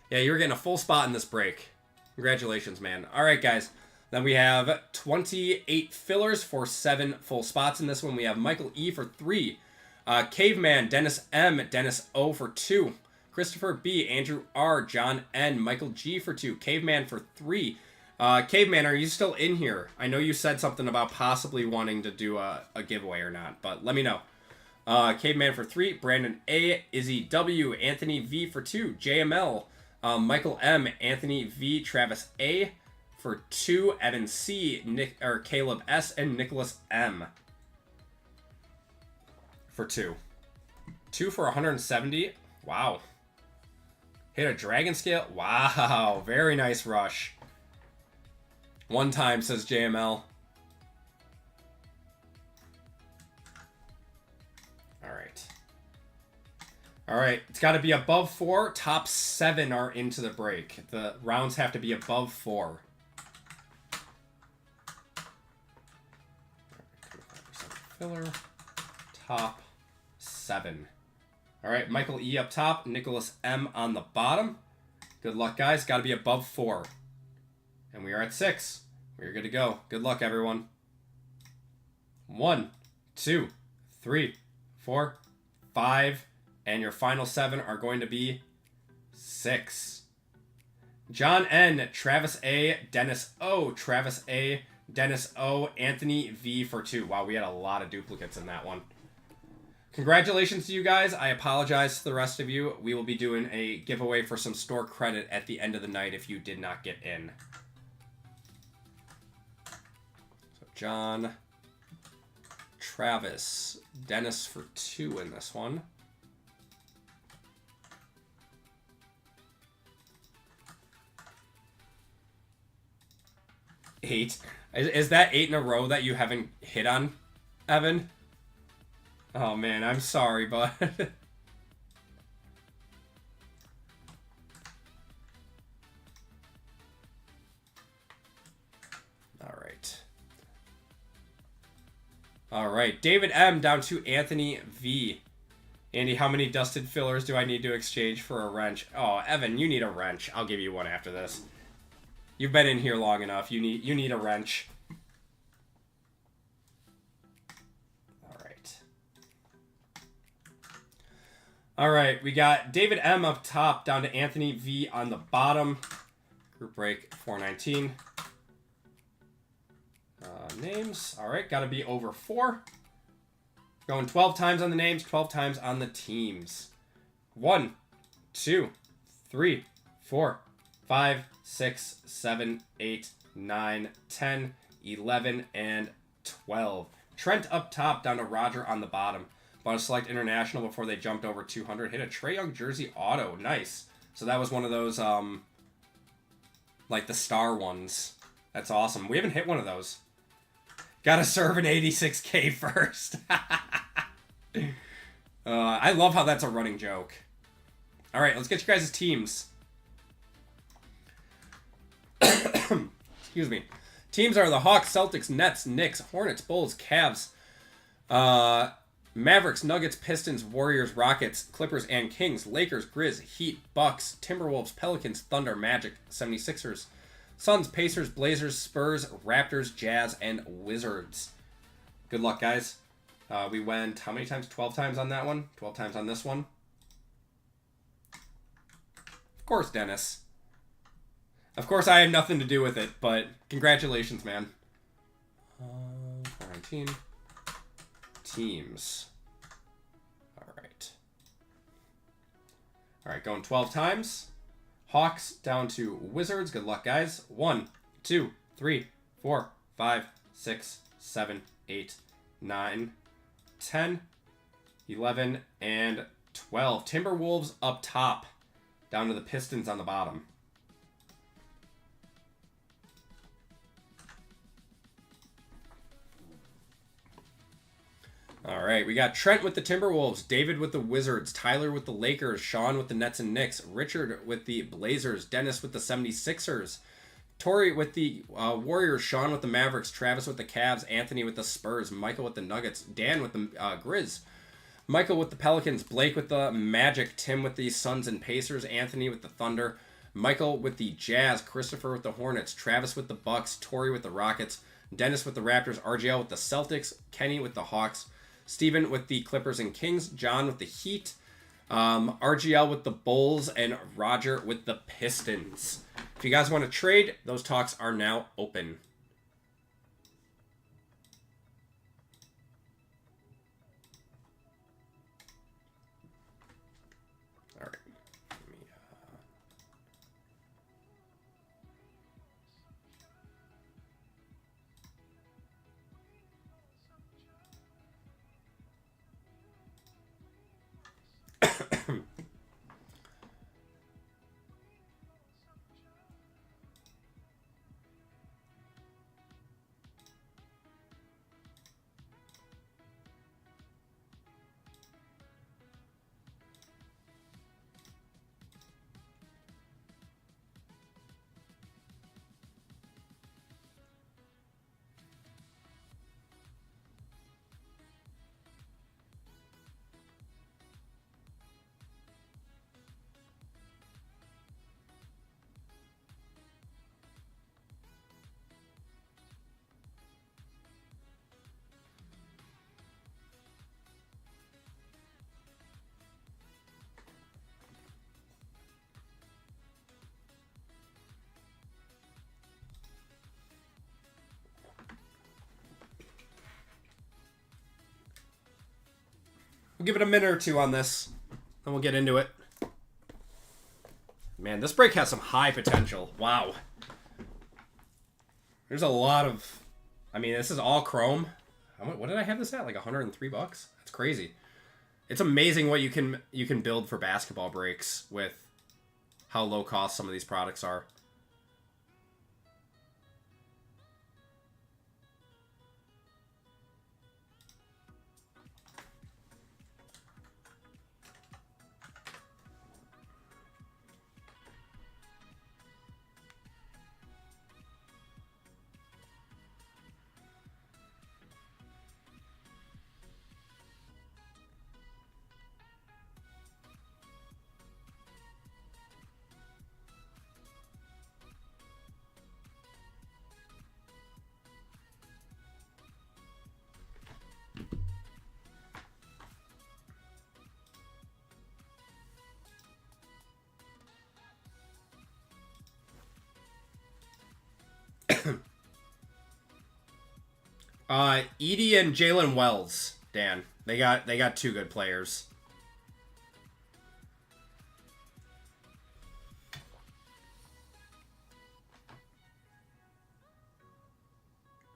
Yeah, you're getting a full spot in this break. Congratulations, man. Alright, guys. Then we have 28 fillers for 7 full spots in this one. We have Michael E for 3. Caveman, Dennis M, Dennis O for 2. Christopher B, Andrew R, John N, Michael G for 2. Caveman for 3. Caveman, are you still in here? I know you said something about possibly wanting to do a giveaway or not, but let me know. Caveman for 3. Brandon A, Izzy W, Anthony V for 2. JML, Michael M, Anthony V, Travis A for 2. Evan C. Caleb S. and Nicholas M. for 2. 2 for 170. Wow. Hit a dragon scale. Wow. Very nice rush. 1 time, says JML. All right, it's got to be above 4. Top 7 are into the break. The rounds have to be above 4. 25% filler. Top 7. All right, Michael E up top, Nicholas M on the bottom. Good luck, guys. Got to be above 4. And we are at 6. We're good to go. Good luck, everyone. 1, 2, 3, 4, 5. And your final 7 are going to be 6. John N, Travis A, Dennis O, Travis A, Dennis O, Anthony V for 2. Wow, we had a lot of duplicates in that one. Congratulations to you guys. I apologize to the rest of you. We will be doing a giveaway for some store credit at the end of the night if you did not get in. So John, Travis, Dennis for 2 in this one. 8. Is that 8 in a row that you haven't hit on, Evan? Oh man, I'm sorry, bud. All right. David M down to Anthony V. Andy, how many dusted fillers do I need to exchange for a wrench? Oh, Evan, you need a wrench. I'll give you one after this. You've been in here long enough. You need a wrench. All right. All right, we got David M up top down to Anthony V on the bottom. Group break 419. Names. All right, got to be over 4. Going 12 times on the names, 12 times on the teams. 1, 2, 3, 4, 5, 6, 7, 8, 9, 10, 11, and 12. Trent up top, down to Roger on the bottom. Bought a select international before they jumped over 200. Hit a Trae Young jersey auto. Nice. So that was one of those, like the star ones. That's awesome. We haven't hit one of those. Gotta serve an 86K first. I love how that's a running joke. All right, let's get you guys' teams. Excuse me. Teams are the Hawks, Celtics, Nets, Knicks, Hornets, Bulls, Cavs, Mavericks, Nuggets, Pistons, Warriors, Rockets, Clippers, and Kings, Lakers, Grizz, Heat, Bucks, Timberwolves, Pelicans, Thunder, Magic, 76ers, Suns, Pacers, Blazers, Spurs, Raptors, Jazz, and Wizards. Good luck, guys. We went, how many times? 12 times on that one? 12 times on this one? Of course, Dennis. Of course, I had nothing to do with it, but congratulations, man. 19 teams. All right. All right, going 12 times. Hawks down to Wizards. Good luck, guys. 1, 2, 3, 4, 5, 6, 7, 8, 9, 10, 11, and 12. Timberwolves up top. Down to the Pistons on the bottom. All right, we got Trent with the Timberwolves, David with the Wizards, Tyler with the Lakers, Sean with the Nets and Knicks, Richard with the Blazers, Dennis with the 76ers, Tori with the Warriors, Sean with the Mavericks, Travis with the Cavs, Anthony with the Spurs, Michael with the Nuggets, Dan with the Grizz, Michael with the Pelicans, Blake with the Magic, Tim with the Suns and Pacers, Anthony with the Thunder, Michael with the Jazz, Christopher with the Hornets, Travis with the Bucks, Tori with the Rockets, Dennis with the Raptors, RGL with the Celtics, Kenny with the Hawks, Steven with the Clippers and Kings, John with the Heat, RGL with the Bulls, and Roger with the Pistons. If you guys want to trade, those talks are now open. All right. Let me, We'll give it a minute or two on this, and we'll get into it. Man, this break has some high potential. Wow. There's a lot of... I mean, this is all chrome. What did I have this at? Like $103? That's crazy. It's amazing what you can build for basketball breaks with how low cost some of these products are. Edie and Jalen Wells, Dan. They got two good players.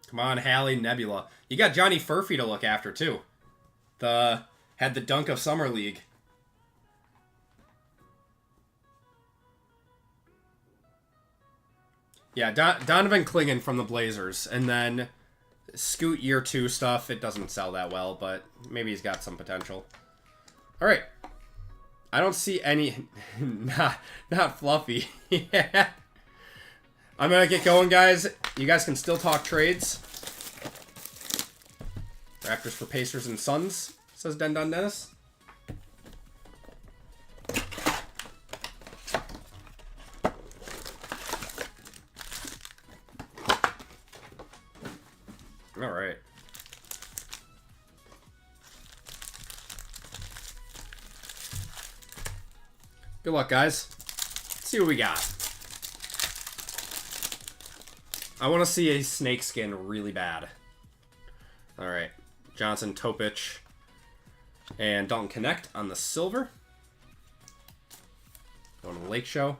Come on, Hallie, Nebula. You got Johnny Furphy to look after too. Had the dunk of Summer League. Yeah, Donovan Clingan from the Blazers, and then Scoot year 2 stuff. It doesn't sell that well, but maybe he's got some potential. All right, I don't see any. Not Fluffy. Yeah, I'm gonna get going, guys. You guys can still talk trades. Raptors for Pacers and Suns, says Den Don Dennis. All right. Good luck, guys. Let's see what we got. I want to see a snake skin really bad. All right. Johnson, Topic, and Dalton Connect on the silver. Going to the Lake Show.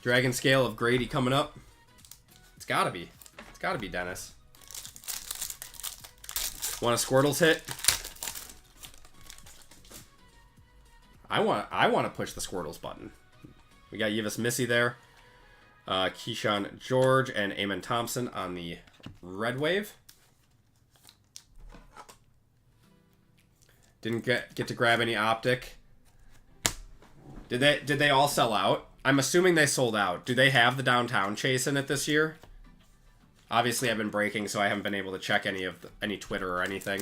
Dragon Scale of Grady coming up. It's got to be. It's got to be Dennis. Want a Squirtles hit? I want to push the Squirtles button. We got Yves Missy there. Keyshawn George and Eamon Thompson on the Red Wave. Didn't get to grab any Optic. Did they all sell out? I'm assuming they sold out. Do they have the Downtown Chase in it this year? Obviously, I've been breaking, so I haven't been able to check any Twitter or anything.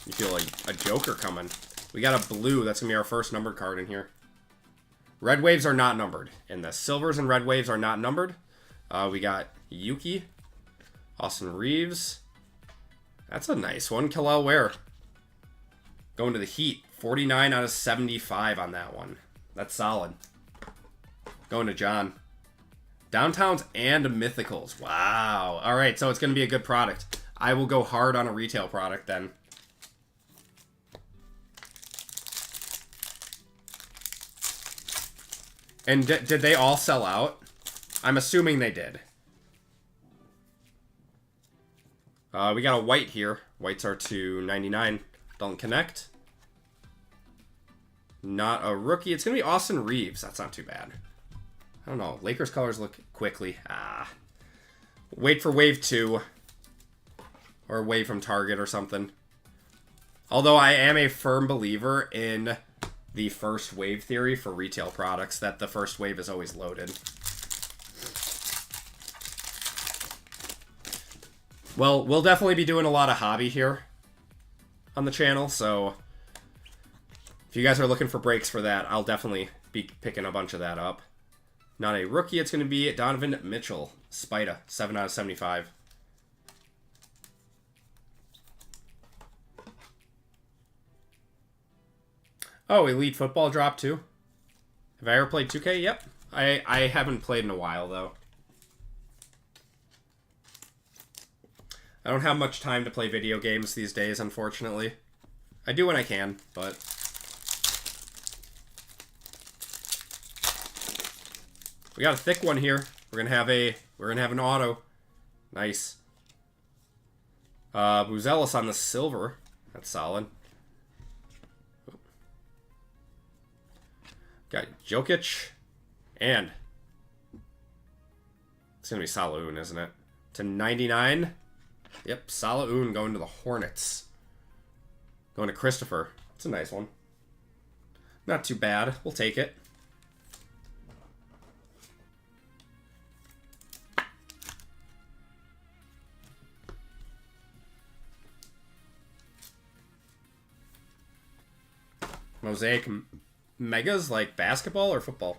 You feel like a Joker coming. We got a blue. That's going to be our first numbered card in here. Red Waves are not numbered in this. Silvers and Red Waves are not numbered. We got Yuki. Austin Reeves. That's a nice one. Kel'el Ware. Going to the Heat. 49 out of 75 on that one. That's solid. Going to John. Downtowns and Mythicals. Wow. All right, so it's going to be a good product. I will go hard on a retail product then. And did they all sell out? I'm assuming they did. We got a white here. Whites are to 99. Don't connect. Not a rookie. It's going to be Austin Reeves. That's not too bad. I don't know. Lakers colors look quickly. Wait for wave 2. Or wave from Target or something. Although I am a firm believer in the first wave theory for retail products, that the first wave is always loaded. Well, we'll definitely be doing a lot of hobby here on the channel, so if you guys are looking for breaks for that, I'll definitely be picking a bunch of that up. Not a rookie, it's going to be Donovan Mitchell. Spida, 7 out of 75. Oh, Elite Football dropped too. Have I ever played 2K? Yep. I haven't played in a while, though. I don't have much time to play video games these days, unfortunately. I do when I can, but... We got a thick one here. We're gonna have an auto. Nice. Buzelis on the silver. That's solid. Got Jokic. And it's gonna be Saloon, isn't it? To 99. Yep, Saloon going to the Hornets. Going to Christopher. It's a nice one. Not too bad. We'll take it. Mosaic Megas, like basketball or football?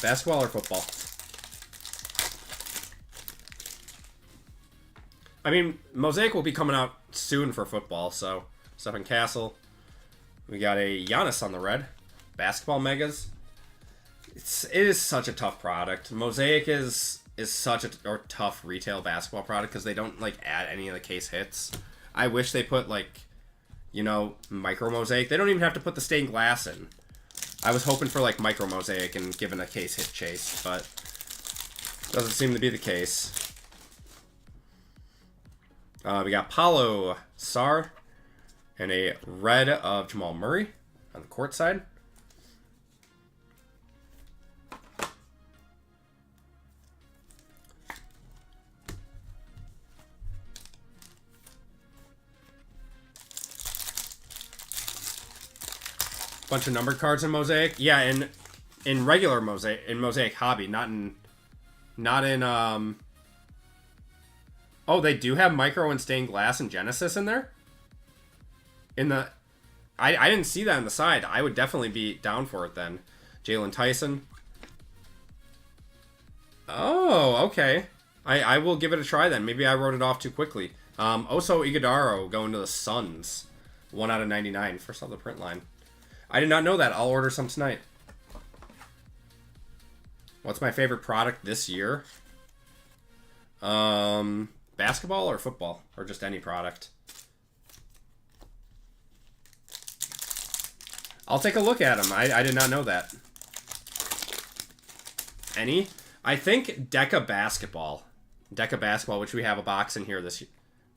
Basketball or football? I mean, Mosaic will be coming out soon for football, so Stephen Castle. We got a Giannis on the red. Basketball Megas. It is such a tough product. Mosaic is such a tough retail basketball product because they don't like add any of the case hits. I wish they put like, you know, micro Mosaic. They don't even have to put the stained glass in. I was hoping for like micro Mosaic and giving a case hit chase, but doesn't seem to be the case. We got Paulo Sarr and a red of Jamal Murray on the court side. Bunch of numbered cards in Mosaic. Yeah, in regular Mosaic, in Mosaic Hobby, not in Oh, they do have micro and stained glass and Genesis in there? I didn't see that on the side. I would definitely be down for it then. Jalen Tyson. Oh, okay. I will give it a try then. Maybe I wrote it off too quickly. Oso Iguodaro going to the Suns. 1 out of 99. First off the print line. I did not know that. I'll order some tonight. What's my favorite product this year? Basketball or football? Or just any product? I'll take a look at them. I did not know that. Any? I think Deca Basketball. Deca Basketball, which we have a box in here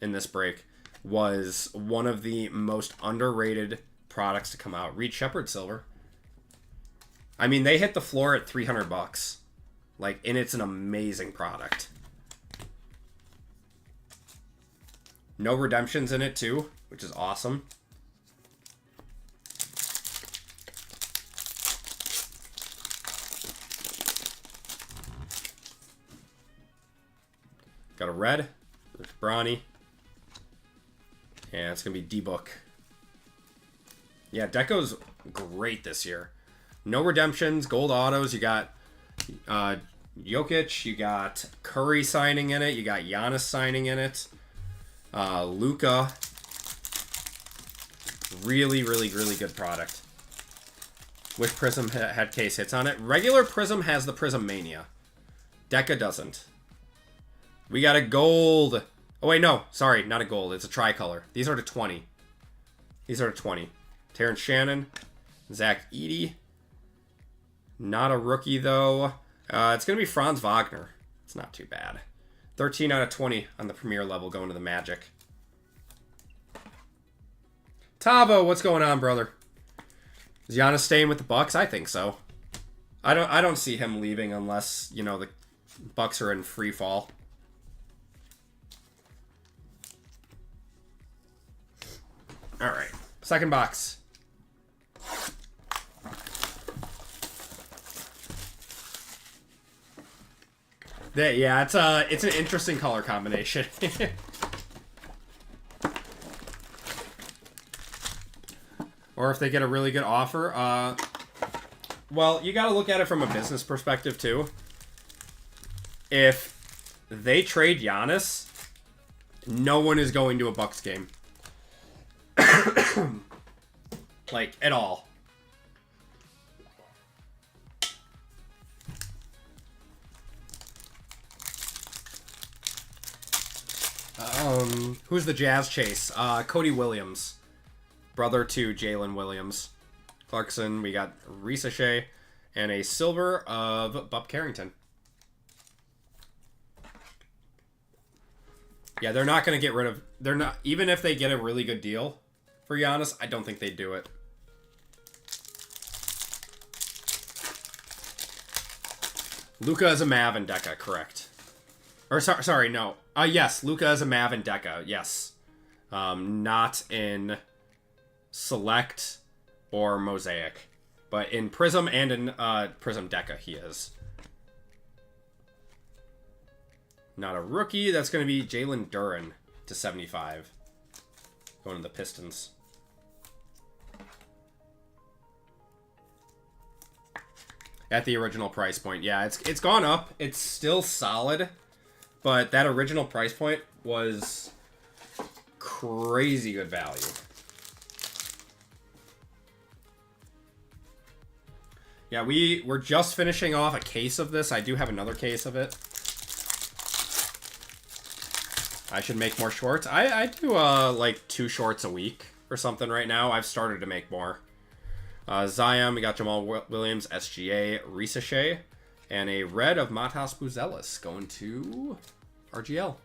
in this break, was one of the most underrated products to come out. Reed Shepherd Silver. I mean, they hit the floor at $300. Like, and it's an amazing product. No redemptions in it, too, which is awesome. Got a red. There's Bronny. And it's going to be D-Book. Yeah, Deco's great this year. No redemptions, gold autos. You got Jokic. You got Curry signing in it. You got Giannis signing in it. Luka. Really, really, really good product. Wish Prism had case hits on it. Regular Prism has the Prism Mania. Deca doesn't. We got a gold. Oh, wait, no. Sorry, not a gold. It's a tricolor. These are to 20. These are to 20. Terrence Shannon. Zach Edey. Not a rookie, though. It's going to be Franz Wagner. It's not too bad. 13 out of 20 on the premier level going to the Magic. Tavo, what's going on, brother? Is Giannis staying with the Bucks? I think so. I don't see him leaving unless, you know, the Bucks are in free fall. All right. Second box. Yeah, it's an interesting color combination. Or if they get a really good offer. Well, you got to look at it from a business perspective, too. If they trade Giannis, no one is going to a Bucks game. Like, at all. Who's the Jazz Chase? Cody Williams. Brother to Jalen Williams. Clarkson, we got Resurgence, and a silver of Bub Carrington. Yeah, they're not going to get rid of... They're not... Even if they get a really good deal for Giannis, I don't think they'd do it. Luka is a Mav and Deca, correct. Or, sorry, no. Yes, Luka is a Mav and Deca, yes. Not in Select or Mosaic. But in Prism and in Prism Deca, he is. Not a rookie. That's going to be Jalen Duren to 75. Going to the Pistons. At the original price point. Yeah, it's gone up. It's still solid. But that original price point was crazy good value. Yeah, we're just finishing off a case of this. I do have another case of it. I should make more shorts. I do like 2 shorts a week or something right now. I've started to make more. Zion, we got Jamal Williams, SGA, Resurgence, and a red of Matas Buzelis going to RGL.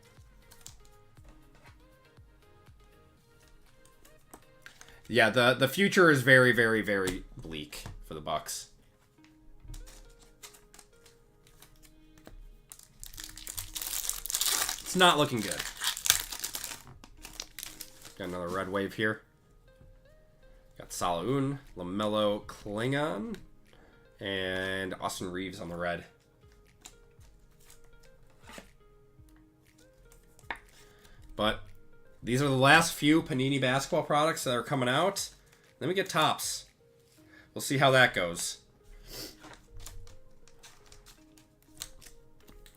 Yeah, the future is very, very, very bleak for the Bucks. It's not looking good. Got another red wave here. Got Salaun, LaMelo, Klingon, and Austin Reeves on the red. But these are the last few Panini basketball products that are coming out. Then we get Topps. We'll see how that goes.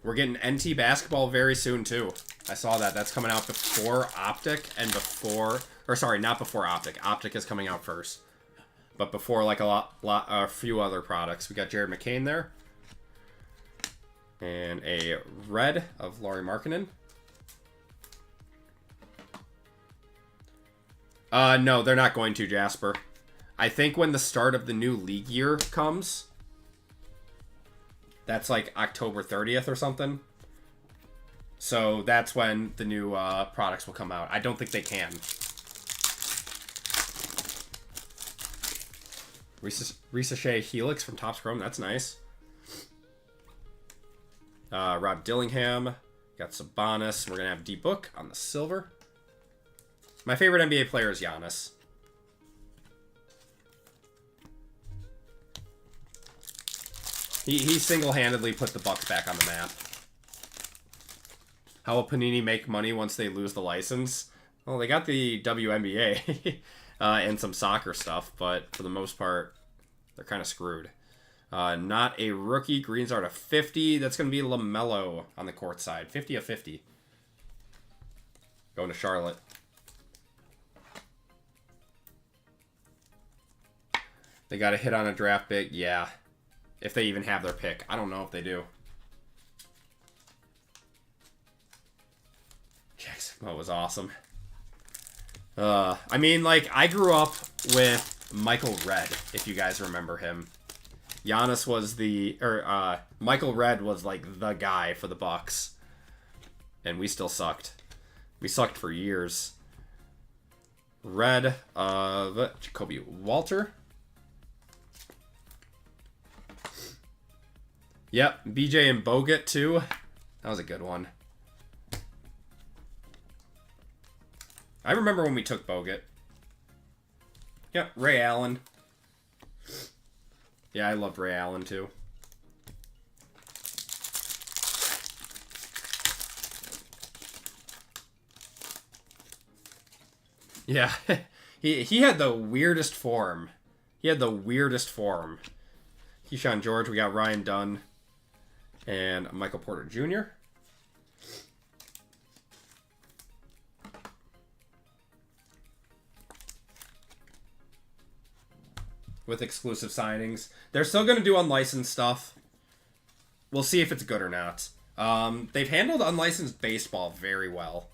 We're getting NT basketball very soon, too. I saw that. That's coming out before Optic and before... Or, sorry, not before Optic. Optic is coming out first. But before, like, a few other products. We got Jared McCain there. And a red of Lauri Markkanen. No, they're not going to, Jasper. I think when the start of the new league year comes... That's like October 30th or something. So that's when the new products will come out. I don't think they can. Resurgence Helix from Topps Chrome. That's nice. Rob Dillingham. Got Sabonis. We're going to have D-Book on the silver. My favorite NBA player is Giannis. He single-handedly put the Bucks back on the map. How will Panini make money once they lose the license? Well, they got the WNBA and some soccer stuff, but for the most part, they're kind of screwed. Not a rookie. Greens are to 50. That's going to be LaMelo on the court side. 50 of 50. Going to Charlotte. They got a hit on a draft pick. Yeah. If they even have their pick. I don't know if they do. Jackson Mo was awesome. I mean, like, I grew up with Michael Redd, if you guys remember him. Giannis was Michael Redd was, like, the guy for the Bucks. And we still sucked. We sucked for years. Red of Jacoby Walter. Yep, BJ and Bogut, too. That was a good one. I remember when we took Bogut. Yep, Ray Allen. Yeah, I loved Ray Allen, too. Yeah, he had the weirdest form. Keyshawn George, we got Ryan Dunn. And Michael Porter Jr. With exclusive signings. They're still going to do unlicensed stuff. We'll see if it's good or not. They've handled unlicensed baseball very well.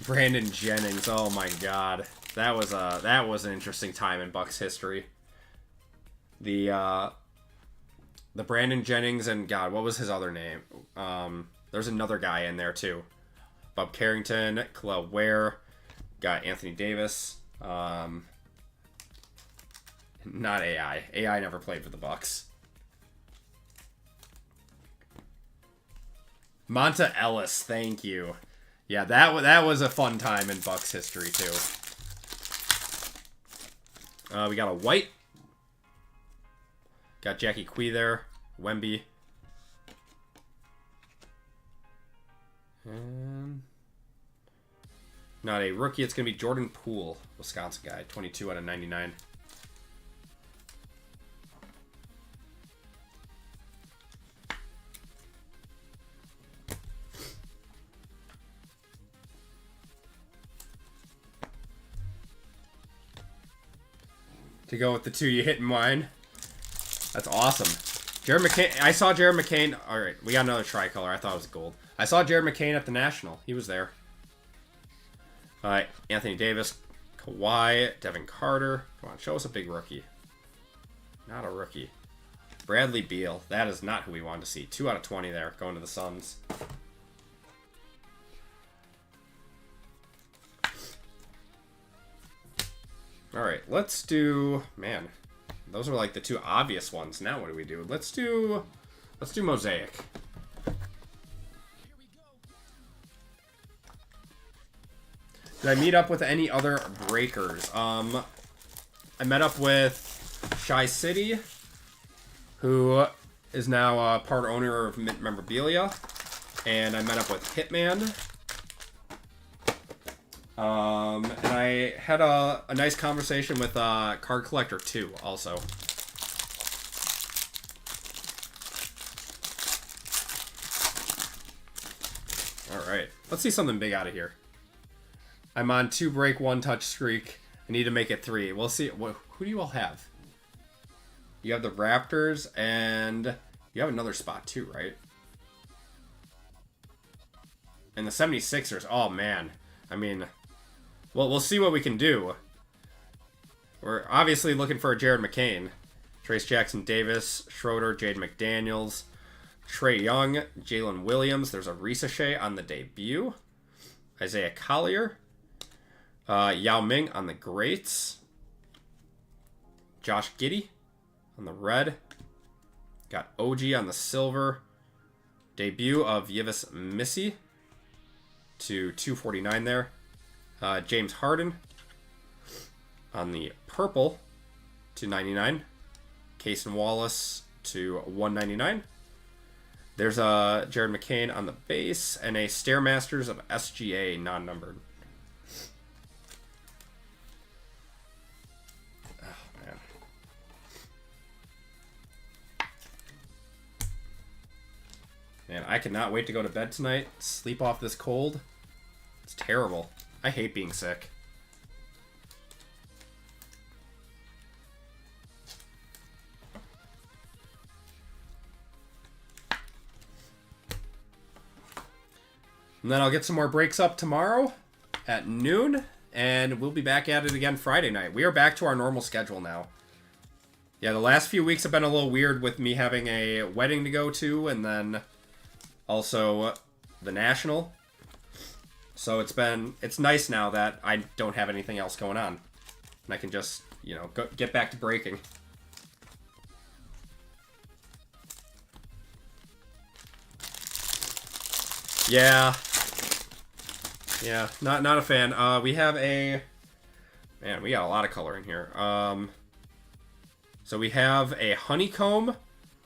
Brandon Jennings. Oh my God, that was an interesting time in Bucks history. The Brandon Jennings and God, what was his other name? There's another guy in there too. Bob Carrington, Khalil Ware, got Anthony Davis. Not AI. AI never played for the Bucks. Monta Ellis, thank you. Yeah, that was a fun time in Bucks history too. We got a white. Got Jackie Quee there. Wemby. And not a rookie. It's going to be Jordan Poole, Wisconsin guy. 22 out of 99. To go with the two you hit in mine. That's awesome. Jared McCain. I saw Jared McCain. All right, we got another tricolor. I thought it was gold. I saw Jared McCain at the National. He was there. All right, Anthony Davis, Kawhi, Devin Carter. Come on, show us a big rookie. Not a rookie. Bradley Beal. That is not who we wanted to see. 2 out of 20 there, going to the Suns. All right, let's do. Man, those are like the two obvious ones. Now what do we do? Let's do Mosaic. Did I meet up with any other breakers? I met up with Shy City, who is now part owner of Mint Memorabilia, and I met up with Hitman. And I had a nice conversation with Card Collector 2 also. Alright, let's see something big out of here. I'm on 2 break, 1 touch streak. I need to make it 3. We'll see. Who do you all have? You have the Raptors, and you have another spot too, right? And the 76ers. Oh, man. I mean, well, we'll see what we can do. We're obviously looking for a Jared McCain. Trace Jackson Davis, Schroeder, Jade McDaniels, Trae Young, Jalen Williams. There's a Resurgence on the debut. Isaiah Collier. Yao Ming on the greats. Josh Giddey on the red. Got OG on the silver. Debut of Yves Missy to 249 there. James Harden on the purple to 99. Cason Wallace to 199. There's a Jared McCain on the base and a Stairmasters of SGA non-numbered. Oh, man. Man, I cannot wait to go to bed tonight. Sleep off this cold. It's terrible. I hate being sick. And then I'll get some more breaks up tomorrow at noon, and we'll be back at it again Friday night. We are back to our normal schedule now. Yeah, the last few weeks have been a little weird with me having a wedding to go to, and then also the National. So it's nice now that I don't have anything else going on. And I can just, get back to breaking. Yeah. Yeah, not a fan. We have a... Man, we got a lot of color in here. So we have a honeycomb.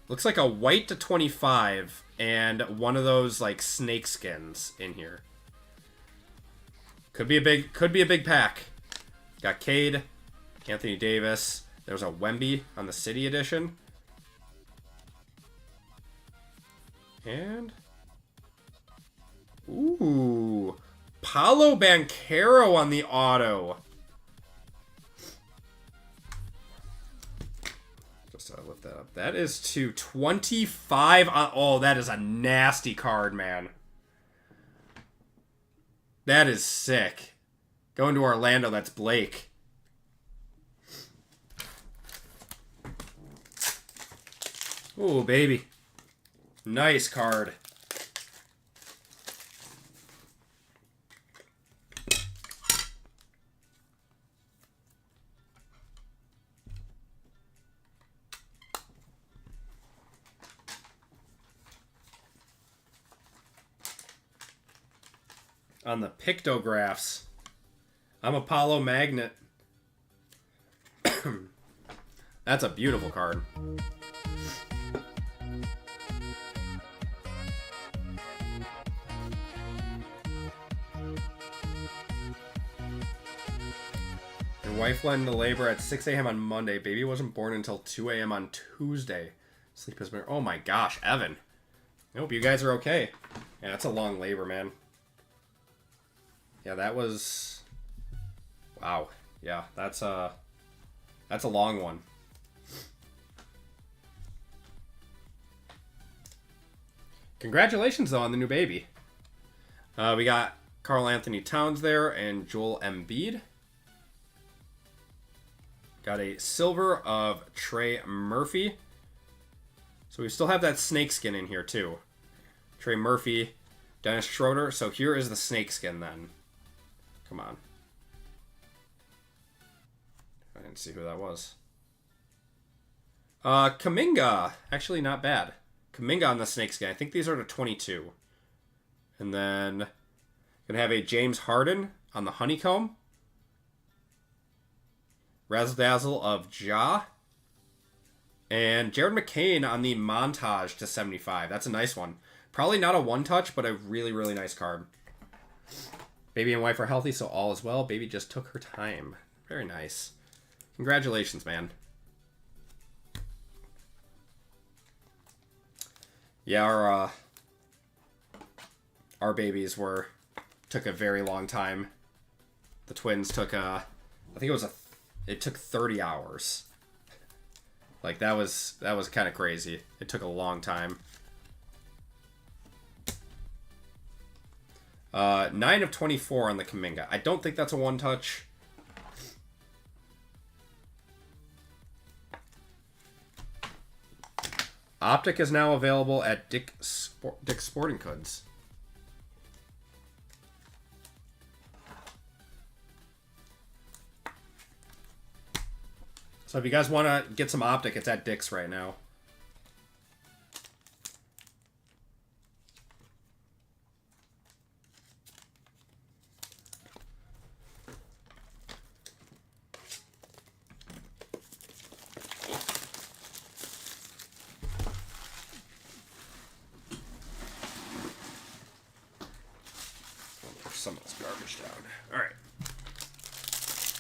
Looks like a white to 25. And one of those, like, snake skins in here. Could be a big pack. Got Cade, Anthony Davis. There's a Wemby on the City Edition. And... Ooh... Paolo Banchero on the auto. Just lift that up. That is to 25. Oh, that is a nasty card, man. That is sick. Going to Orlando, that's Blake. Ooh, baby. Nice card. On the pictographs, I'm Apollo Magnet. That's a beautiful card. Your wife went into labor at 6 a.m. on Monday. Baby wasn't born until 2 a.m. on Tuesday. Sleep has been... Oh my gosh, Evan. I hope you guys are okay. Yeah, that's a long labor, man. Yeah, that was... Wow. Yeah, that's a long one. Congratulations, though, on the new baby. We got Karl Anthony Towns there and Joel Embiid. Got a silver of Trey Murphy. So we still have that snakeskin in here, too. Trey Murphy, Dennis Schroeder. So here is the snakeskin, then. Come on. I didn't see who that was. Kuminga. Actually, not bad. Kuminga on the snakeskin. I think these are to 22. And then gonna have a James Harden on the honeycomb. Razzle Dazzle of Ja. And Jared McCain on the montage to 75. That's a nice one. Probably not a one-touch, but a really, really nice card. Baby and wife are healthy, so all is well. Baby just took her time. Very nice. Congratulations, man. Yeah, our babies took a very long time. The twins took I think it took 30 hours. Like that was kind of crazy. It took a long time. 9 of 24 on the Kuminga. I don't think that's a one-touch. Optic is now available at Dick's Sporting Goods. So if you guys want to get some Optic, it's at Dick's right now. Some of this garbage down. All right.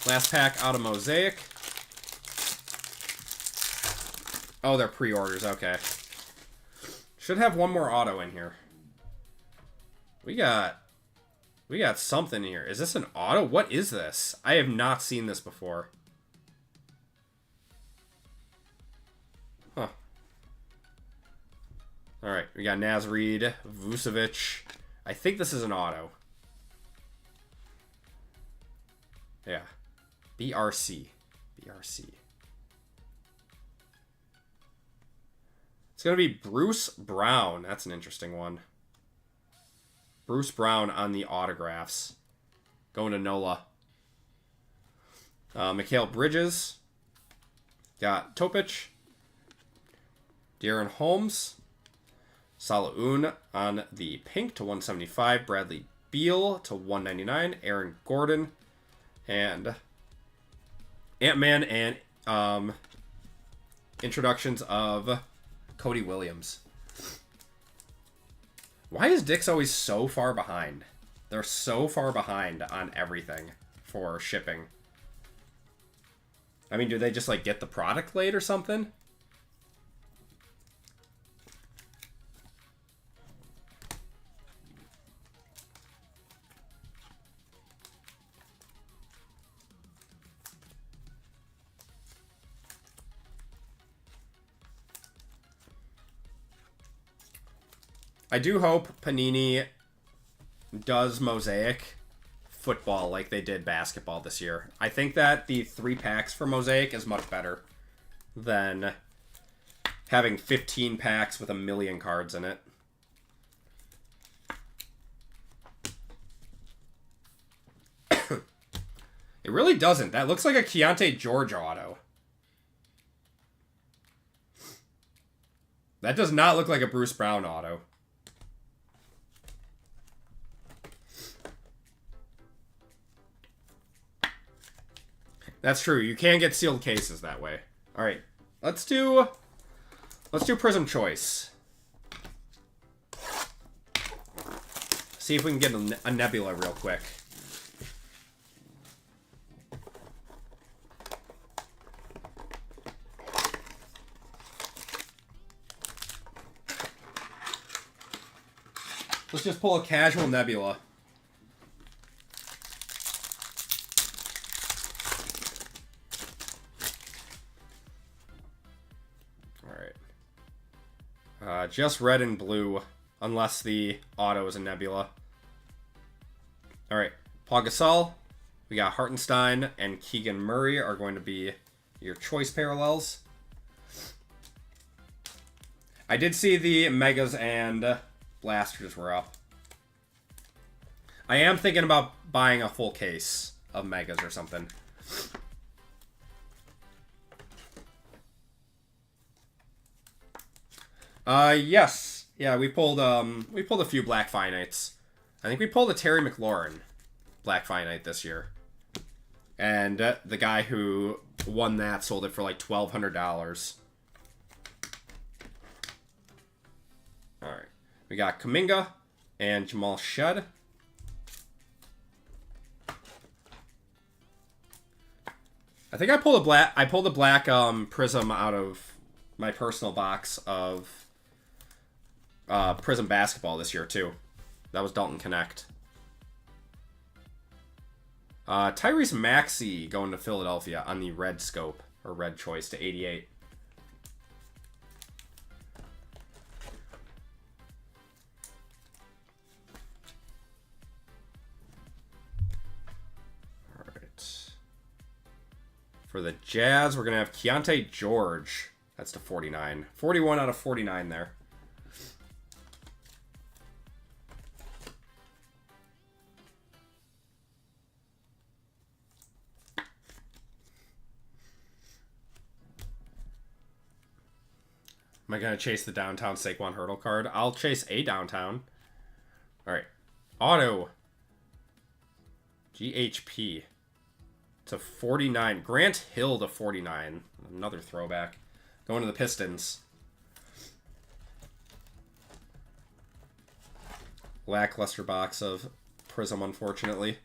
Last pack out of Mosaic. Oh, they're pre-orders. Okay. Should have one more auto in here. We got something here. Is this an auto? What is this? I have not seen this before. Huh. All right. We got Naz Reid, Vucevic. I think this is an auto. Yeah. BRC. It's going to be Bruce Brown. That's an interesting one. Bruce Brown on the autographs. Going to NOLA. Mikal Bridges. Got Topic. Darren Holmes. Salaun on the pink to 175. Bradley Beal to 199. Aaron Gordon. And Ant-Man and introductions of Cody Williams. Why is Dick's always so far behind? They're so far behind on everything for shipping. I mean, do they just like get the product late or something? I do hope Panini does Mosaic football like they did basketball this year. I think that the 3 packs for Mosaic is much better than having 15 packs with 1,000,000 cards in it. It really doesn't. That looks like a Keontae George auto. That does not look like a Bruce Brown auto. That's true. You can get sealed cases that way. All right. Let's do Prism Choice. See if we can get a Nebula real quick. Let's just pull a casual Nebula. Alright. Just red and blue, unless the auto is a Nebula. Alright, Paul Gasol, we got Hartenstein, and Keegan Murray are going to be your choice parallels. I did see the Megas and Blasters were up. I am thinking about buying a full case of Megas or something. Yes. Yeah, we pulled a few Black Finites. I think we pulled a Terry McLaurin Black Finite this year. And the guy who won that sold it for like $1,200. Alright. We got Kuminga and Jamal Shed. I think I pulled a black Prism out of my personal box of Prism basketball this year too. That was Dalton Connect. Tyrese Maxey going to Philadelphia on the red scope, or red choice to 88. Alright. For the Jazz, we're going to have Keontae George. That's to 49. 41 out of 49 there. Am I going to chase the downtown Saquon Hurdle card? I'll chase a downtown. All right. Auto. GHP to 49. Grant Hill to 49. Another throwback. Going to the Pistons. Lackluster box of Prism, unfortunately.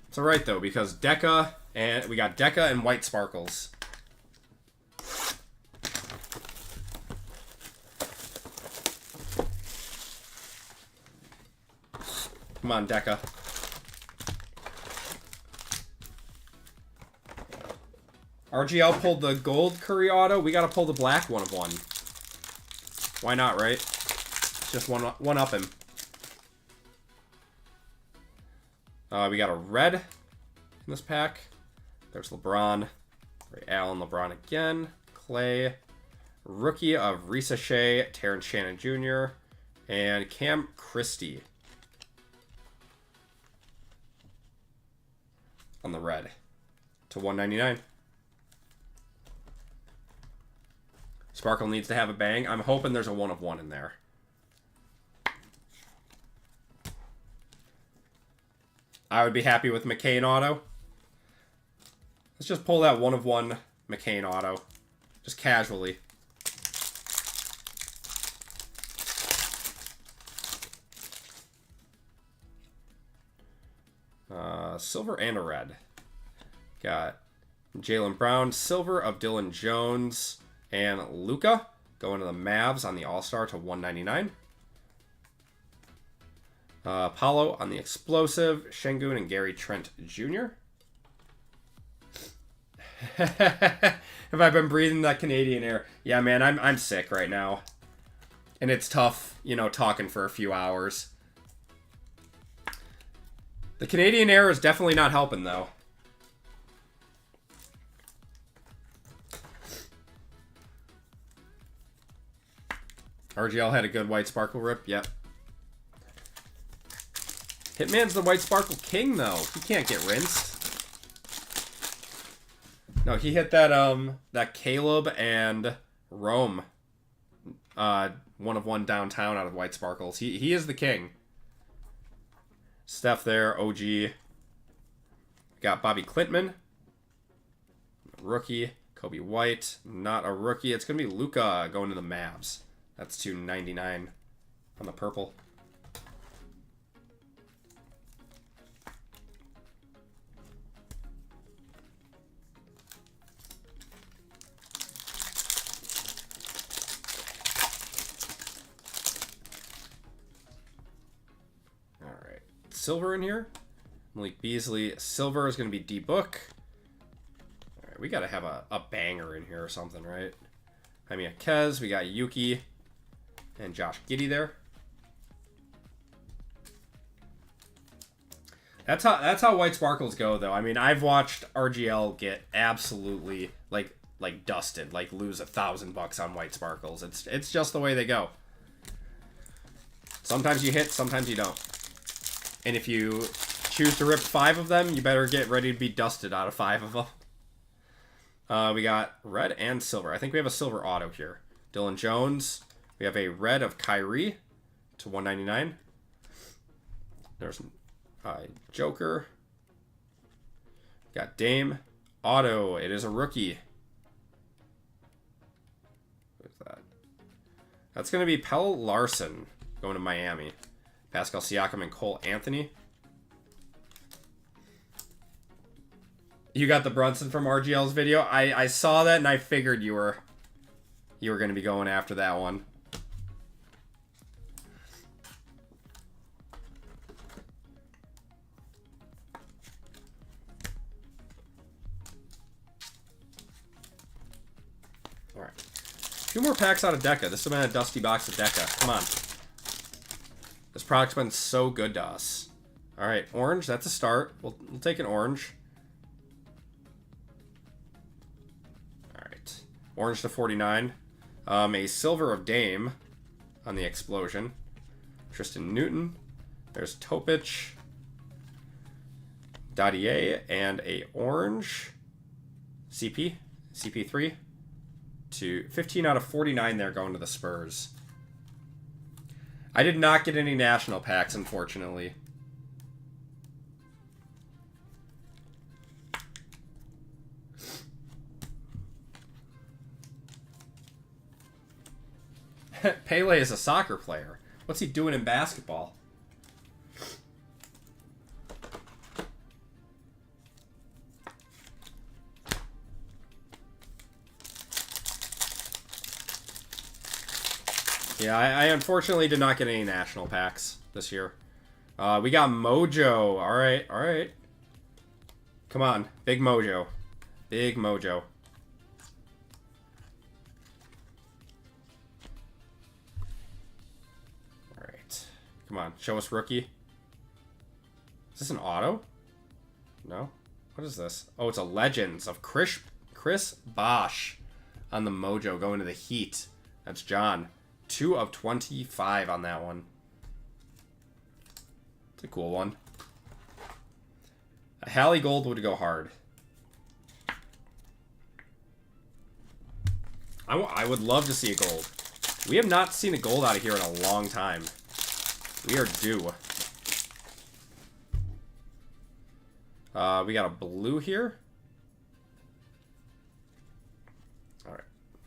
It's all right, though, because Deca, and we got Deca and White Sparkles. Come on, Deca. RGL pulled the gold Curry auto. We got to pull the black one of one. Why not, right? Just one up him. We got a red in this pack. There's LeBron. Ray Allen, LeBron again. Clay. Rookie of Risa Shea, Terrence Shannon Jr., and Cam Christie. On the red to 199. Sparkle needs to have a bang. I'm hoping there's a one of one in there. I would be happy with McCain auto. Let's just pull that one of one McCain auto. Just casually. Silver and a red. Got Jaylen Brown, silver of Dylan Jones, and Luka going to the Mavs on the All-Star to 199. Paulo on the explosive, Şengün and Gary Trent Jr. Have I been breathing that Canadian air? Yeah, man, I'm sick right now. And it's tough, you know, talking for a few hours. The Canadian Air is definitely not helping, though. RGL had a good White Sparkle rip. Yep. Hitman's the White Sparkle king, though. He can't get rinsed. No, he hit that Caleb and Rome. 1 of 1 downtown out of White Sparkles. He is the king. Steph there, OG. Got Bobby Clintman. Rookie. Kobe White. Not a rookie. It's going to be Luka going to the Mavs. That's $2.99 on the purple. Silver in here. Malik Beasley. Silver is going to be D-Book. All right, we got to have a banger in here or something, right? I mean, Kez. We got Yuki and Josh Giddey there. That's how White Sparkles go, though. I mean, I've watched RGL get absolutely like dusted, like lose $1,000 on White Sparkles. It's just the way they go. Sometimes you hit, sometimes you don't. And if you choose to rip 5 of them, you better get ready to be dusted out of 5 of them. We got red and silver. I think we have a silver auto here. Dylan Jones. We have a red of Kyrie to $199. There's Joker. Got Dame. Auto. It is a rookie. Who's that? That's going to be Pelle Larson going to Miami. Pascal Siakam and Cole Anthony. You got the Brunson from RGL's video. I saw that and I figured you were going to be going after that one. All right. 2 more packs out of Deca. This has been a dusty box of Deca. Come on. This product's been so good to us. All right, orange, that's a start. We'll take an orange. All right, orange to 49. A silver of Dame on the explosion. Tristan Newton. There's Topic. Dadier and a orange. CP3. To 15 out of 49 there going to the Spurs. I did not get any national packs, unfortunately. Pele is a soccer player. What's he doing in basketball? Yeah, I unfortunately did not get any national packs this year. We got Mojo. All right. Come on, big Mojo. Big Mojo. All right. Come on, show us rookie. Is this an auto? No? What is this? Oh, it's a Legends of Chris Bosh on the Mojo going to the Heat. That's John. 2 of 25 on that one. It's a cool one. A Hallie Gold would go hard. I would love to see a gold. We have not seen a gold out of here in a long time. We are due. We got a blue here. All right.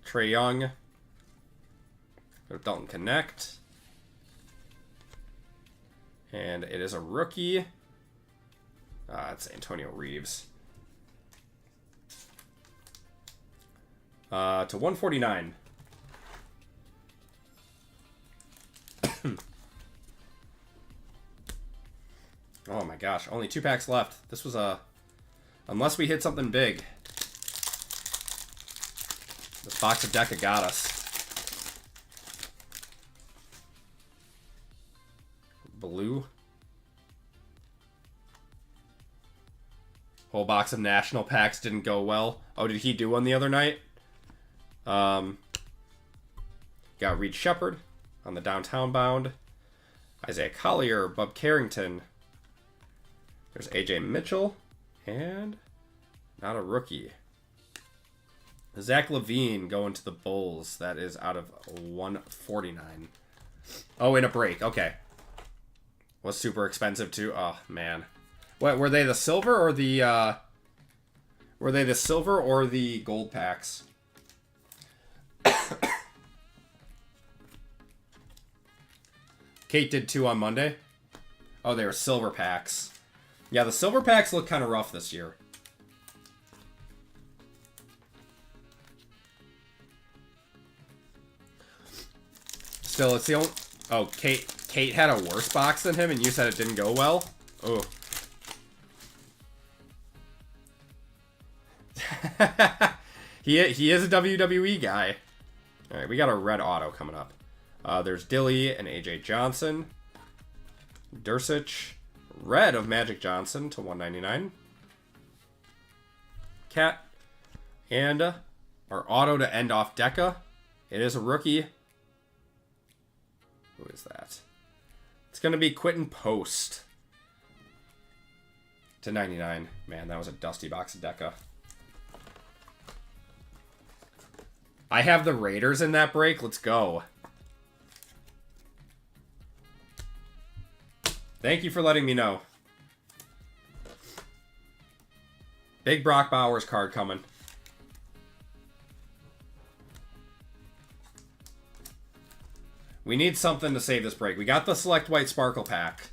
Trae Young. Dalton Connect. And it is a rookie. It's Antonio Reeves. To 149. Oh my gosh, only 2 packs left. This was a... Unless we hit something big. This box of Deca got us. Blue. Whole box of national packs didn't go well. Oh, did he do one the other night? Got Reed Shepard on the downtown bound. Isaiah Collier, Bub Carrington. There's AJ Mitchell. And not a rookie. Zach LaVine going to the Bulls. That is out of 149. Oh, in a break. Okay. Was super expensive too. Oh, man. What were they, the silver or the gold packs? Kate did 2 on Monday. Oh, they were silver packs. Yeah, the silver packs look kind of rough this year. Still, it's the only... Oh, Kate had a worse box than him, and you said it didn't go well? Oh. He is a WWE guy. Alright, we got a red auto coming up. There's Dilly and AJ Johnson. Dursich. Red of Magic Johnson to 199. Cat. And our auto to end off Deca. It is a rookie. Who is that? It's going to be Quentin Post. To 99. Man, that was a dusty box of Deca. I have the Raiders in that break. Let's go. Thank you for letting me know. Big Brock Bowers card coming. We need something to save this break. We got the Select White Sparkle pack.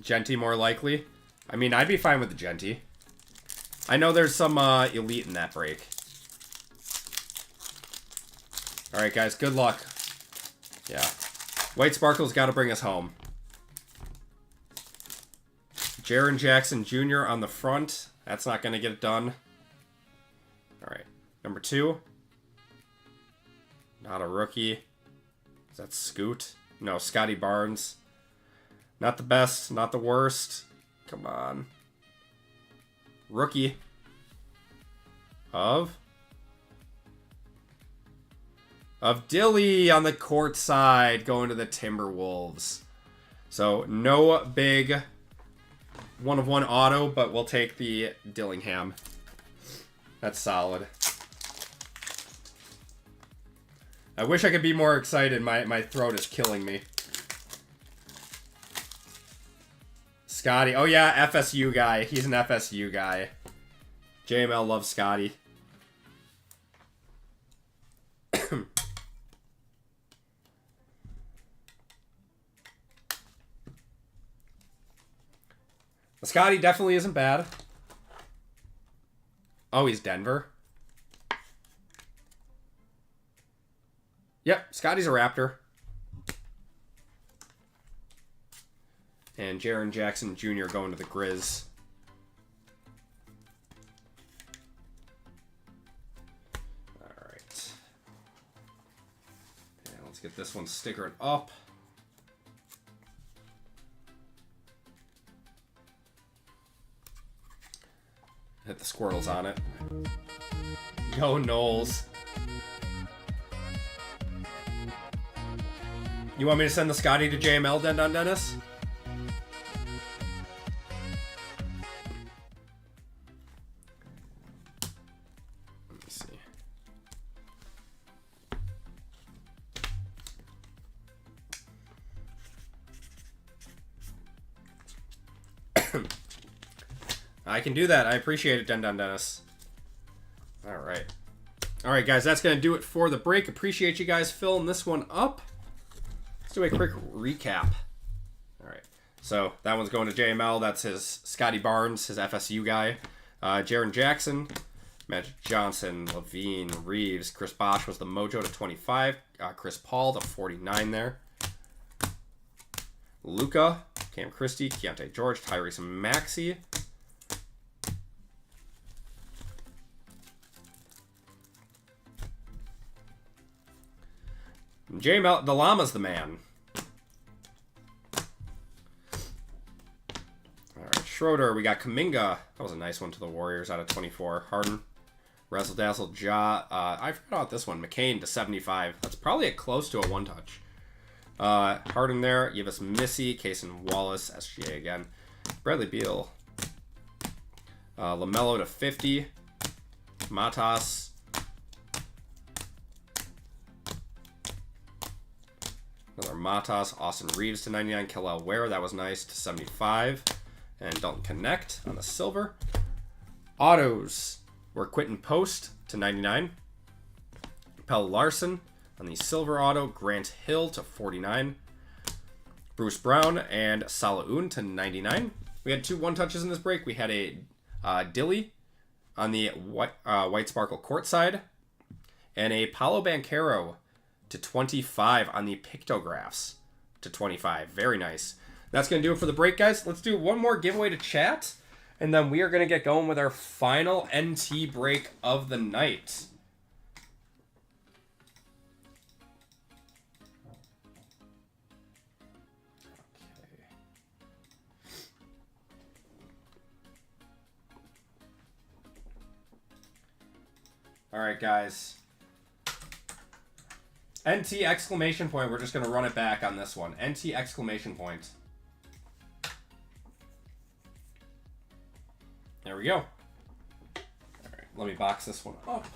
Genty more likely. I mean, I'd be fine with the Genty. I know there's some Elite in that break. Alright, guys. Good luck. Yeah. White Sparkle's got to bring us home. Jaren Jackson Jr. on the front. That's not going to get it done. Alright. Number 2. Not a rookie. Is that Scoot? No, Scotty Barnes. Not the best, not the worst. Come on. Rookie. Of Dilly on the court side going to the Timberwolves. So no big 1/1 auto, but we'll take the Dillingham. That's solid. I wish I could be more excited. My throat is killing me. Scotty. Oh, yeah, FSU guy. He's an FSU guy. JML loves Scotty. Scotty definitely isn't bad. Oh, he's Denver. Yep, Scotty's a Raptor. And Jaren Jackson Jr. going to the Grizz. Alright. And let's get this one stickered up. Hit the squirrels on it. Go Knowles. You want me to send the Scotty to JML, Dennis? Let me see. I can do that. I appreciate it, Dennis. All right. All right, guys. That's going to do it for the break. Appreciate you guys filling this one up. Let's do a quick recap. All right. So that one's going to JML. That's his Scotty Barnes, his FSU guy. Jaren Jackson, Magic Johnson, Levine, Reeves. Chris Bosh was the Mojo to 25. Chris Paul to 49 there. Luka, Cam Christie, Keontae George, Tyrese Maxey. JML, the Llama's the man. Schroeder. We got Kuminga. That was a nice one to the Warriors out of 24. Harden. Razzle Dazzle. Ja. I forgot about this one. McCain to 75. That's probably close to a one-touch. Harden there. Give us Missy. Cason Wallace. SGA again. Bradley Beal. LaMelo to 50. Matas. Another Matas. Austin Reeves to 99. Kel'el Ware. That was nice to 75. And Dalton Connect on the silver. Autos were Quentin Post to 99. Pell Larson on the silver auto. Grant Hill to 49. Bruce Brown and Salaun to 99. We had 2 one-touches in this break. We had a Dilly on the White Sparkle courtside. And a Paolo Banchero to 25 on the pictographs to 25. Very nice. That's going to do it for the break, guys. Let's do one more giveaway to chat. And then we are going to get going with our final NT break of the night. All right, guys. NT exclamation point. We're just going to run it back on this one. NT exclamation point. There we go. All right, let me box this one up.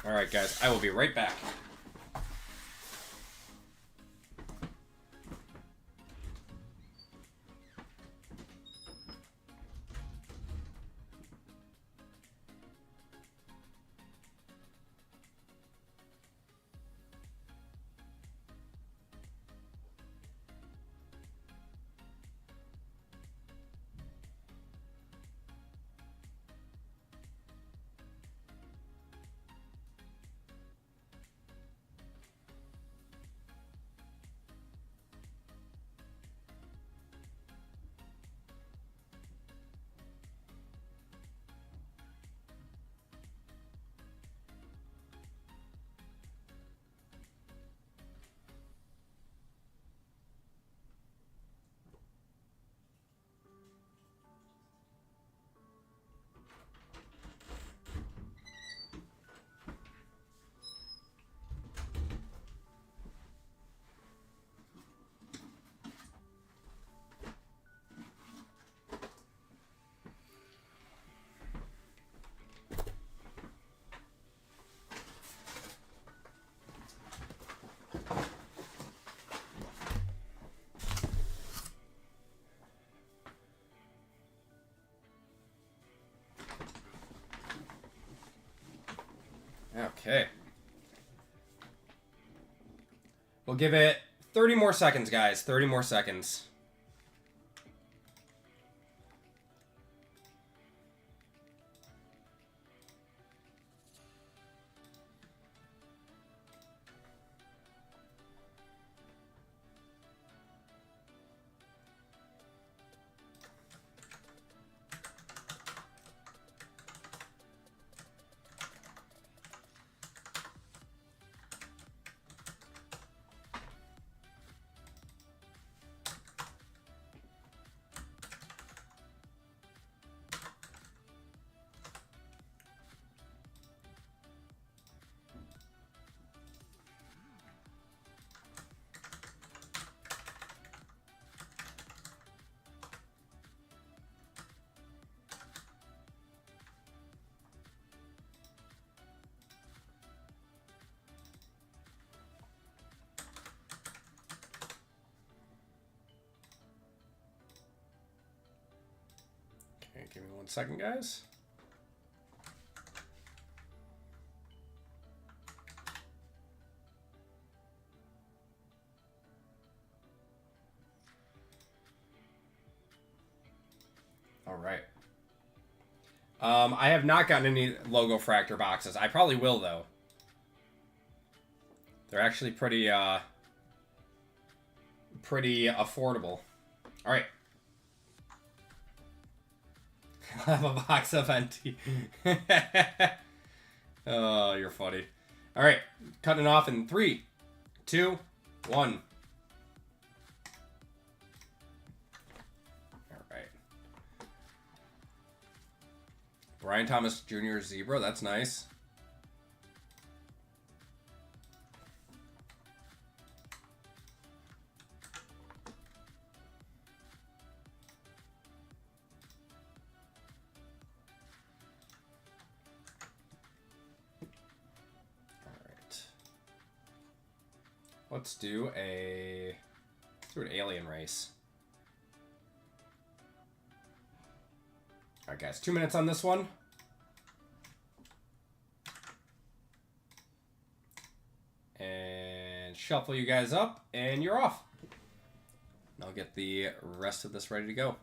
All right, guys, I will be right back. Okay. We'll give it 30 more seconds, guys. 30 more seconds. Okay, give me 1 second, guys. All right. I have not gotten any logo fractor boxes. I probably will, though. They're actually pretty affordable. All right. I'll have a box of NT. Oh, you're funny. All right. Cutting it off in 3, 2, 1. Brian Thomas Jr. Zebra, that's nice. All right. Let's do an alien race. Alright guys, 2 minutes on this one. And shuffle you guys up, and you're off. I'll get the rest of this ready to go.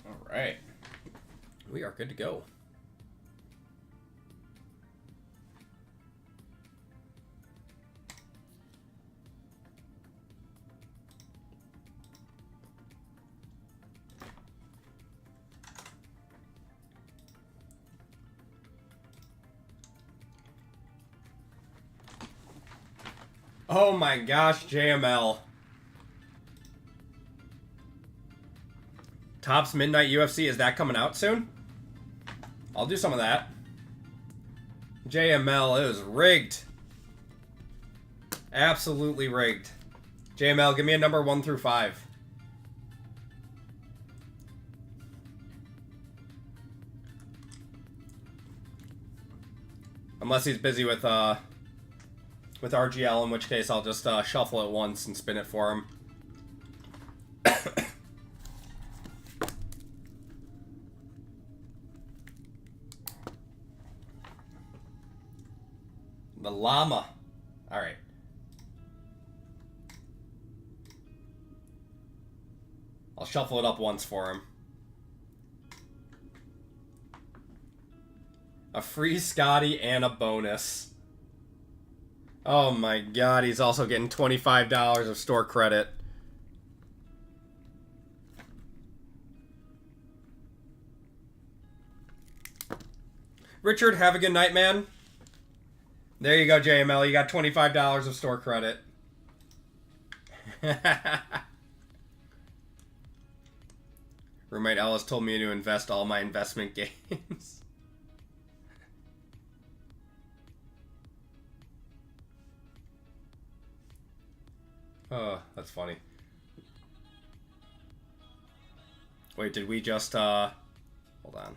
All right. We are good to go. Oh my gosh, JML. Topps Midnight UFC, is that coming out soon? I'll do some of that. JML, it was rigged. Absolutely rigged. JML, give me a number 1 through 5. Unless he's busy with RGL, in which case I'll just shuffle it once and spin it for him. The llama. All right. I'll shuffle it up once for him. A free Scotty and a bonus. Oh my god, he's also getting $25 of store credit. Richard, have a good night, man. There you go, JML. You got $25 of store credit. Roommate Ellis told me to invest all my investment gains. Oh, that's funny. Wait, did we just, hold on.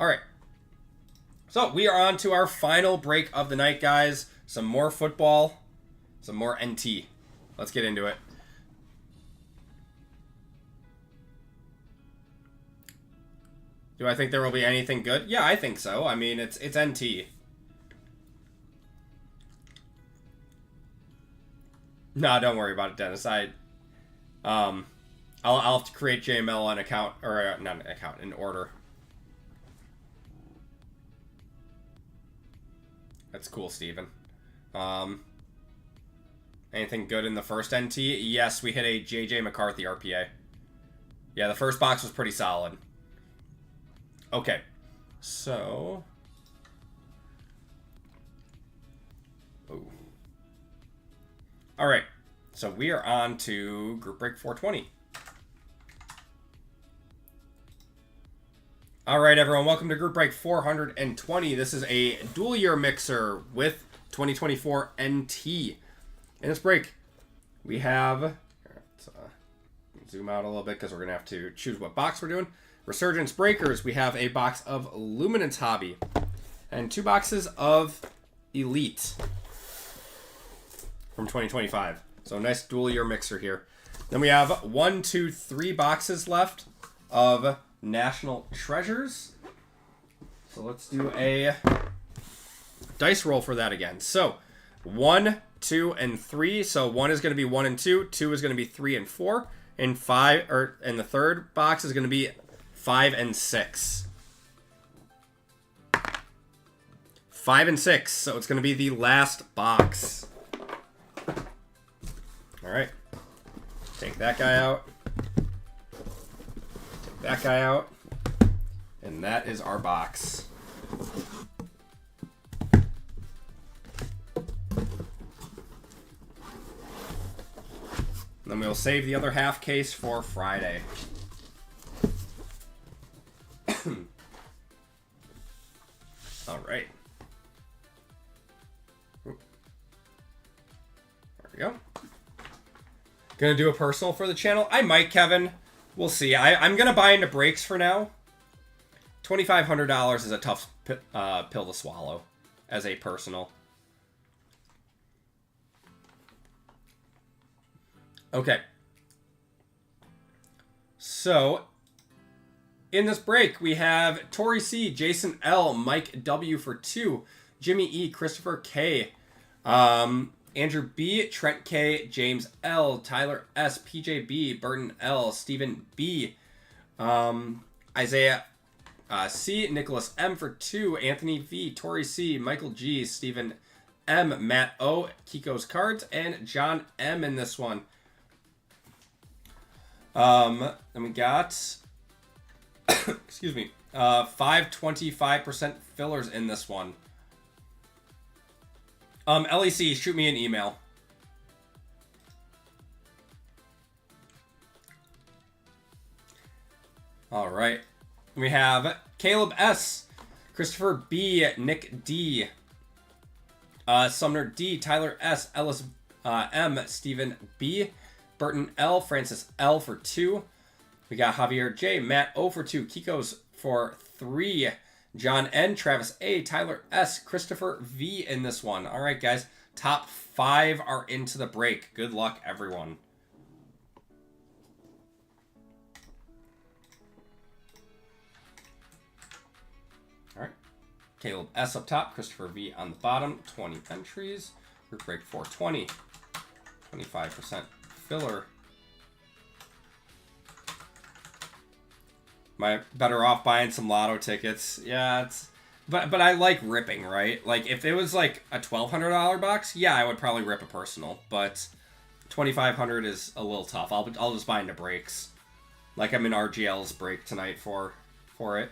All right. So we are on to our final break of the night, guys. Some more football, some more NT. Let's get into it. Do I think there will be anything good? Yeah, I think so. I mean, it's NT. No, don't worry about it, Dennis. I'll have to create JML on account, or not an account, in order. That's cool, Steven. Anything good in the first NT? Yes, we hit a JJ McCarthy RPA. Yeah, the first box was pretty solid. Okay, so... Ooh. All right, so we are on to Group Break 420. All right, everyone, welcome to Group Break 420. This is a dual year mixer with 2024 NT. In this break, we have, let's zoom out a little bit because we're going to have to choose what box we're doing. Resurgence Breakers, we have a box of Luminance Hobby and 2 boxes of Elite from 2025. So nice dual year mixer here. Then we have 1, 2, 3 boxes left of National Treasures. So let's do a dice roll for that again. So 1, 2, and 3. So 1 is going to be 1 and 2. 2 is going to be 3 and 4. And 5, and the third box is going to be 5 and 6. 5 and 6. So it's going to be the last box. All right. Take that guy out. Take that guy out. And that is our box. Then we'll save the other half case for Friday. All right. There we go. Gonna do a personal for the channel. I might, Kevin. We'll see. I'm gonna buy into breaks for now. $2,500 is a tough pill to swallow as a personal. Okay. So, in this break, we have Tori C, Jason L, Mike W for 2, Jimmy E, Christopher K, Andrew B, Trent K, James L, Tyler S, PJ B, Burton L, Stephen B, Isaiah C, Nicholas M for 2, Anthony V, Tori C, Michael G, Stephen M, Matt O, Kiko's Cards, and John M in this one. Then we got, excuse me, 525% fillers in this one. LEC, shoot me an email. All right. We have Caleb S, Christopher B, Nick D, Sumner D, Tyler S, Ellis M, Stephen B, Burton L, Francis L for 2. We got Javier J, Matt O for 2, Kiko's for 3, John N, Travis A, Tyler S, Christopher V in this one. All right, guys. Top 5 are into the break. Good luck, everyone. All right. Caleb S up top, Christopher V on the bottom. 20 entries. Group break 420. 25% filler. Am I better off buying some lotto tickets? Yeah, it's... But I like ripping, right? Like, if it was like a $1,200 box, yeah, I would probably rip a personal. But $2,500 is a little tough. I'll just buy into breaks. Like I'm in RGL's break tonight for it.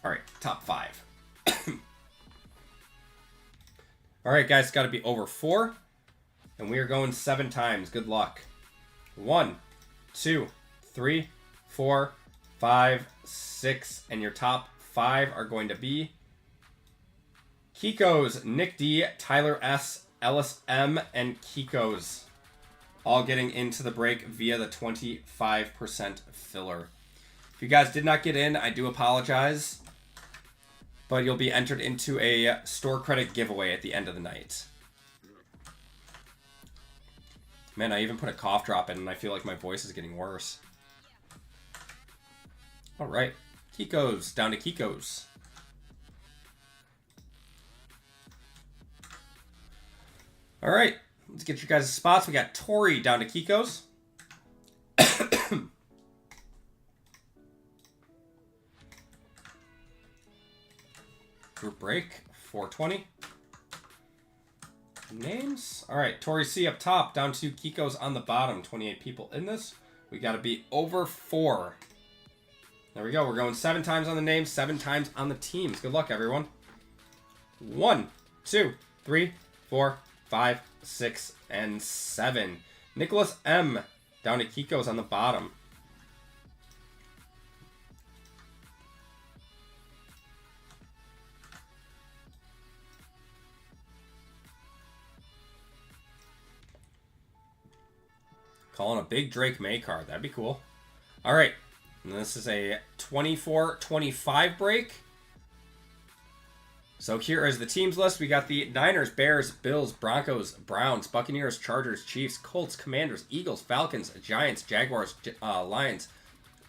All right, top 5. All right, guys, got to be over 4. And we are going 7 times. Good luck. 1, 2, 3, 4, 5, 6, and your top 5 are going to be Kiko's, Nick D, Tyler S, Ellis M, and Kiko's. All getting into the break via the 25% filler. If you guys did not get in, I do apologize. but you'll be entered into a store credit giveaway at the end of the night. Man, I even put a cough drop in, and I feel like my voice is getting worse. All right, Kiko's down to Kiko's. All right, let's get you guys' spots. We got Tori down to Kiko's. Group break, 420. Names. All right, Tori C up top, down to Kiko's on the bottom. 28 people in this. We got to be over 4. There we go. We're going 7 times on the names, 7 times on the teams. Good luck, everyone. 1, 2, 3, 4, 5, 6, and 7. Nicholas M down to Kiko's on the bottom. Calling a big Drake May card. That'd be cool. All right. And this is a 24-25 break. So here is the teams list. We got the Niners, Bears, Bills, Broncos, Browns, Buccaneers, Chargers, Chiefs, Colts, Commanders, Eagles, Falcons, Giants, Jaguars, Lions,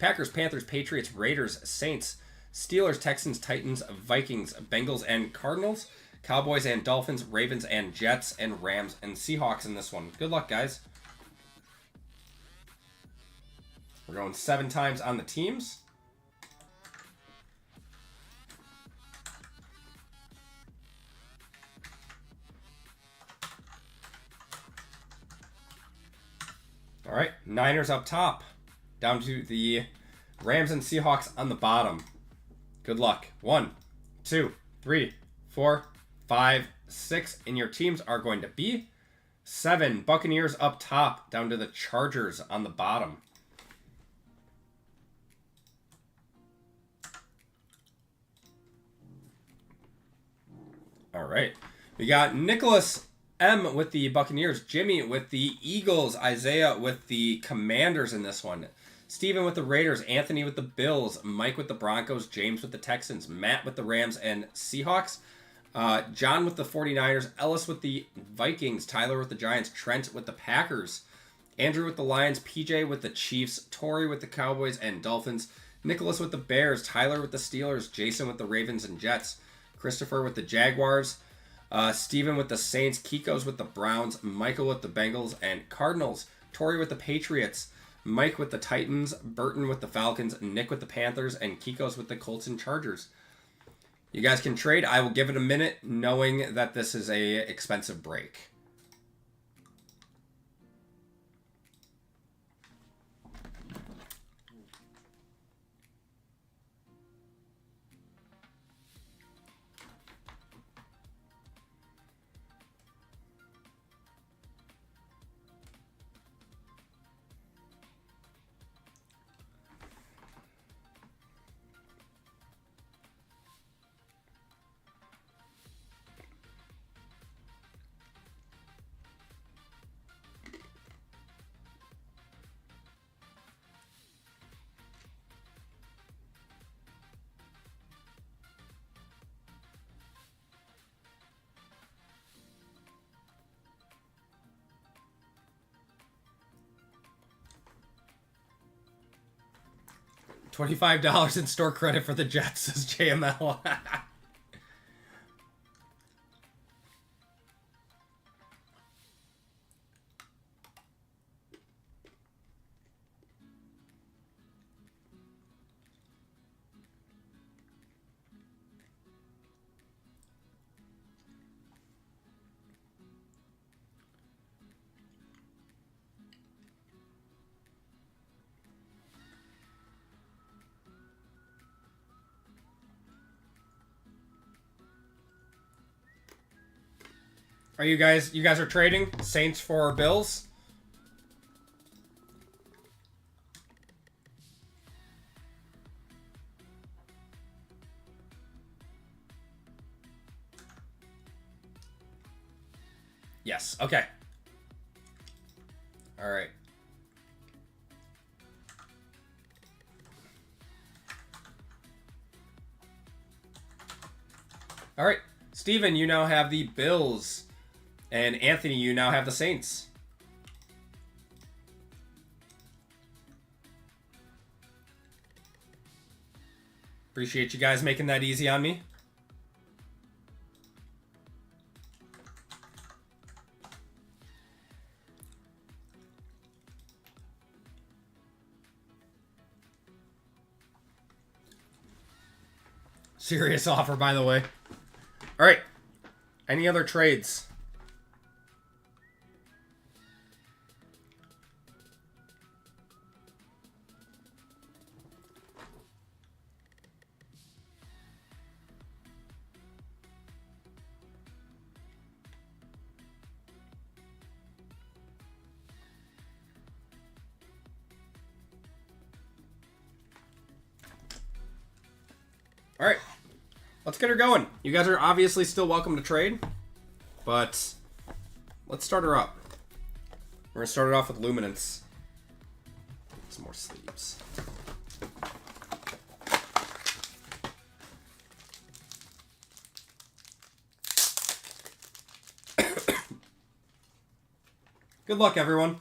Packers, Panthers, Patriots, Raiders, Saints, Steelers, Texans, Titans, Vikings, Bengals, and Cardinals, Cowboys and Dolphins, Ravens and Jets, and Rams and Seahawks in this one. Good luck, guys. We're going 7 times on the teams. All right, Niners up top, down to the Rams and Seahawks on the bottom. Good luck. 1, 2, 3, 4, 5, 6. And your teams are going to be 7. Buccaneers up top, down to the Chargers on the bottom. All right. We got Nicholas M with the Buccaneers, Jimmy with the Eagles, Isaiah with the Commanders in this one, Steven with the Raiders, Anthony with the Bills, Mike with the Broncos, James with the Texans, Matt with the Rams and Seahawks, John with the 49ers, Ellis with the Vikings, Tyler with the Giants, Trent with the Packers, Andrew with the Lions, PJ with the Chiefs, Tori with the Cowboys and Dolphins, Nicholas with the Bears, Tyler with the Steelers, Jason with the Ravens and Jets, Christopher with the Jaguars, Steven with the Saints, Kiko's with the Browns, Michael with the Bengals and Cardinals, Tori with the Patriots, Mike with the Titans, Burton with the Falcons, Nick with the Panthers, and Kiko's with the Colts and Chargers. You guys can trade. I will give it a minute, knowing that this is a expensive break. $25 in store credit for the Jets, says JML. Are you guys are trading Saints for Bills? Yes. Okay. All right. All right, Steven, you now have the Bills. And Anthony, you now have the Saints. Appreciate you guys making that easy on me. Serious offer, by the way. All right. Any other trades? All right. Let's get her going. You guys are obviously still welcome to trade, but let's start her up. We're going to start it off with Luminance. Some more sleeves. Good luck, everyone.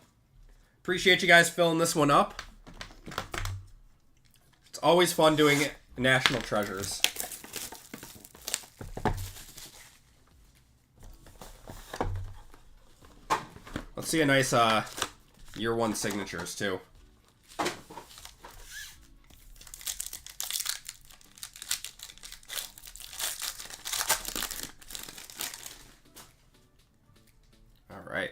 Appreciate you guys filling this one up. It's always fun doing National Treasures. Let's see a nice year one signatures too. All right.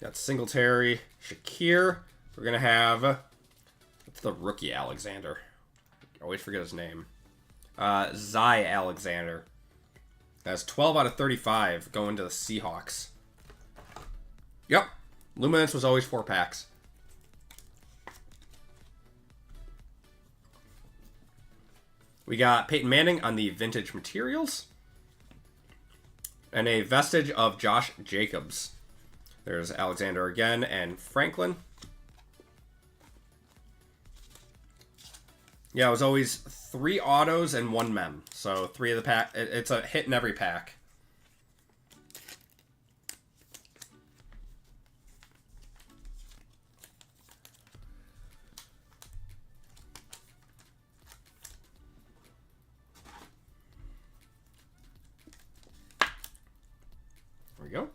Got Singletary, Shakir. We're gonna have what's the rookie Alexander? I always forget his name. Zy Alexander. That's 12 out of 35 going to the Seahawks. Yep. Luminance was always 4 packs. We got Peyton Manning on the vintage materials. And a vestige of Josh Jacobs. There's Alexander again and Franklin. Yeah, it was always 3 autos and 1 mem. So 3 of the pack. It's a hit in every pack. There we go.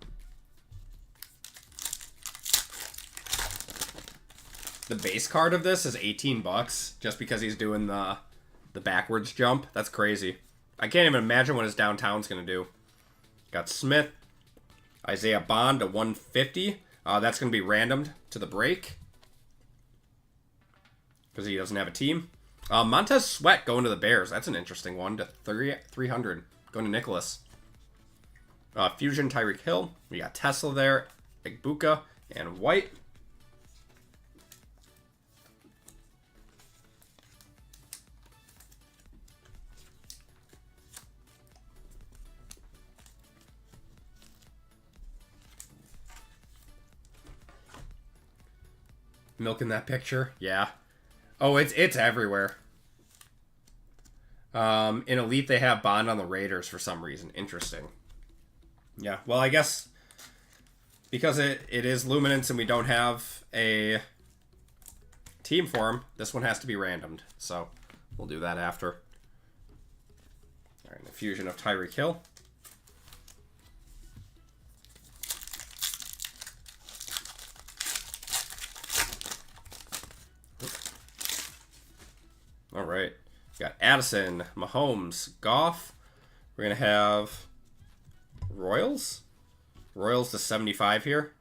The base card of this is $18 just because he's doing the backwards jump. That's crazy. I can't even imagine what his downtown's going to do. Got Smith. Isaiah Bond to 150. That's going to be randomed to the break because he doesn't have a team. Montez Sweat going to the Bears. That's an interesting one to 300. Going to Nicholas. Fusion Tyreek Hill. We got Tesla there. Igbuka and White. Milking that picture. Yeah. Oh, it's everywhere. In Elite, they have Bond on the Raiders for some reason. Interesting. Yeah, well, I guess because it is Luminance and we don't have a team for him, this one has to be randomed. So we'll do that after. All right, the fusion of Tyreek Hill. All right. We got Addison, Mahomes, Goff. We're going to have Royals. Royals to 75 here.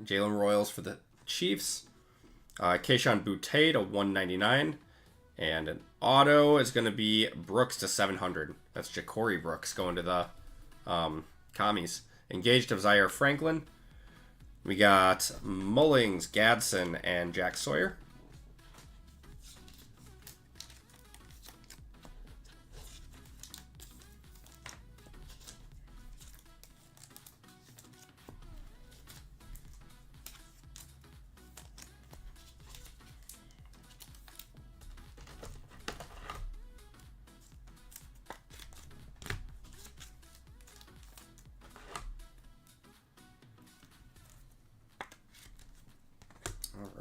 Jalen Royals for the Chiefs. Keyshawn Boutte to 199. And an auto is going to be Brooks to 700. That's Ja'Cory Brooks going to the Commies. Engaged of Zaire Franklin. We got Mullings, Gadsden, and Jack Sawyer.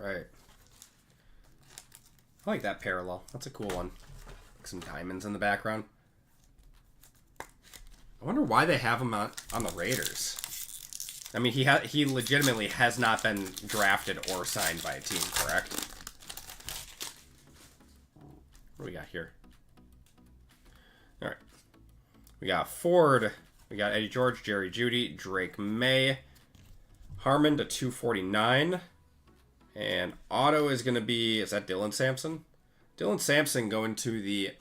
right. I like that parallel. That's a cool one. Like some diamonds in the background. I wonder why they have him on the Raiders. I mean, he legitimately has not been drafted or signed by a team, correct? What do we got here? All right. We got Ford. We got Eddie George, Jerry Jeudy, Drake May, Harmon to 249. And auto is going to be, is that Dylan Sampson? Dylan Sampson going to the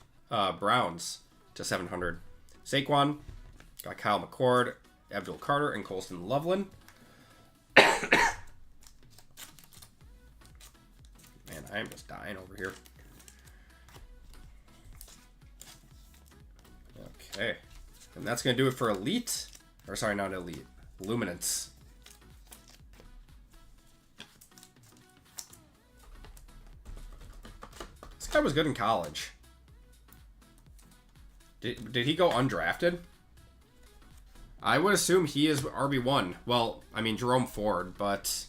Browns to 700. Saquon, got Kyle McCord, Abdul Carter, and Colston Loveland. Man, I am just dying over here. Okay. And that's going to do it for Elite. Or sorry, not Elite. Luminance. This guy was good in college. Did he go undrafted? I would assume he is RB1. Well, I mean, Jerome Ford, but...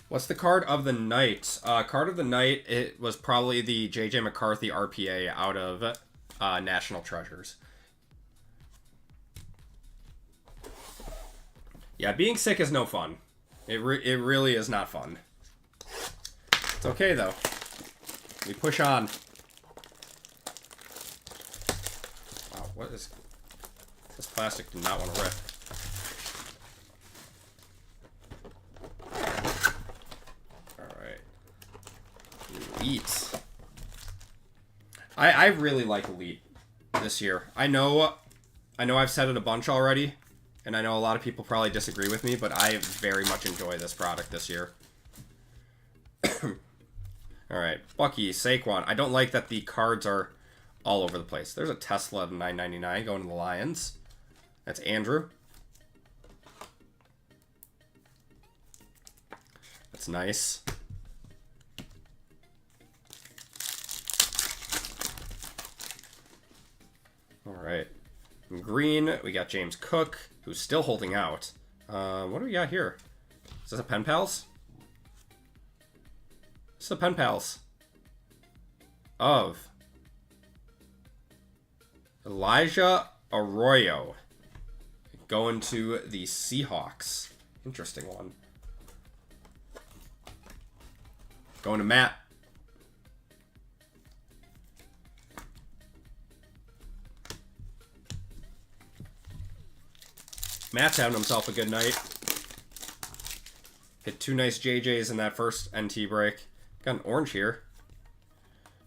What's the card of the night? Card of the night, it was probably the J.J. McCarthy RPA out of National Treasures. Yeah, being sick is no fun. It really is not fun. It's okay, though. We push on. Wow, what is... This plastic did not want to rip. Alright. Elite. I really like Elite this year. I know I've said it a bunch already, and I know a lot of people probably disagree with me, but I very much enjoy this product this year. Alright, Bucky, Saquon. I don't like that the cards are all over the place. There's a Tesla of $9.99 going to the Lions. That's Andrew. That's nice. All right. In green, we got James Cook, who's still holding out. What do we got here? Is this a Pen Pals? This is a Pen Pals of Elijah Arroyo. Going to the Seahawks. Interesting one. Going to Matt. Matt's having himself a good night. Hit 2 nice JJs in that first NT break. Got an orange here.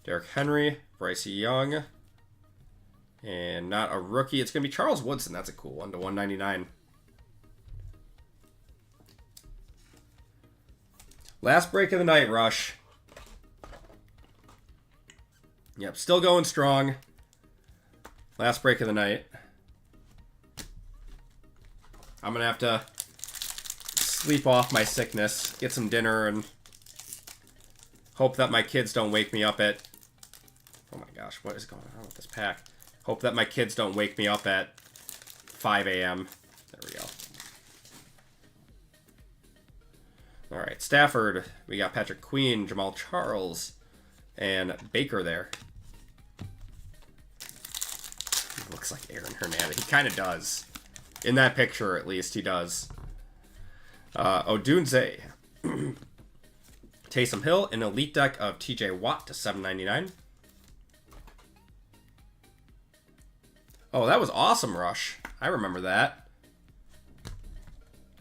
Derrick Henry, Bryce Young. And not a rookie. It's going to be Charles Woodson. That's a cool one to 199. Last break of the night, Rush. Yep, still going strong. Last break of the night. I'm going to have to sleep off my sickness, get some dinner, and hope that my kids don't wake me up at... Oh my gosh, what is going on with this pack? Hope that my kids don't wake me up at 5 a.m. There we go. All right, Stafford. We got Patrick Queen, Jamal Charles, and Baker there. He looks like Aaron Hernandez. He kind of does. In that picture, at least, he does. Odunze. Taysom Hill, an elite deck of TJ Watt to $7.99. Oh, that was awesome, Rush. I remember that.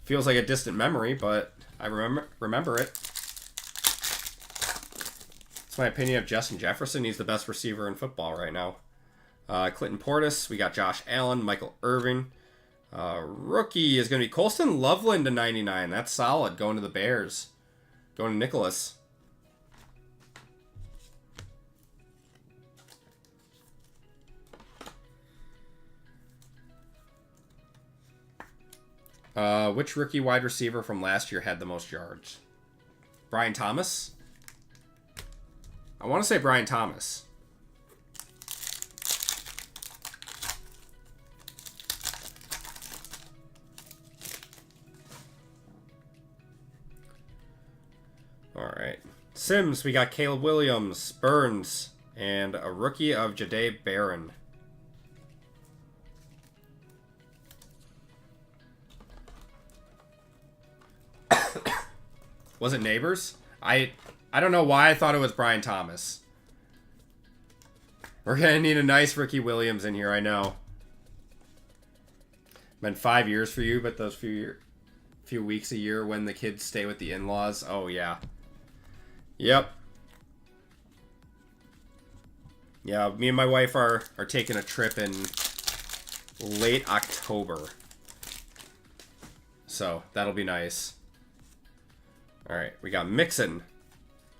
Feels like a distant memory, but I remember it. It's my opinion of Justin Jefferson. He's the best receiver in football right now. Clinton Portis. We got Josh Allen, Michael Irvin. Rookie is going to be Colston Loveland to 99. That's solid. Going to the Bears. Going to Nicholas. Which rookie wide receiver from last year had the most yards? Brian Thomas? I want to say Brian Thomas. All right. Sims, we got Caleb Williams, Burns, and a rookie of Jahdae Barron. Was it Neighbors? I don't know why I thought it was Brian Thomas. We're going to need a nice Ricky Williams in here, I know. Been 5 years for you, but those few weeks a year when the kids stay with the in-laws. Oh, yeah. Yep. Yeah, me and my wife are taking a trip in late October. So, that'll be nice. Alright, we got Mixon.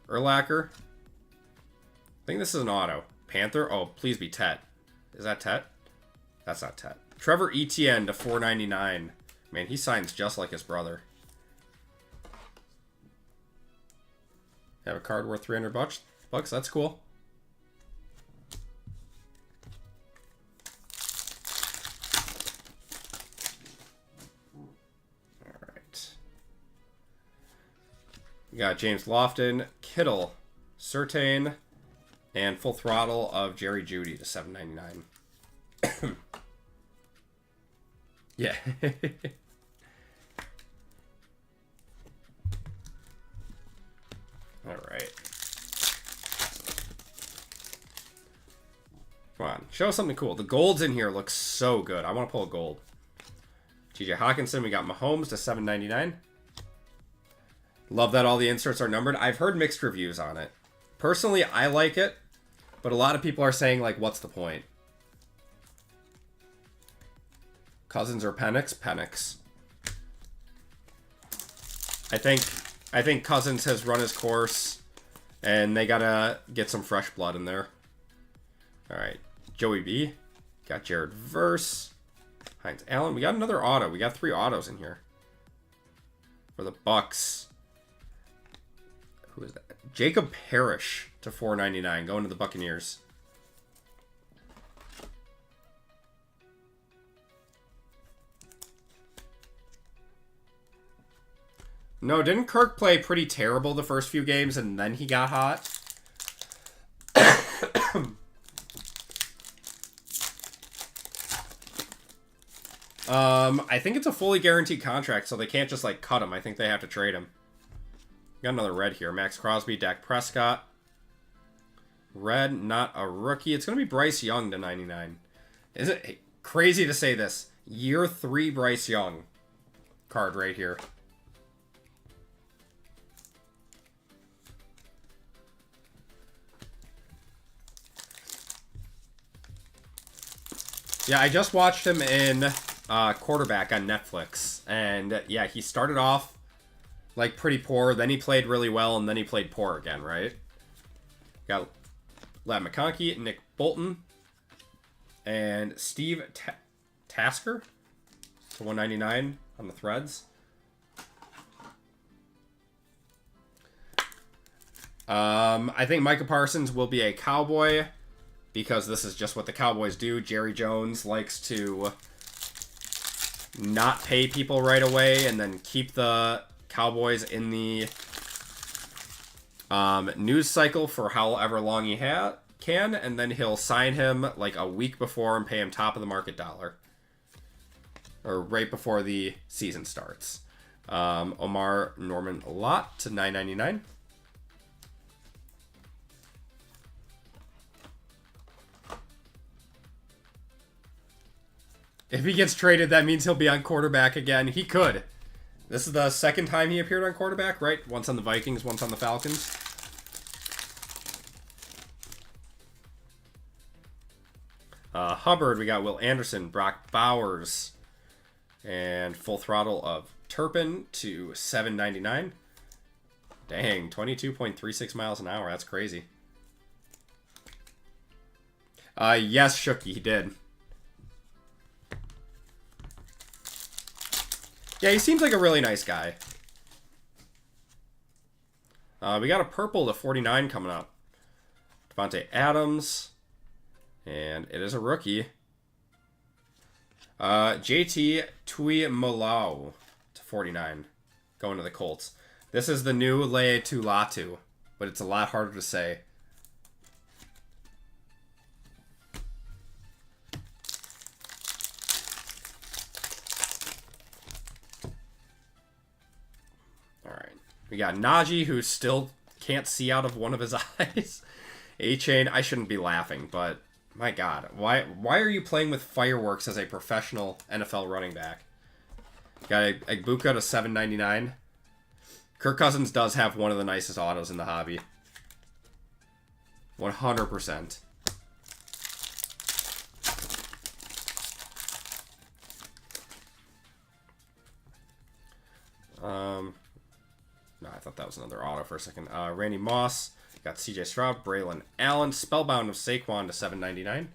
Urlacher. I think this is an auto. Panther? Oh, please be Tet. Is that Tet? That's not Tet. Trevor Etienne to 499. Man, he signs just like his brother. Have a card worth 300 bucks. That's cool. All right. We got James Lofton, Kittle, Surtain, and Full Throttle of Jerry Jeudy to $7.99. Yeah. All right. Come on, show us something cool. The golds in here look so good. I want to pull a gold. TJ Hawkinson, we got Mahomes to $7.99. Love that all the inserts are numbered. I've heard mixed reviews on it. Personally, I like it, but a lot of people are saying, like, what's the point? Cousins or Penix? Penix. I think Cousins has run his course, and they gotta get some fresh blood in there. All right, Joey B. Got Jared Verse. Hines Allen. We got another auto. We got 3 autos in here. For the Bucks. Who is that? Jacob Parrish to $4.99. Going to the Buccaneers. No, didn't Kirk play pretty terrible the first few games and then he got hot? I think it's a fully guaranteed contract, so they can't just, like, cut him. I think they have to trade him. Got another red here. Max Crosby, Dak Prescott. Red, not a rookie. It's going to be Bryce Young to 99. Is it crazy to say this? Year 3 Bryce Young card right here. Yeah, I just watched him in Quarterback on Netflix. And, yeah, he started off, like, pretty poor. Then he played really well, and then he played poor again, right? Got Ladd McConkey, Nick Bolton, and Steve Tasker to $199 on the Threads. I think Micah Parsons will be a Cowboy, because this is just what the Cowboys do. Jerry Jones likes to not pay people right away and then keep the Cowboys in the news cycle for however long he can, and then he'll sign him like a week before and pay him top of the market dollar. Or right before the season starts. Omar Norman Lott to $9.99. If he gets traded, that means he'll be on quarterback again. He could. This is the second time he appeared on quarterback, right? Once on the Vikings, once on the Falcons. Hubbard, we got Will Anderson, Brock Bowers, and Full Throttle of Turpin to $7.99. Dang, 22.36 miles an hour. That's crazy. Yes, Shooky, he did. Yeah, he seems like a really nice guy. We got a purple to 49 coming up. Devontae Adams. And it is a rookie. JT Tuimoloau to 49. Going to the Colts. This is the new Leetu Latu, but it's a lot harder to say. Alright. We got Najee, who still can't see out of one of his eyes. A-Chain, I shouldn't be laughing, but my God. Why are you playing with fireworks as a professional NFL running back? Got a Egbuka to $7.99. Kirk Cousins does have one of the nicest autos in the hobby. 100%. No, I thought that was another auto for a second. Randy Moss. Got CJ Stroud, Braylon Allen. Spellbound of Saquon to $7.99.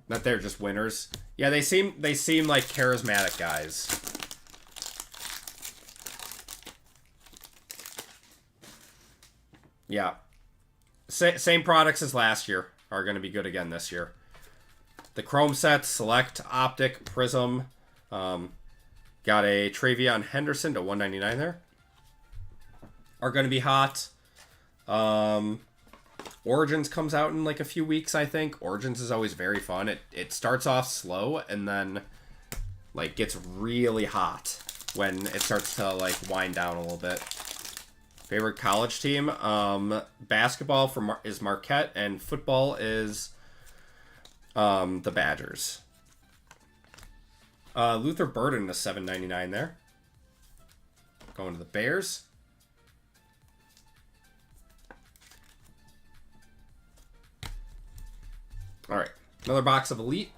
That they're just winners. Yeah, they seem like charismatic guys. Yeah. Same products as last year are going to be good again this year. The Chrome sets, Select, Optic, Prism. Got a Travion Henderson to $1.99 there. Are going to be hot. Origins comes out in like a few weeks, I think. Origins is always very fun. It starts off slow and then like gets really hot when it starts to like wind down a little bit. Favorite college team? Basketball is Marquette and football is the Badgers. Luther Burden to $7.99 there. Going to the Bears. All right, another box of Elite.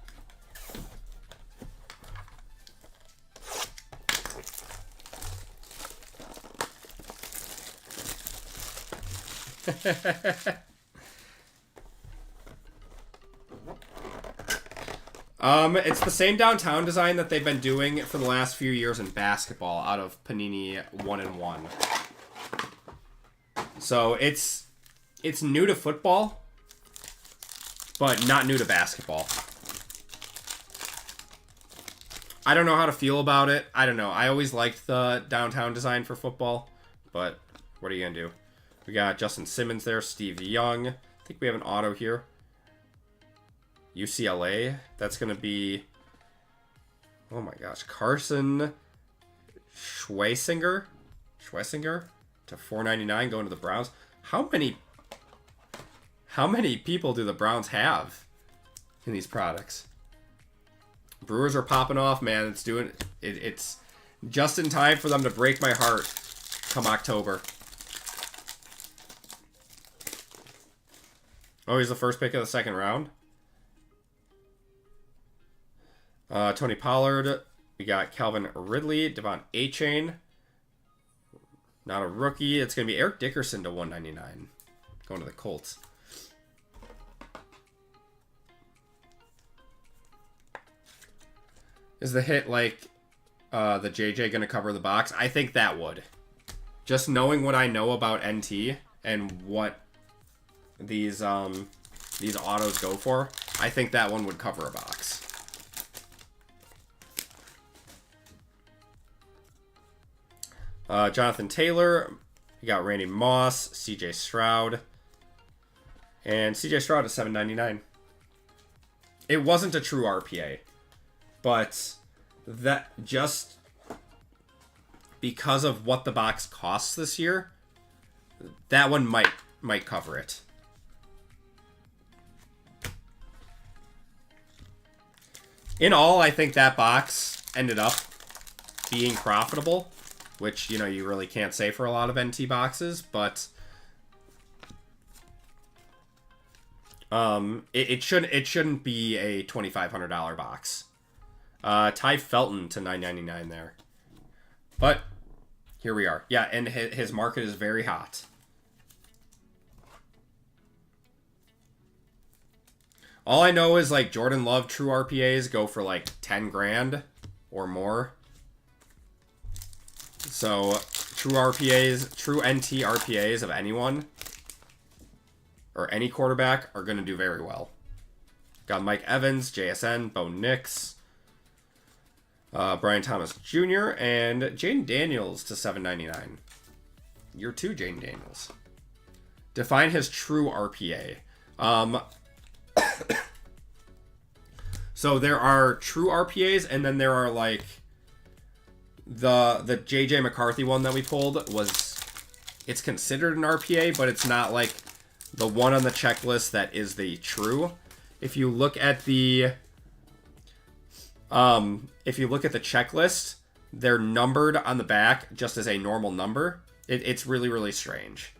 It's the same downtown design that they've been doing for the last few years in basketball out of Panini 1-in-1. So it's new to football, but not new to basketball. I don't know how to feel about it. I don't know. I always liked the downtown design for football, but what are you going to do? We got Justin Simmons there, Steve Young. I think we have an auto here. UCLA. That's going to be, oh my gosh, Carson Schwesinger to $4.99 going to the Browns. How many people do the Browns have in these products? Brewers are popping off, man. It's just in time for them to break my heart come October. Oh, he's the first pick of the second round. Tony Pollard. We got Calvin Ridley, Devon A-Chain. Not a rookie. It's going to be Eric Dickerson to $1.99. Going to the Colts. Is the hit like the JJ going to cover the box? I think that would. Just knowing what I know about NT and what these autos go for, I think that one would cover a box. Jonathan Taylor. You got Randy Moss, CJ Stroud. And CJ Stroud is $7.99. It wasn't a true RPA. But that just because of what the box costs this year, that one might cover it. In all, I think that box ended up being profitable, which, you know, you really can't say for a lot of NT boxes, but it shouldn't be a $2,500 box. Ty Felton to $9.99 there. But here we are. Yeah, and his market is very hot. All I know is like Jordan Love true RPAs go for like 10 grand or more. So true RPAs, true NT RPAs of anyone or any quarterback are going to do very well. Got Mike Evans, JSN, Bo Nix, Brian Thomas Jr., and Jaden Daniels to $7.99. Year 2 Jaden Daniels. Define his true RPA. So there are true RPAs, and then there are like the JJ McCarthy one that we pulled was, it's considered an RPA, but it's not like the one on the checklist that is the true. If you look at the checklist, they're numbered on the back just as a normal number. It's really, really strange.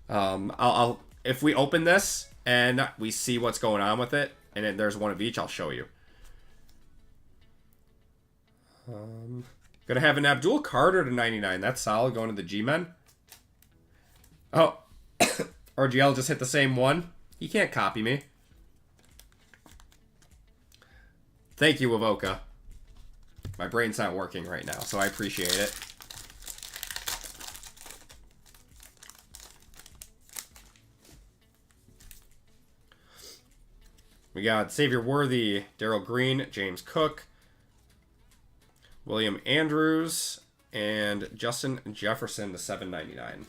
I'll if we open this and we see what's going on with it, and then there's one of each, I'll show you. Gonna have an Abdul Carter to 99. That's solid, going to the G-Men. Oh, RGL just hit the same one. He can't copy me. Thank you, Avoca. My brain's not working right now, so I appreciate it. We got Xavier Worthy, Darryl Green, James Cook, William Andrews, and Justin Jefferson to $7.99.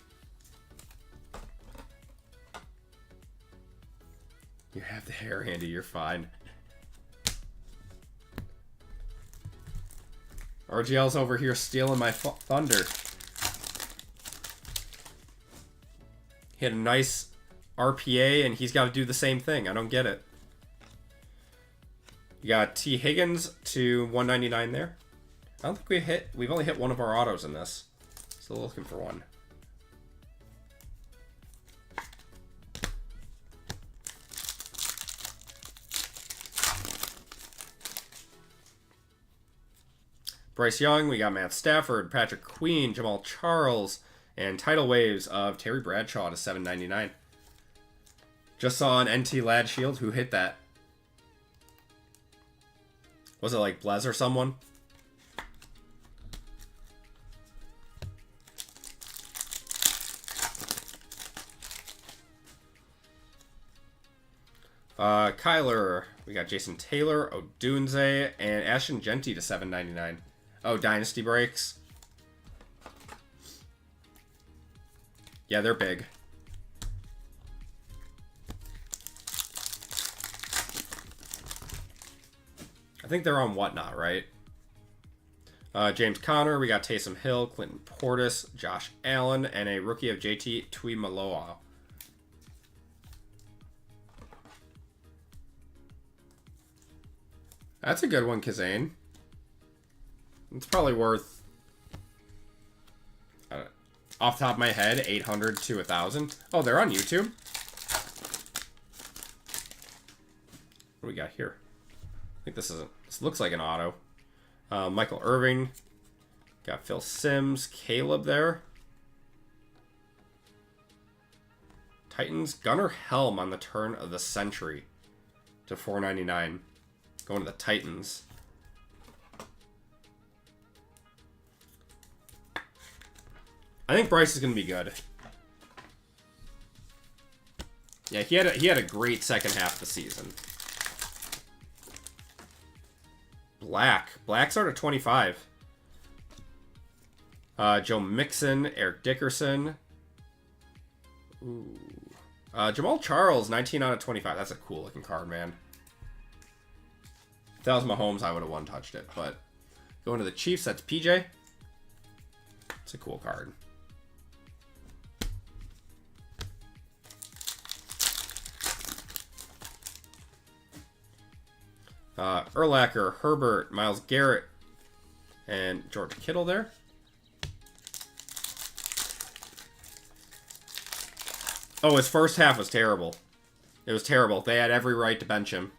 You have the hair, Andy. You're fine. RGL's over here stealing my thunder. He had a nice RPA, and he's got to do the same thing. I don't get it. You got T. Higgins to $199 there. I don't think we've only hit one of our autos in this. Still looking for one. Bryce Young, we got Matt Stafford, Patrick Queen, Jamal Charles, and tidal waves of Terry Bradshaw to $7.99. Just saw an NT Lad Shield. Who hit that? Was it like Blez or someone? Kyler, we got Jason Taylor, Odunze, and Ashton Genty to $7.99. Oh, Dynasty breaks. Yeah, they're big. I think they're on Whatnot, right? James Conner, we got Taysom Hill, Clinton Portis, Josh Allen, and a rookie of JT Tuimoloau. That's a good one, Kazane. It's probably worth, off the top of my head, 800 to 1,000. Oh, they're on YouTube. What do we got here? I think this looks like an auto. Michael Irving. Got Phil Simms, Caleb there. Titans, Gunnar Helm on the turn of the century to $4.99. Going to the Titans. I think Bryce is going to be good. Yeah, he had a great second half of the season. Black's out at 25. Joe Mixon, Eric Dickerson. Ooh. Jamal Charles, 19 out of 25. That's a cool looking card, man. If that was Mahomes, I would have one-touched it. But going to the Chiefs, that's PJ. It's a cool card. Urlacher, Herbert, Myles Garrett, and George Kittle there. Oh, his first half was terrible. It was terrible. They had every right to bench him.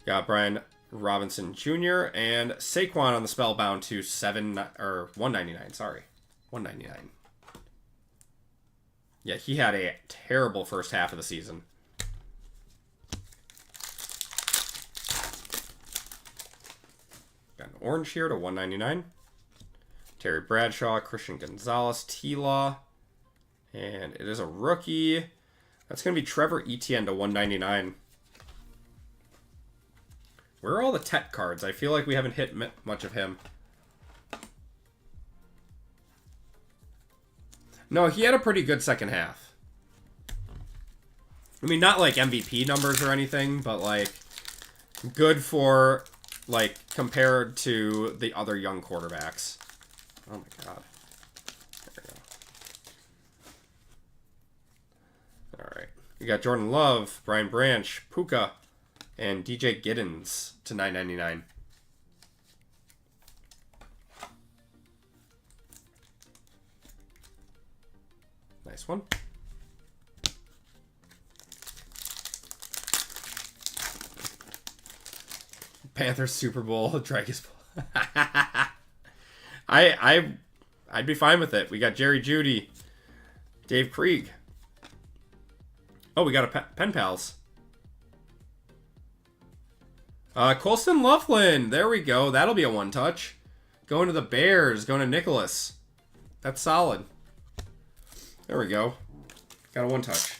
Got Brian Robinson Jr. and Saquon on the Spellbound to $199. Sorry, $199. Yeah, he had a terrible first half of the season. Got an orange here to $199. Terry Bradshaw, Christian Gonzalez, T-Law, And it is a rookie. That's going to be Trevor Etienne to 199. Where are all the Tet cards? I feel like we haven't hit much of him. No, he had a pretty good second half. I mean, not like MVP numbers or anything, but like good for like compared to the other young quarterbacks. Oh my god. There we go. Alright. We got Jordan Love, Brian Branch, Puka, and DJ Giddens to 999. Nice one. Panthers Super Bowl, Dragons Bowl. I'd be fine with it. We got Jerry Jeudy, Dave Krieg. Oh, we got a Pen Pals. Colston Loughlin. There we go. That'll be a one-touch. Going to the Bears. Going to Nicholas. That's solid. There we go. Got a one-touch.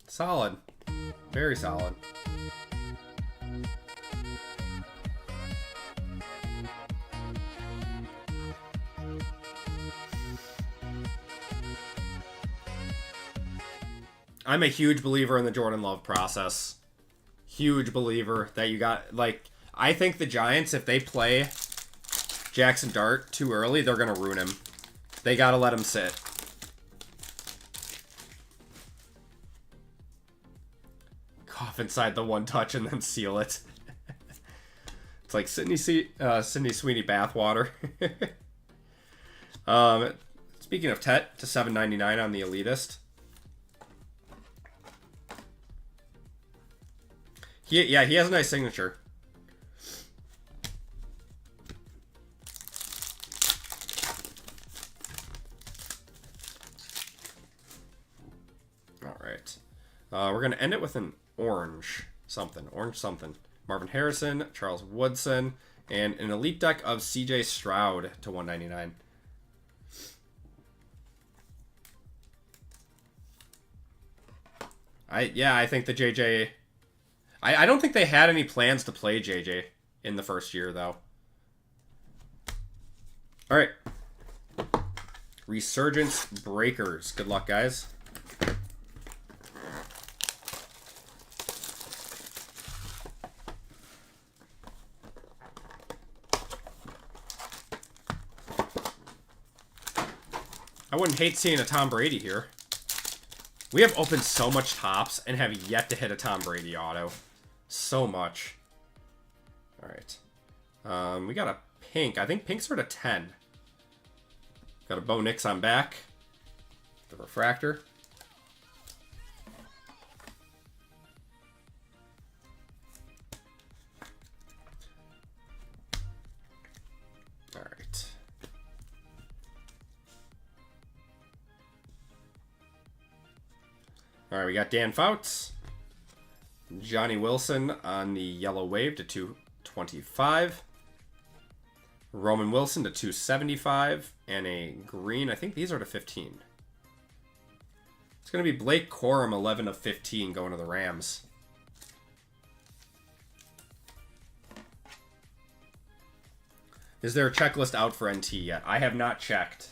Solid. Very solid. I'm a huge believer in the Jordan Love process. Huge believer that you got, like, I think the Giants, if they play Jackson Dart too early, they're going to ruin him. They got to let him sit. Cough inside the one touch and then seal it. It's like Sydney Sweeney bathwater. Speaking of Tet, to $7.99 on the Elitist. He has a nice signature. All right. We're going to end it with an orange something. Marvin Harrison, Charles Woodson, and an elite deck of CJ Stroud to $199. I think the JJ... I don't think they had any plans to play JJ in the first year, though. All right. Resurgence Breakers. Good luck, guys. I wouldn't hate seeing a Tom Brady here. We have opened so much tops and have yet to hit a Tom Brady auto. So much. All right. We got a pink. I think pinks are to 10. Got a Bo Nix on back. The refractor. All right. All right, we got Dan Fouts. Johnny Wilson on the yellow wave to 225. Roman Wilson to 275. And a green, I think these are to 15. It's going to be Blake Corum, 11 of 15, going to the Rams. Is there a checklist out for NT yet? I have not checked.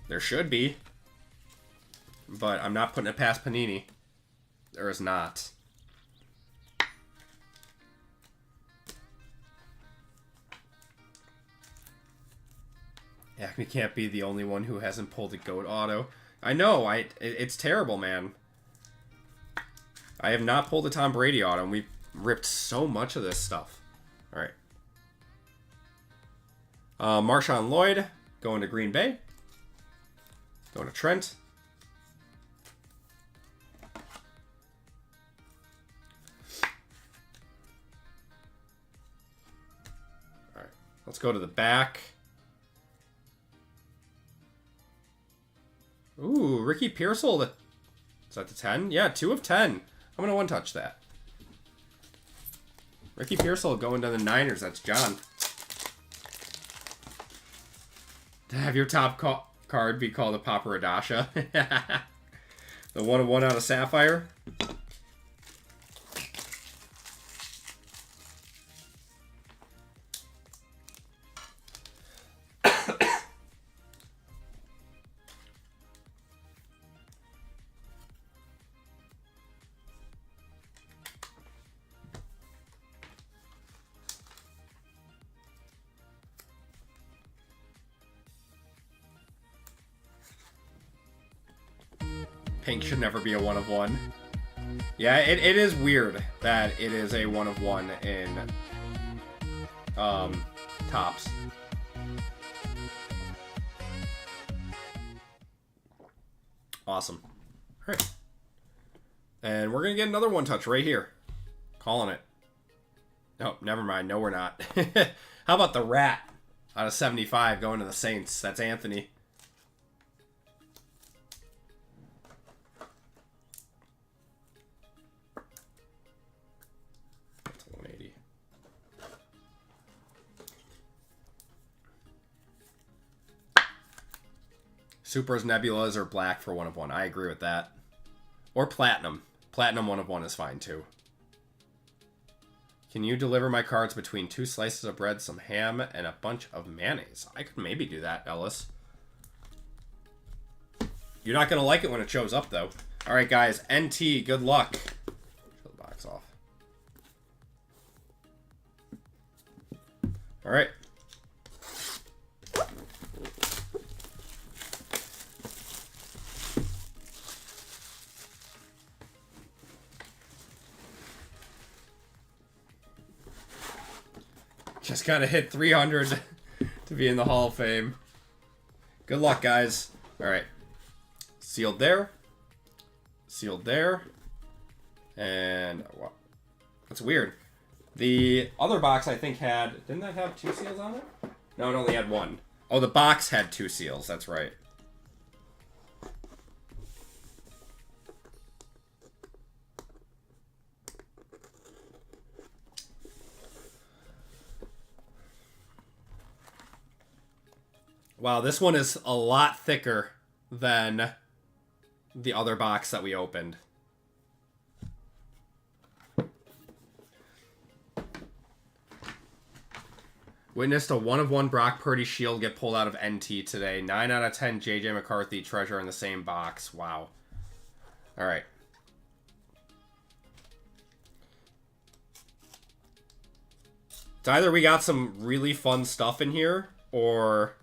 There should be. But I'm not putting it past Panini. There is not. Acme can't be the only one who hasn't pulled a GOAT auto. I know, it's terrible, man. I have not pulled a Tom Brady auto, and we've ripped so much of this stuff. All right. Marshawn Lloyd going to Green Bay. Going to Trent. All right. Let's go to the back. Ooh, Ricky Pearsall. Is that the 10? Yeah, 2 of 10. I'm going to one-touch that. Ricky Pearsall going to the Niners. That's John. To have your top card be called a Paparadasha. The 1 of 1 out of Sapphire. Pink should never be a 1 of 1. Yeah, it is weird that it is a 1 of 1 in Topps. Awesome. All right. And we're going to get another one-touch right here. Calling it. Oh, never mind. No, we're not. How about the Rat out of 75 going to the Saints? That's Anthony. That's 180. Supers, Nebulas, or black for 1 of 1. I agree with that. Or platinum. Platinum 1 of 1 is fine too. Can you deliver my cards between 2 slices of bread, some ham, and a bunch of mayonnaise? I could maybe do that, Ellis. You're not going to like it when it shows up, though. All right, guys. NT, good luck. Show the box off. All right. Just gotta hit 300 to be in the Hall of Fame. Good luck, guys. All right. Sealed there. Sealed there. And, wow. That's weird. The other box, I think, had... Didn't that have 2 seals on it? No, it only had 1. Oh, the box had 2 seals. That's right. Wow, this one is a lot thicker than the other box that we opened. Witnessed a 1 of 1 Brock Purdy shield get pulled out of NT today. 9 out of 10 JJ McCarthy treasure in the same box. Wow. All right. It's either we got some really fun stuff in here, or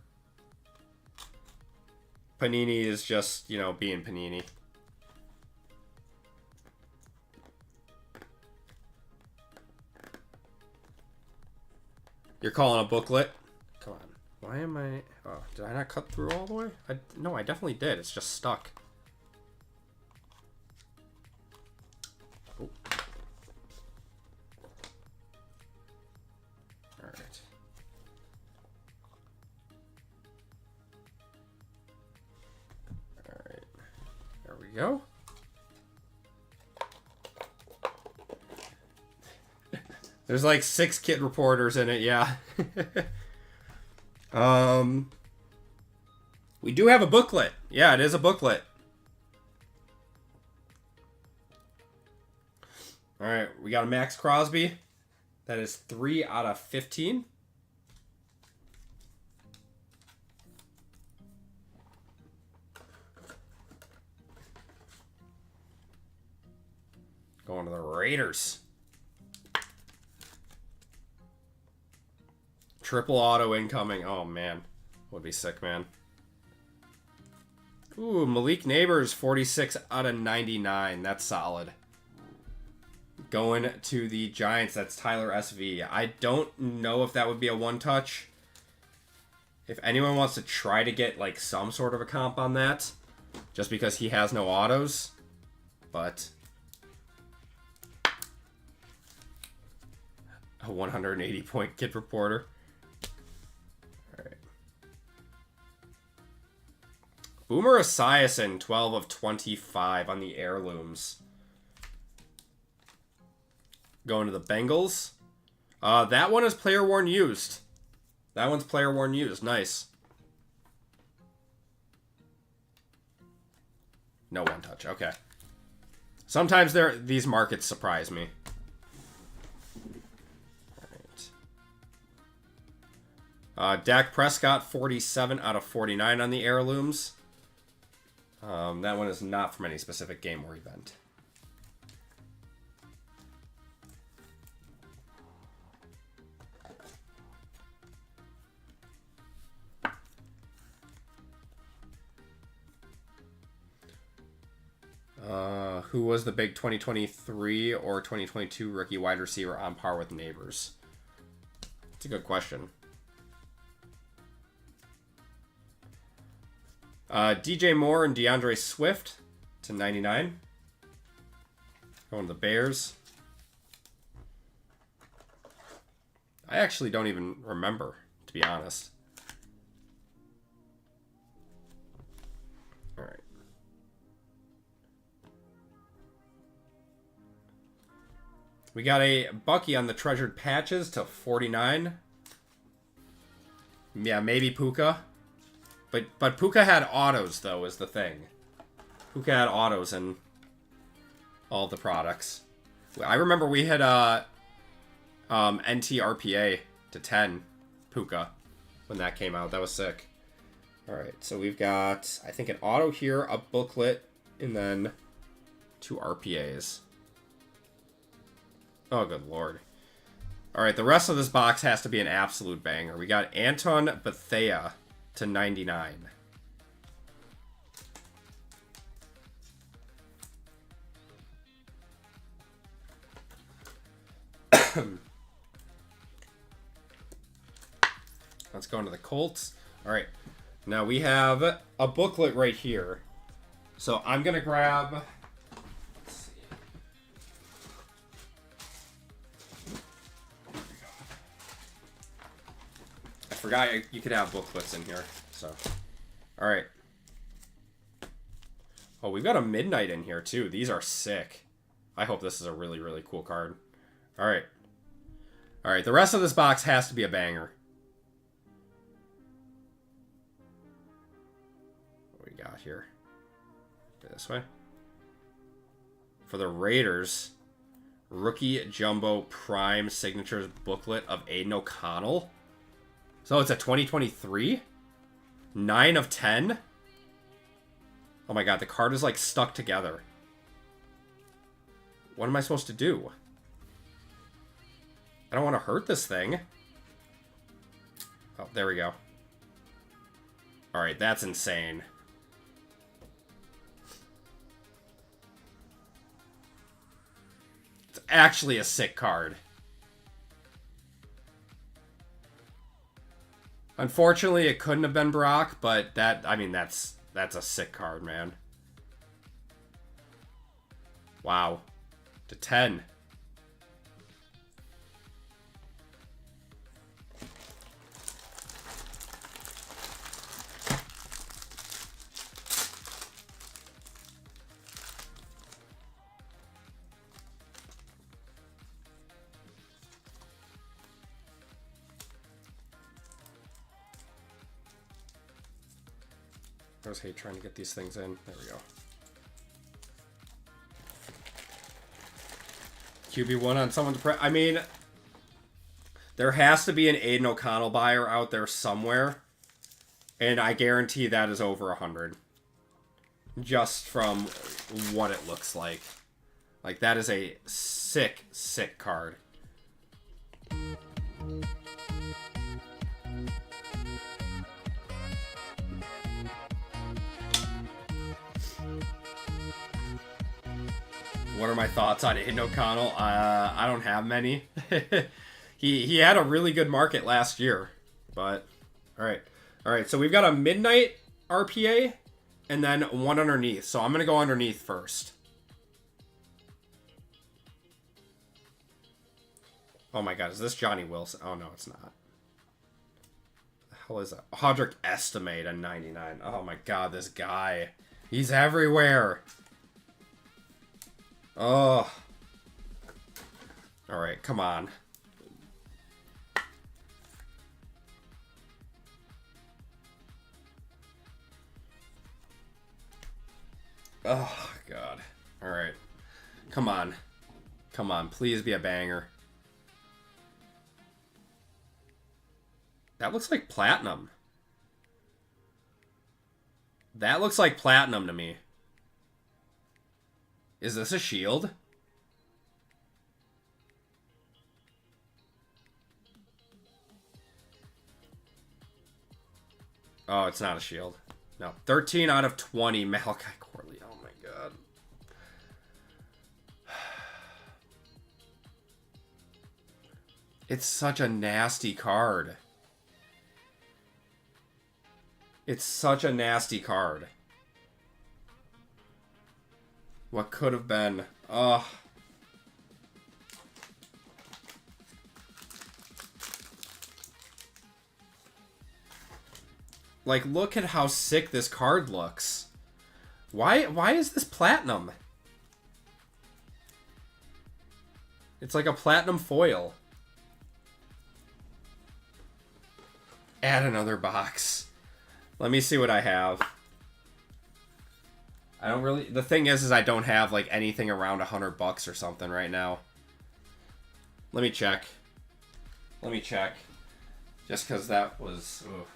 Panini is just, you know, being Panini. You're calling a booklet? Come on. Why am I... Oh, did I not cut through all the way? No, I definitely did. It's just stuck. Oh. All right. All right. There we go. There's like 6 kid reporters in it, yeah. We do have a booklet. Yeah, it is a booklet. All right, we got a Max Crosby. That is 3 out of 15. Going to the Raiders. Triple auto incoming. Oh, man. Would be sick, man. Ooh, Malik Neighbors, 46 out of 99. That's solid. Going to the Giants, that's Tyler SV. I don't know if that would be a one-touch. If anyone wants to try to get like some sort of a comp on that, just because he has no autos, but a 180-point kid reporter. All right. Boomer Esiason, 12 of 25 on the heirlooms. Going to the Bengals. That one is player worn used. That one's player worn used. Nice. No one touch. Okay. Sometimes these markets surprise me. All right. Dak Prescott, 47 out of 49 on the heirlooms. That one is not from any specific game or event. Who was the big 2023 or 2022 rookie wide receiver on par with Neighbors? That's a good question. DJ Moore and DeAndre Swift to 99. Going to the Bears. I actually don't even remember, to be honest. All right. We got a Bucky on the treasured patches to 49. Yeah, maybe Puka. But Puka had autos, though, is the thing. Puka had autos in all of the products. I remember we had NTRPA to 10 Puka when that came out. That was sick. All right, so we've got, I think, an auto here, a booklet, and then 2 RPAs. Oh, good lord. All right, the rest of this box has to be an absolute banger. We got Anton Bethea to 99. Let's go into the Colts. All right, now we have a booklet right here. So I'm going to grab... Forgot you could have booklets in here. So, all right. Oh, we've got a Midnight in here too. These are sick. I hope this is a really, really cool card. All right. All right. The rest of this box has to be a banger. What we got here? This way. For the Raiders, rookie jumbo prime signatures booklet of Aiden O'Connell. So it's a 2023? 9 of 10? Oh my god, the card is like stuck together. What am I supposed to do? I don't want to hurt this thing. Oh, there we go. Alright, that's insane. It's actually a sick card. Unfortunately, it couldn't have been Brock, but that, I mean, that's a sick card, man. Wow. To 10. I was hate trying to get these things in. There we go. QB1 on someone's I mean, there has to be an Aiden O'Connell buyer out there somewhere. And I guarantee that is over 100. Just from what it looks like. Like, that is a sick, sick card. What are my thoughts on Aiden O'Connell? I don't have many. He had a really good market last year, but all right. So we've got a midnight RPA and then one underneath. So I'm gonna go underneath first. Oh my God, is this Johnny Wilson? Oh no, it's not. The hell is that? Hodrick Estimate a 99. Oh my God, this guy. He's everywhere. Oh. Alright, come on. Oh, God. Alright. Come on. Come on, please be a banger. That looks like platinum. That looks like platinum to me. Is this a shield? Oh, it's not a shield. No. 13 out of 20. Malachi Corley. Oh my God. It's such a nasty card. It's such a nasty card. What could have been? Ugh. Like, look at how sick this card looks. Why is this platinum? It's like a platinum foil. Add another box. Let me see what I have. I don't really... The thing is I don't have, like, anything around $100 or something right now. Let me check. Let me check. Just because that was... Ugh.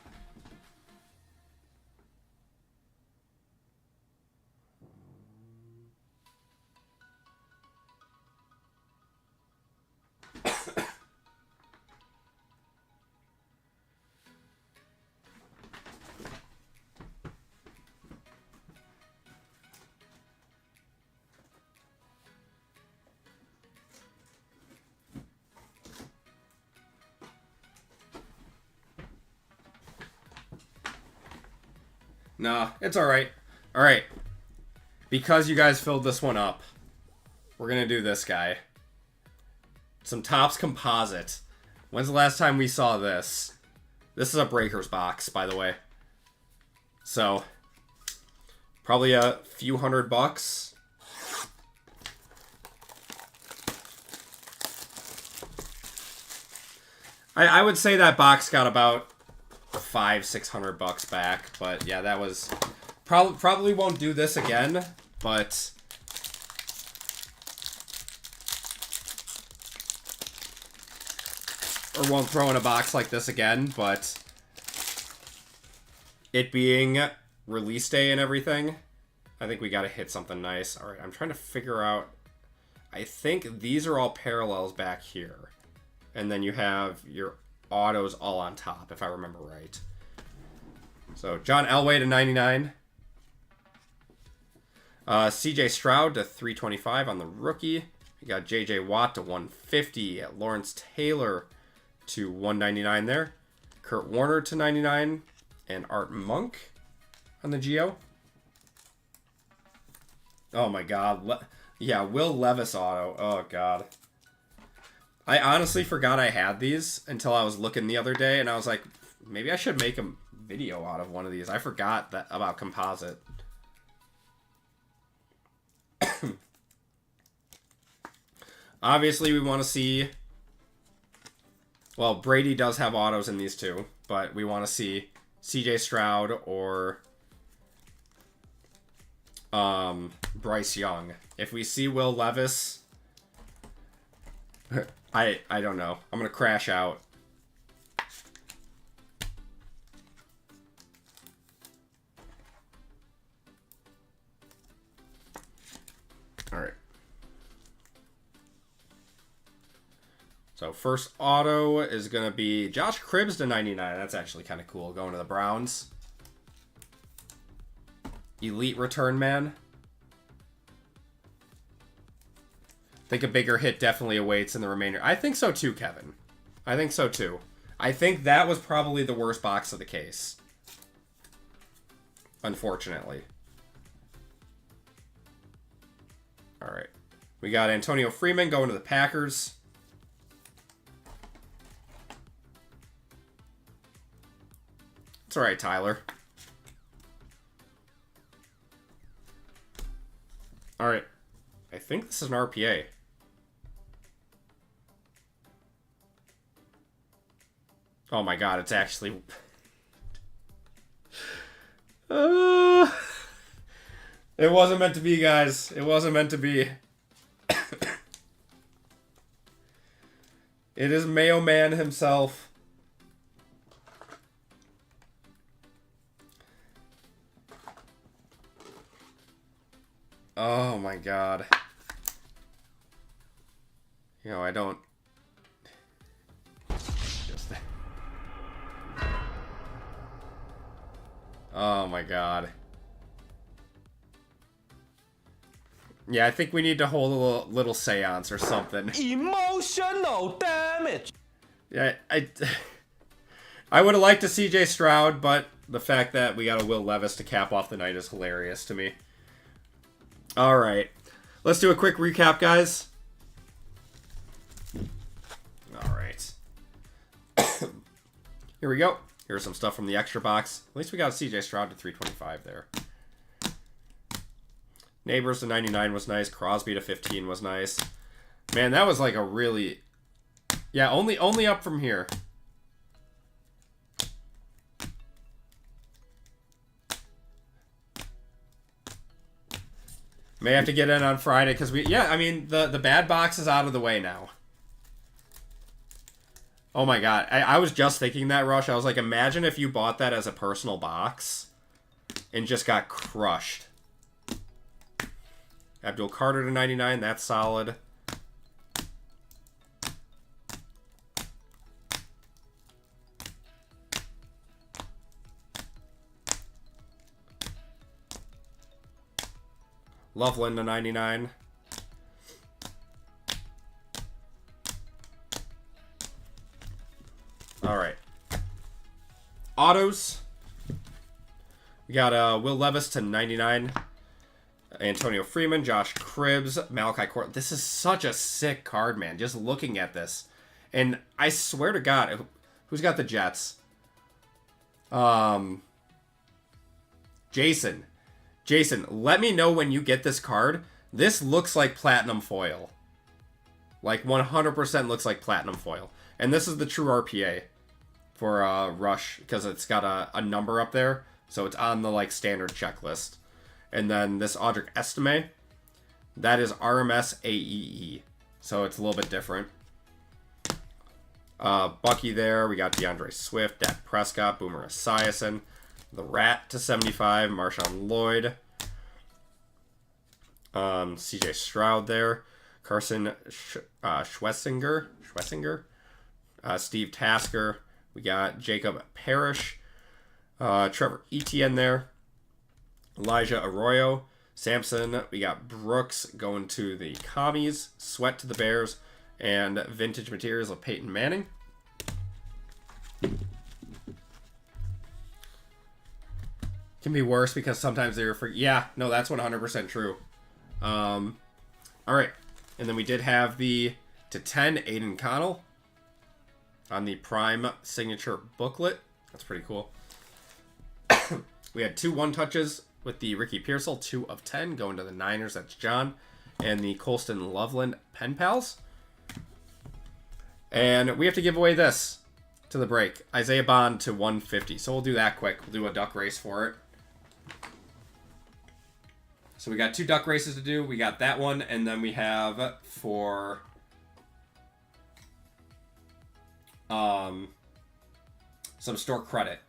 Nah, it's alright. Alright. Because you guys filled this one up, we're gonna do this guy. Some Topps Composite. When's the last time we saw this? This is a Breakers box, by the way. So, probably a few $100. I would say that box got about $500-600 back, but yeah, that was probably won't do this again, but or won't throw in a box like this again, but it being release day and everything, I think we got to hit something nice. All right, I'm trying to figure out. I think these are all parallels back here, and then you have your autos all on top, if I remember right. So John Elway to 99. CJ Stroud to 325 on the rookie. You got JJ Watt to 150. Lawrence Taylor to 199 there. Kurt Warner to 99. And Art Monk on the Geo. Oh my God. Yeah, Will Levis auto. Oh God. I honestly forgot I had these until I was looking the other day, and I was like, maybe I should make a video out of one of these. I forgot that about Composite. Obviously, we want to see... Well, Brady does have autos in these two, but we want to see CJ Stroud or Bryce Young. If we see Will Levis... I don't know. I'm going to crash out. All right. So first auto is going to be Josh Cribbs to 99. That's actually kind of cool, going to the Browns. Elite return man. think a bigger hit definitely awaits in the remainder. I think so too, Kevin. I think so too. I think that was probably the worst box of the case. Unfortunately. Alright. We got Antonio Freeman going to the Packers. It's alright, Tyler. Alright. I think this is an RPA. Oh my god, it's actually... It wasn't meant to be, guys. It wasn't meant to be. It is Mayo Man himself. Oh my god. You know, I don't... Just... Oh my god. Yeah, I think we need to hold a little seance or something. Emotional damage. Yeah, I would have liked a CJ Stroud, but the fact that we got a Will Levis to cap off the night is hilarious to me. All right, let's do a quick recap, guys. All right. Here we go. Here's some stuff from the extra box. At least we got a CJ Stroud to 325 there. Neighbors to 99 was nice. Crosby to 15 was nice. Man, that was like a really... Yeah, only up from here. May have to get in on Friday because we... Yeah, I mean, the bad box is out of the way now. Oh my god. I was just thinking that, Rush. I was like, imagine if you bought that as a personal box and just got crushed. Abdul Carter to 99, that's solid. Loveland to 99. Alright. Autos. We got Will Levis to 99. Antonio Freeman, Josh Cribbs, Malachi Court. This is such a sick card, man. Just looking at this. And I swear to God, who's got the Jets? Jason. Jason, let me know when you get this card. This looks like platinum foil. Like 100% looks like platinum foil. And this is the true RPA for Rush because it's got a number up there. So it's on the like standard checklist. And then this Audric Estime, that is RMS AEE. So it's a little bit different. Bucky there. We got DeAndre Swift, Dak Prescott, Boomer Esiason. The Rat to 75, Marshawn Lloyd. CJ Stroud there. Carson Schwessinger. Steve Tasker. We got Jacob Parrish. Trevor Etienne there. Elijah Arroyo, Sampson, we got Brooks going to the Commies, Sweat to the Bears, and Vintage Materials of Peyton Manning. Can be worse because sometimes they're for... Yeah, no, that's 100% true. All right, and then we did have the to 10 Aiden Connell on the Prime signature booklet. That's pretty cool. We had 2 one-touches with the Ricky Pearsall, 2 of 10, going to the Niners, that's John, and the Colston Loveland Pen Pals. And we have to give away this to the break. Isaiah Bond to 150. So we'll do that quick. We'll do a duck race for it. So we got 2 duck races to do. We got that one, and then we have for some store credit.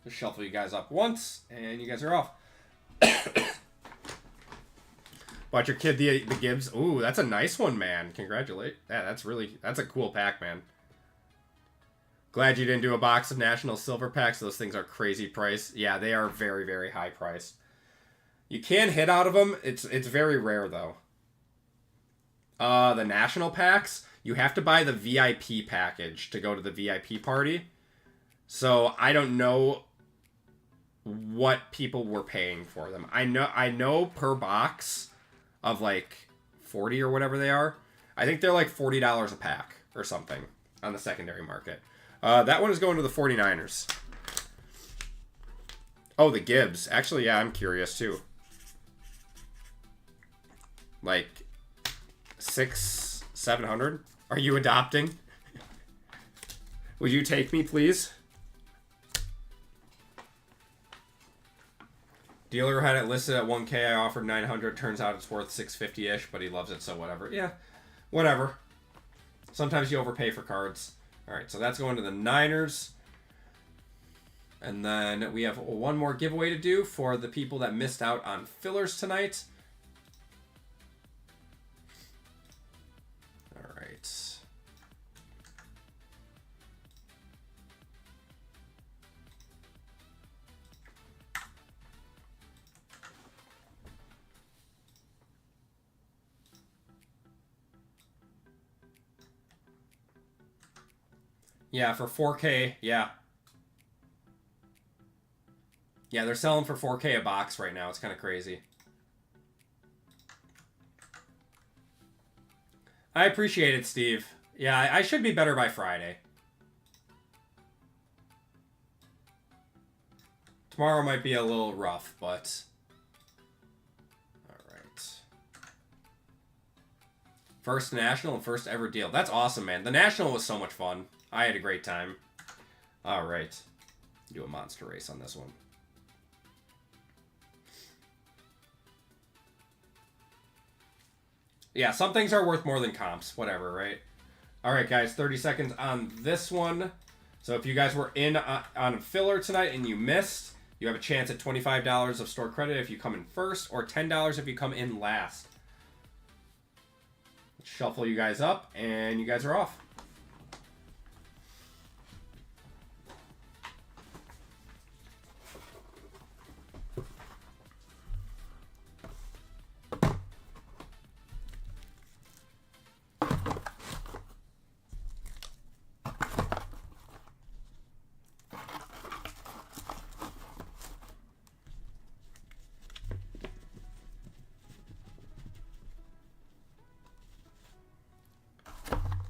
Just shuffle you guys up once, and you guys are off. Bought your kid the Gibbs. Ooh, that's a nice one, man. Congratulate. Yeah, that's a cool pack, man. Glad you didn't do a box of National Silver Packs. Those things are crazy price. Yeah, they are very, very high priced. You can hit out of them. It's very rare, though. The National Packs, you have to buy the VIP package to go to the VIP party. So, I don't know what people were paying for them. I know per box of, like, 40 or whatever they are. I think they're, like, $40 a pack or something on the secondary market. That one is going to the 49ers. Oh, the Gibbs. Actually, yeah, I'm curious, too. Like, 700? Are you adopting? Would you take me, please? Dealer had it listed at 1K. I offered 900. Turns out it's worth 650-ish, but he loves it, so whatever. Yeah, whatever. Sometimes you overpay for cards. All right, so that's going to the Niners. And then we have one more giveaway to do for the people that missed out on fillers tonight. All right. Yeah, for 4K, yeah. Yeah, they're selling for 4K a box right now. It's kind of crazy. I appreciate it, Steve. Yeah, I should be better by Friday. Tomorrow might be a little rough, but... Alright. First National and first ever deal. That's awesome, man. The National was so much fun. I had a great time. Alright. Do a monster race on this one. Yeah, some things are worth more than comps. Whatever, right? Alright, guys. 30 seconds on this one. So if you guys were in on a filler tonight and you missed, you have a chance at $25 of store credit if you come in first, or $10 if you come in last. Let's shuffle you guys up, and you guys are off.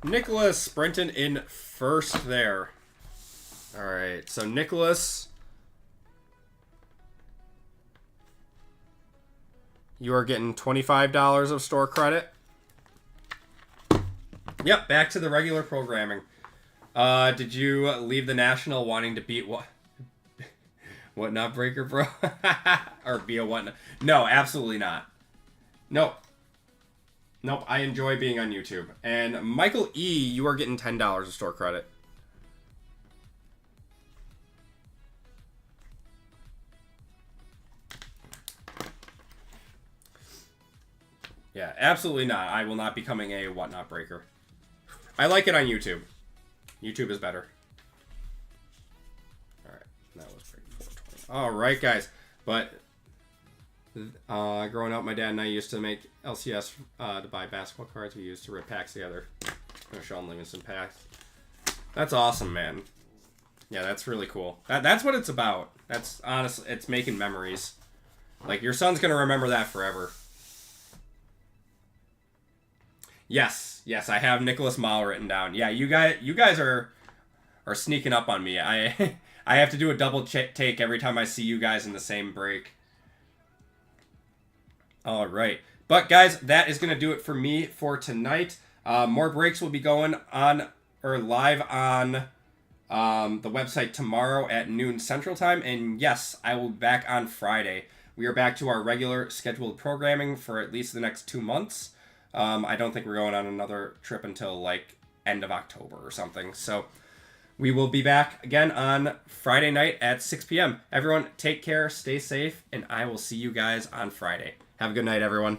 Nicholas sprinting in first there. All right, so Nicholas, you are getting $25 of store credit. Yep, back to the regular programming. Did you leave the National wanting to beat what not breaker, bro? Or be a what? No, absolutely not. Nope. Nope, I enjoy being on YouTube. And Michael E., you are getting $10 of store credit. Yeah, absolutely not. I will not be becoming a whatnot breaker. I like it on YouTube. YouTube is better. Alright, that was break 420. Alright, guys. But growing up, my dad and I used to make LCS to buy basketball cards. We used to rip packs together. I'm going to show them Livingston packs. That's awesome, man. Yeah, that's really cool. That's what it's about. That's honestly, it's making memories. Like, your son's going to remember that forever. Yes, I have Nicholas Mall written down. Yeah, you guys are sneaking up on me. I have to do a double take every time I see you guys in the same break. All right. But, guys, that is going to do it for me for tonight. More breaks will be going on or live on the website tomorrow at noon Central Time. And, yes, I will be back on Friday. We are back to our regular scheduled programming for at least the next 2 months. I don't think we're going on another trip until, like, end of October or something. So we will be back again on Friday night at 6 p.m. Everyone, take care, stay safe, and I will see you guys on Friday. Have a good night, everyone.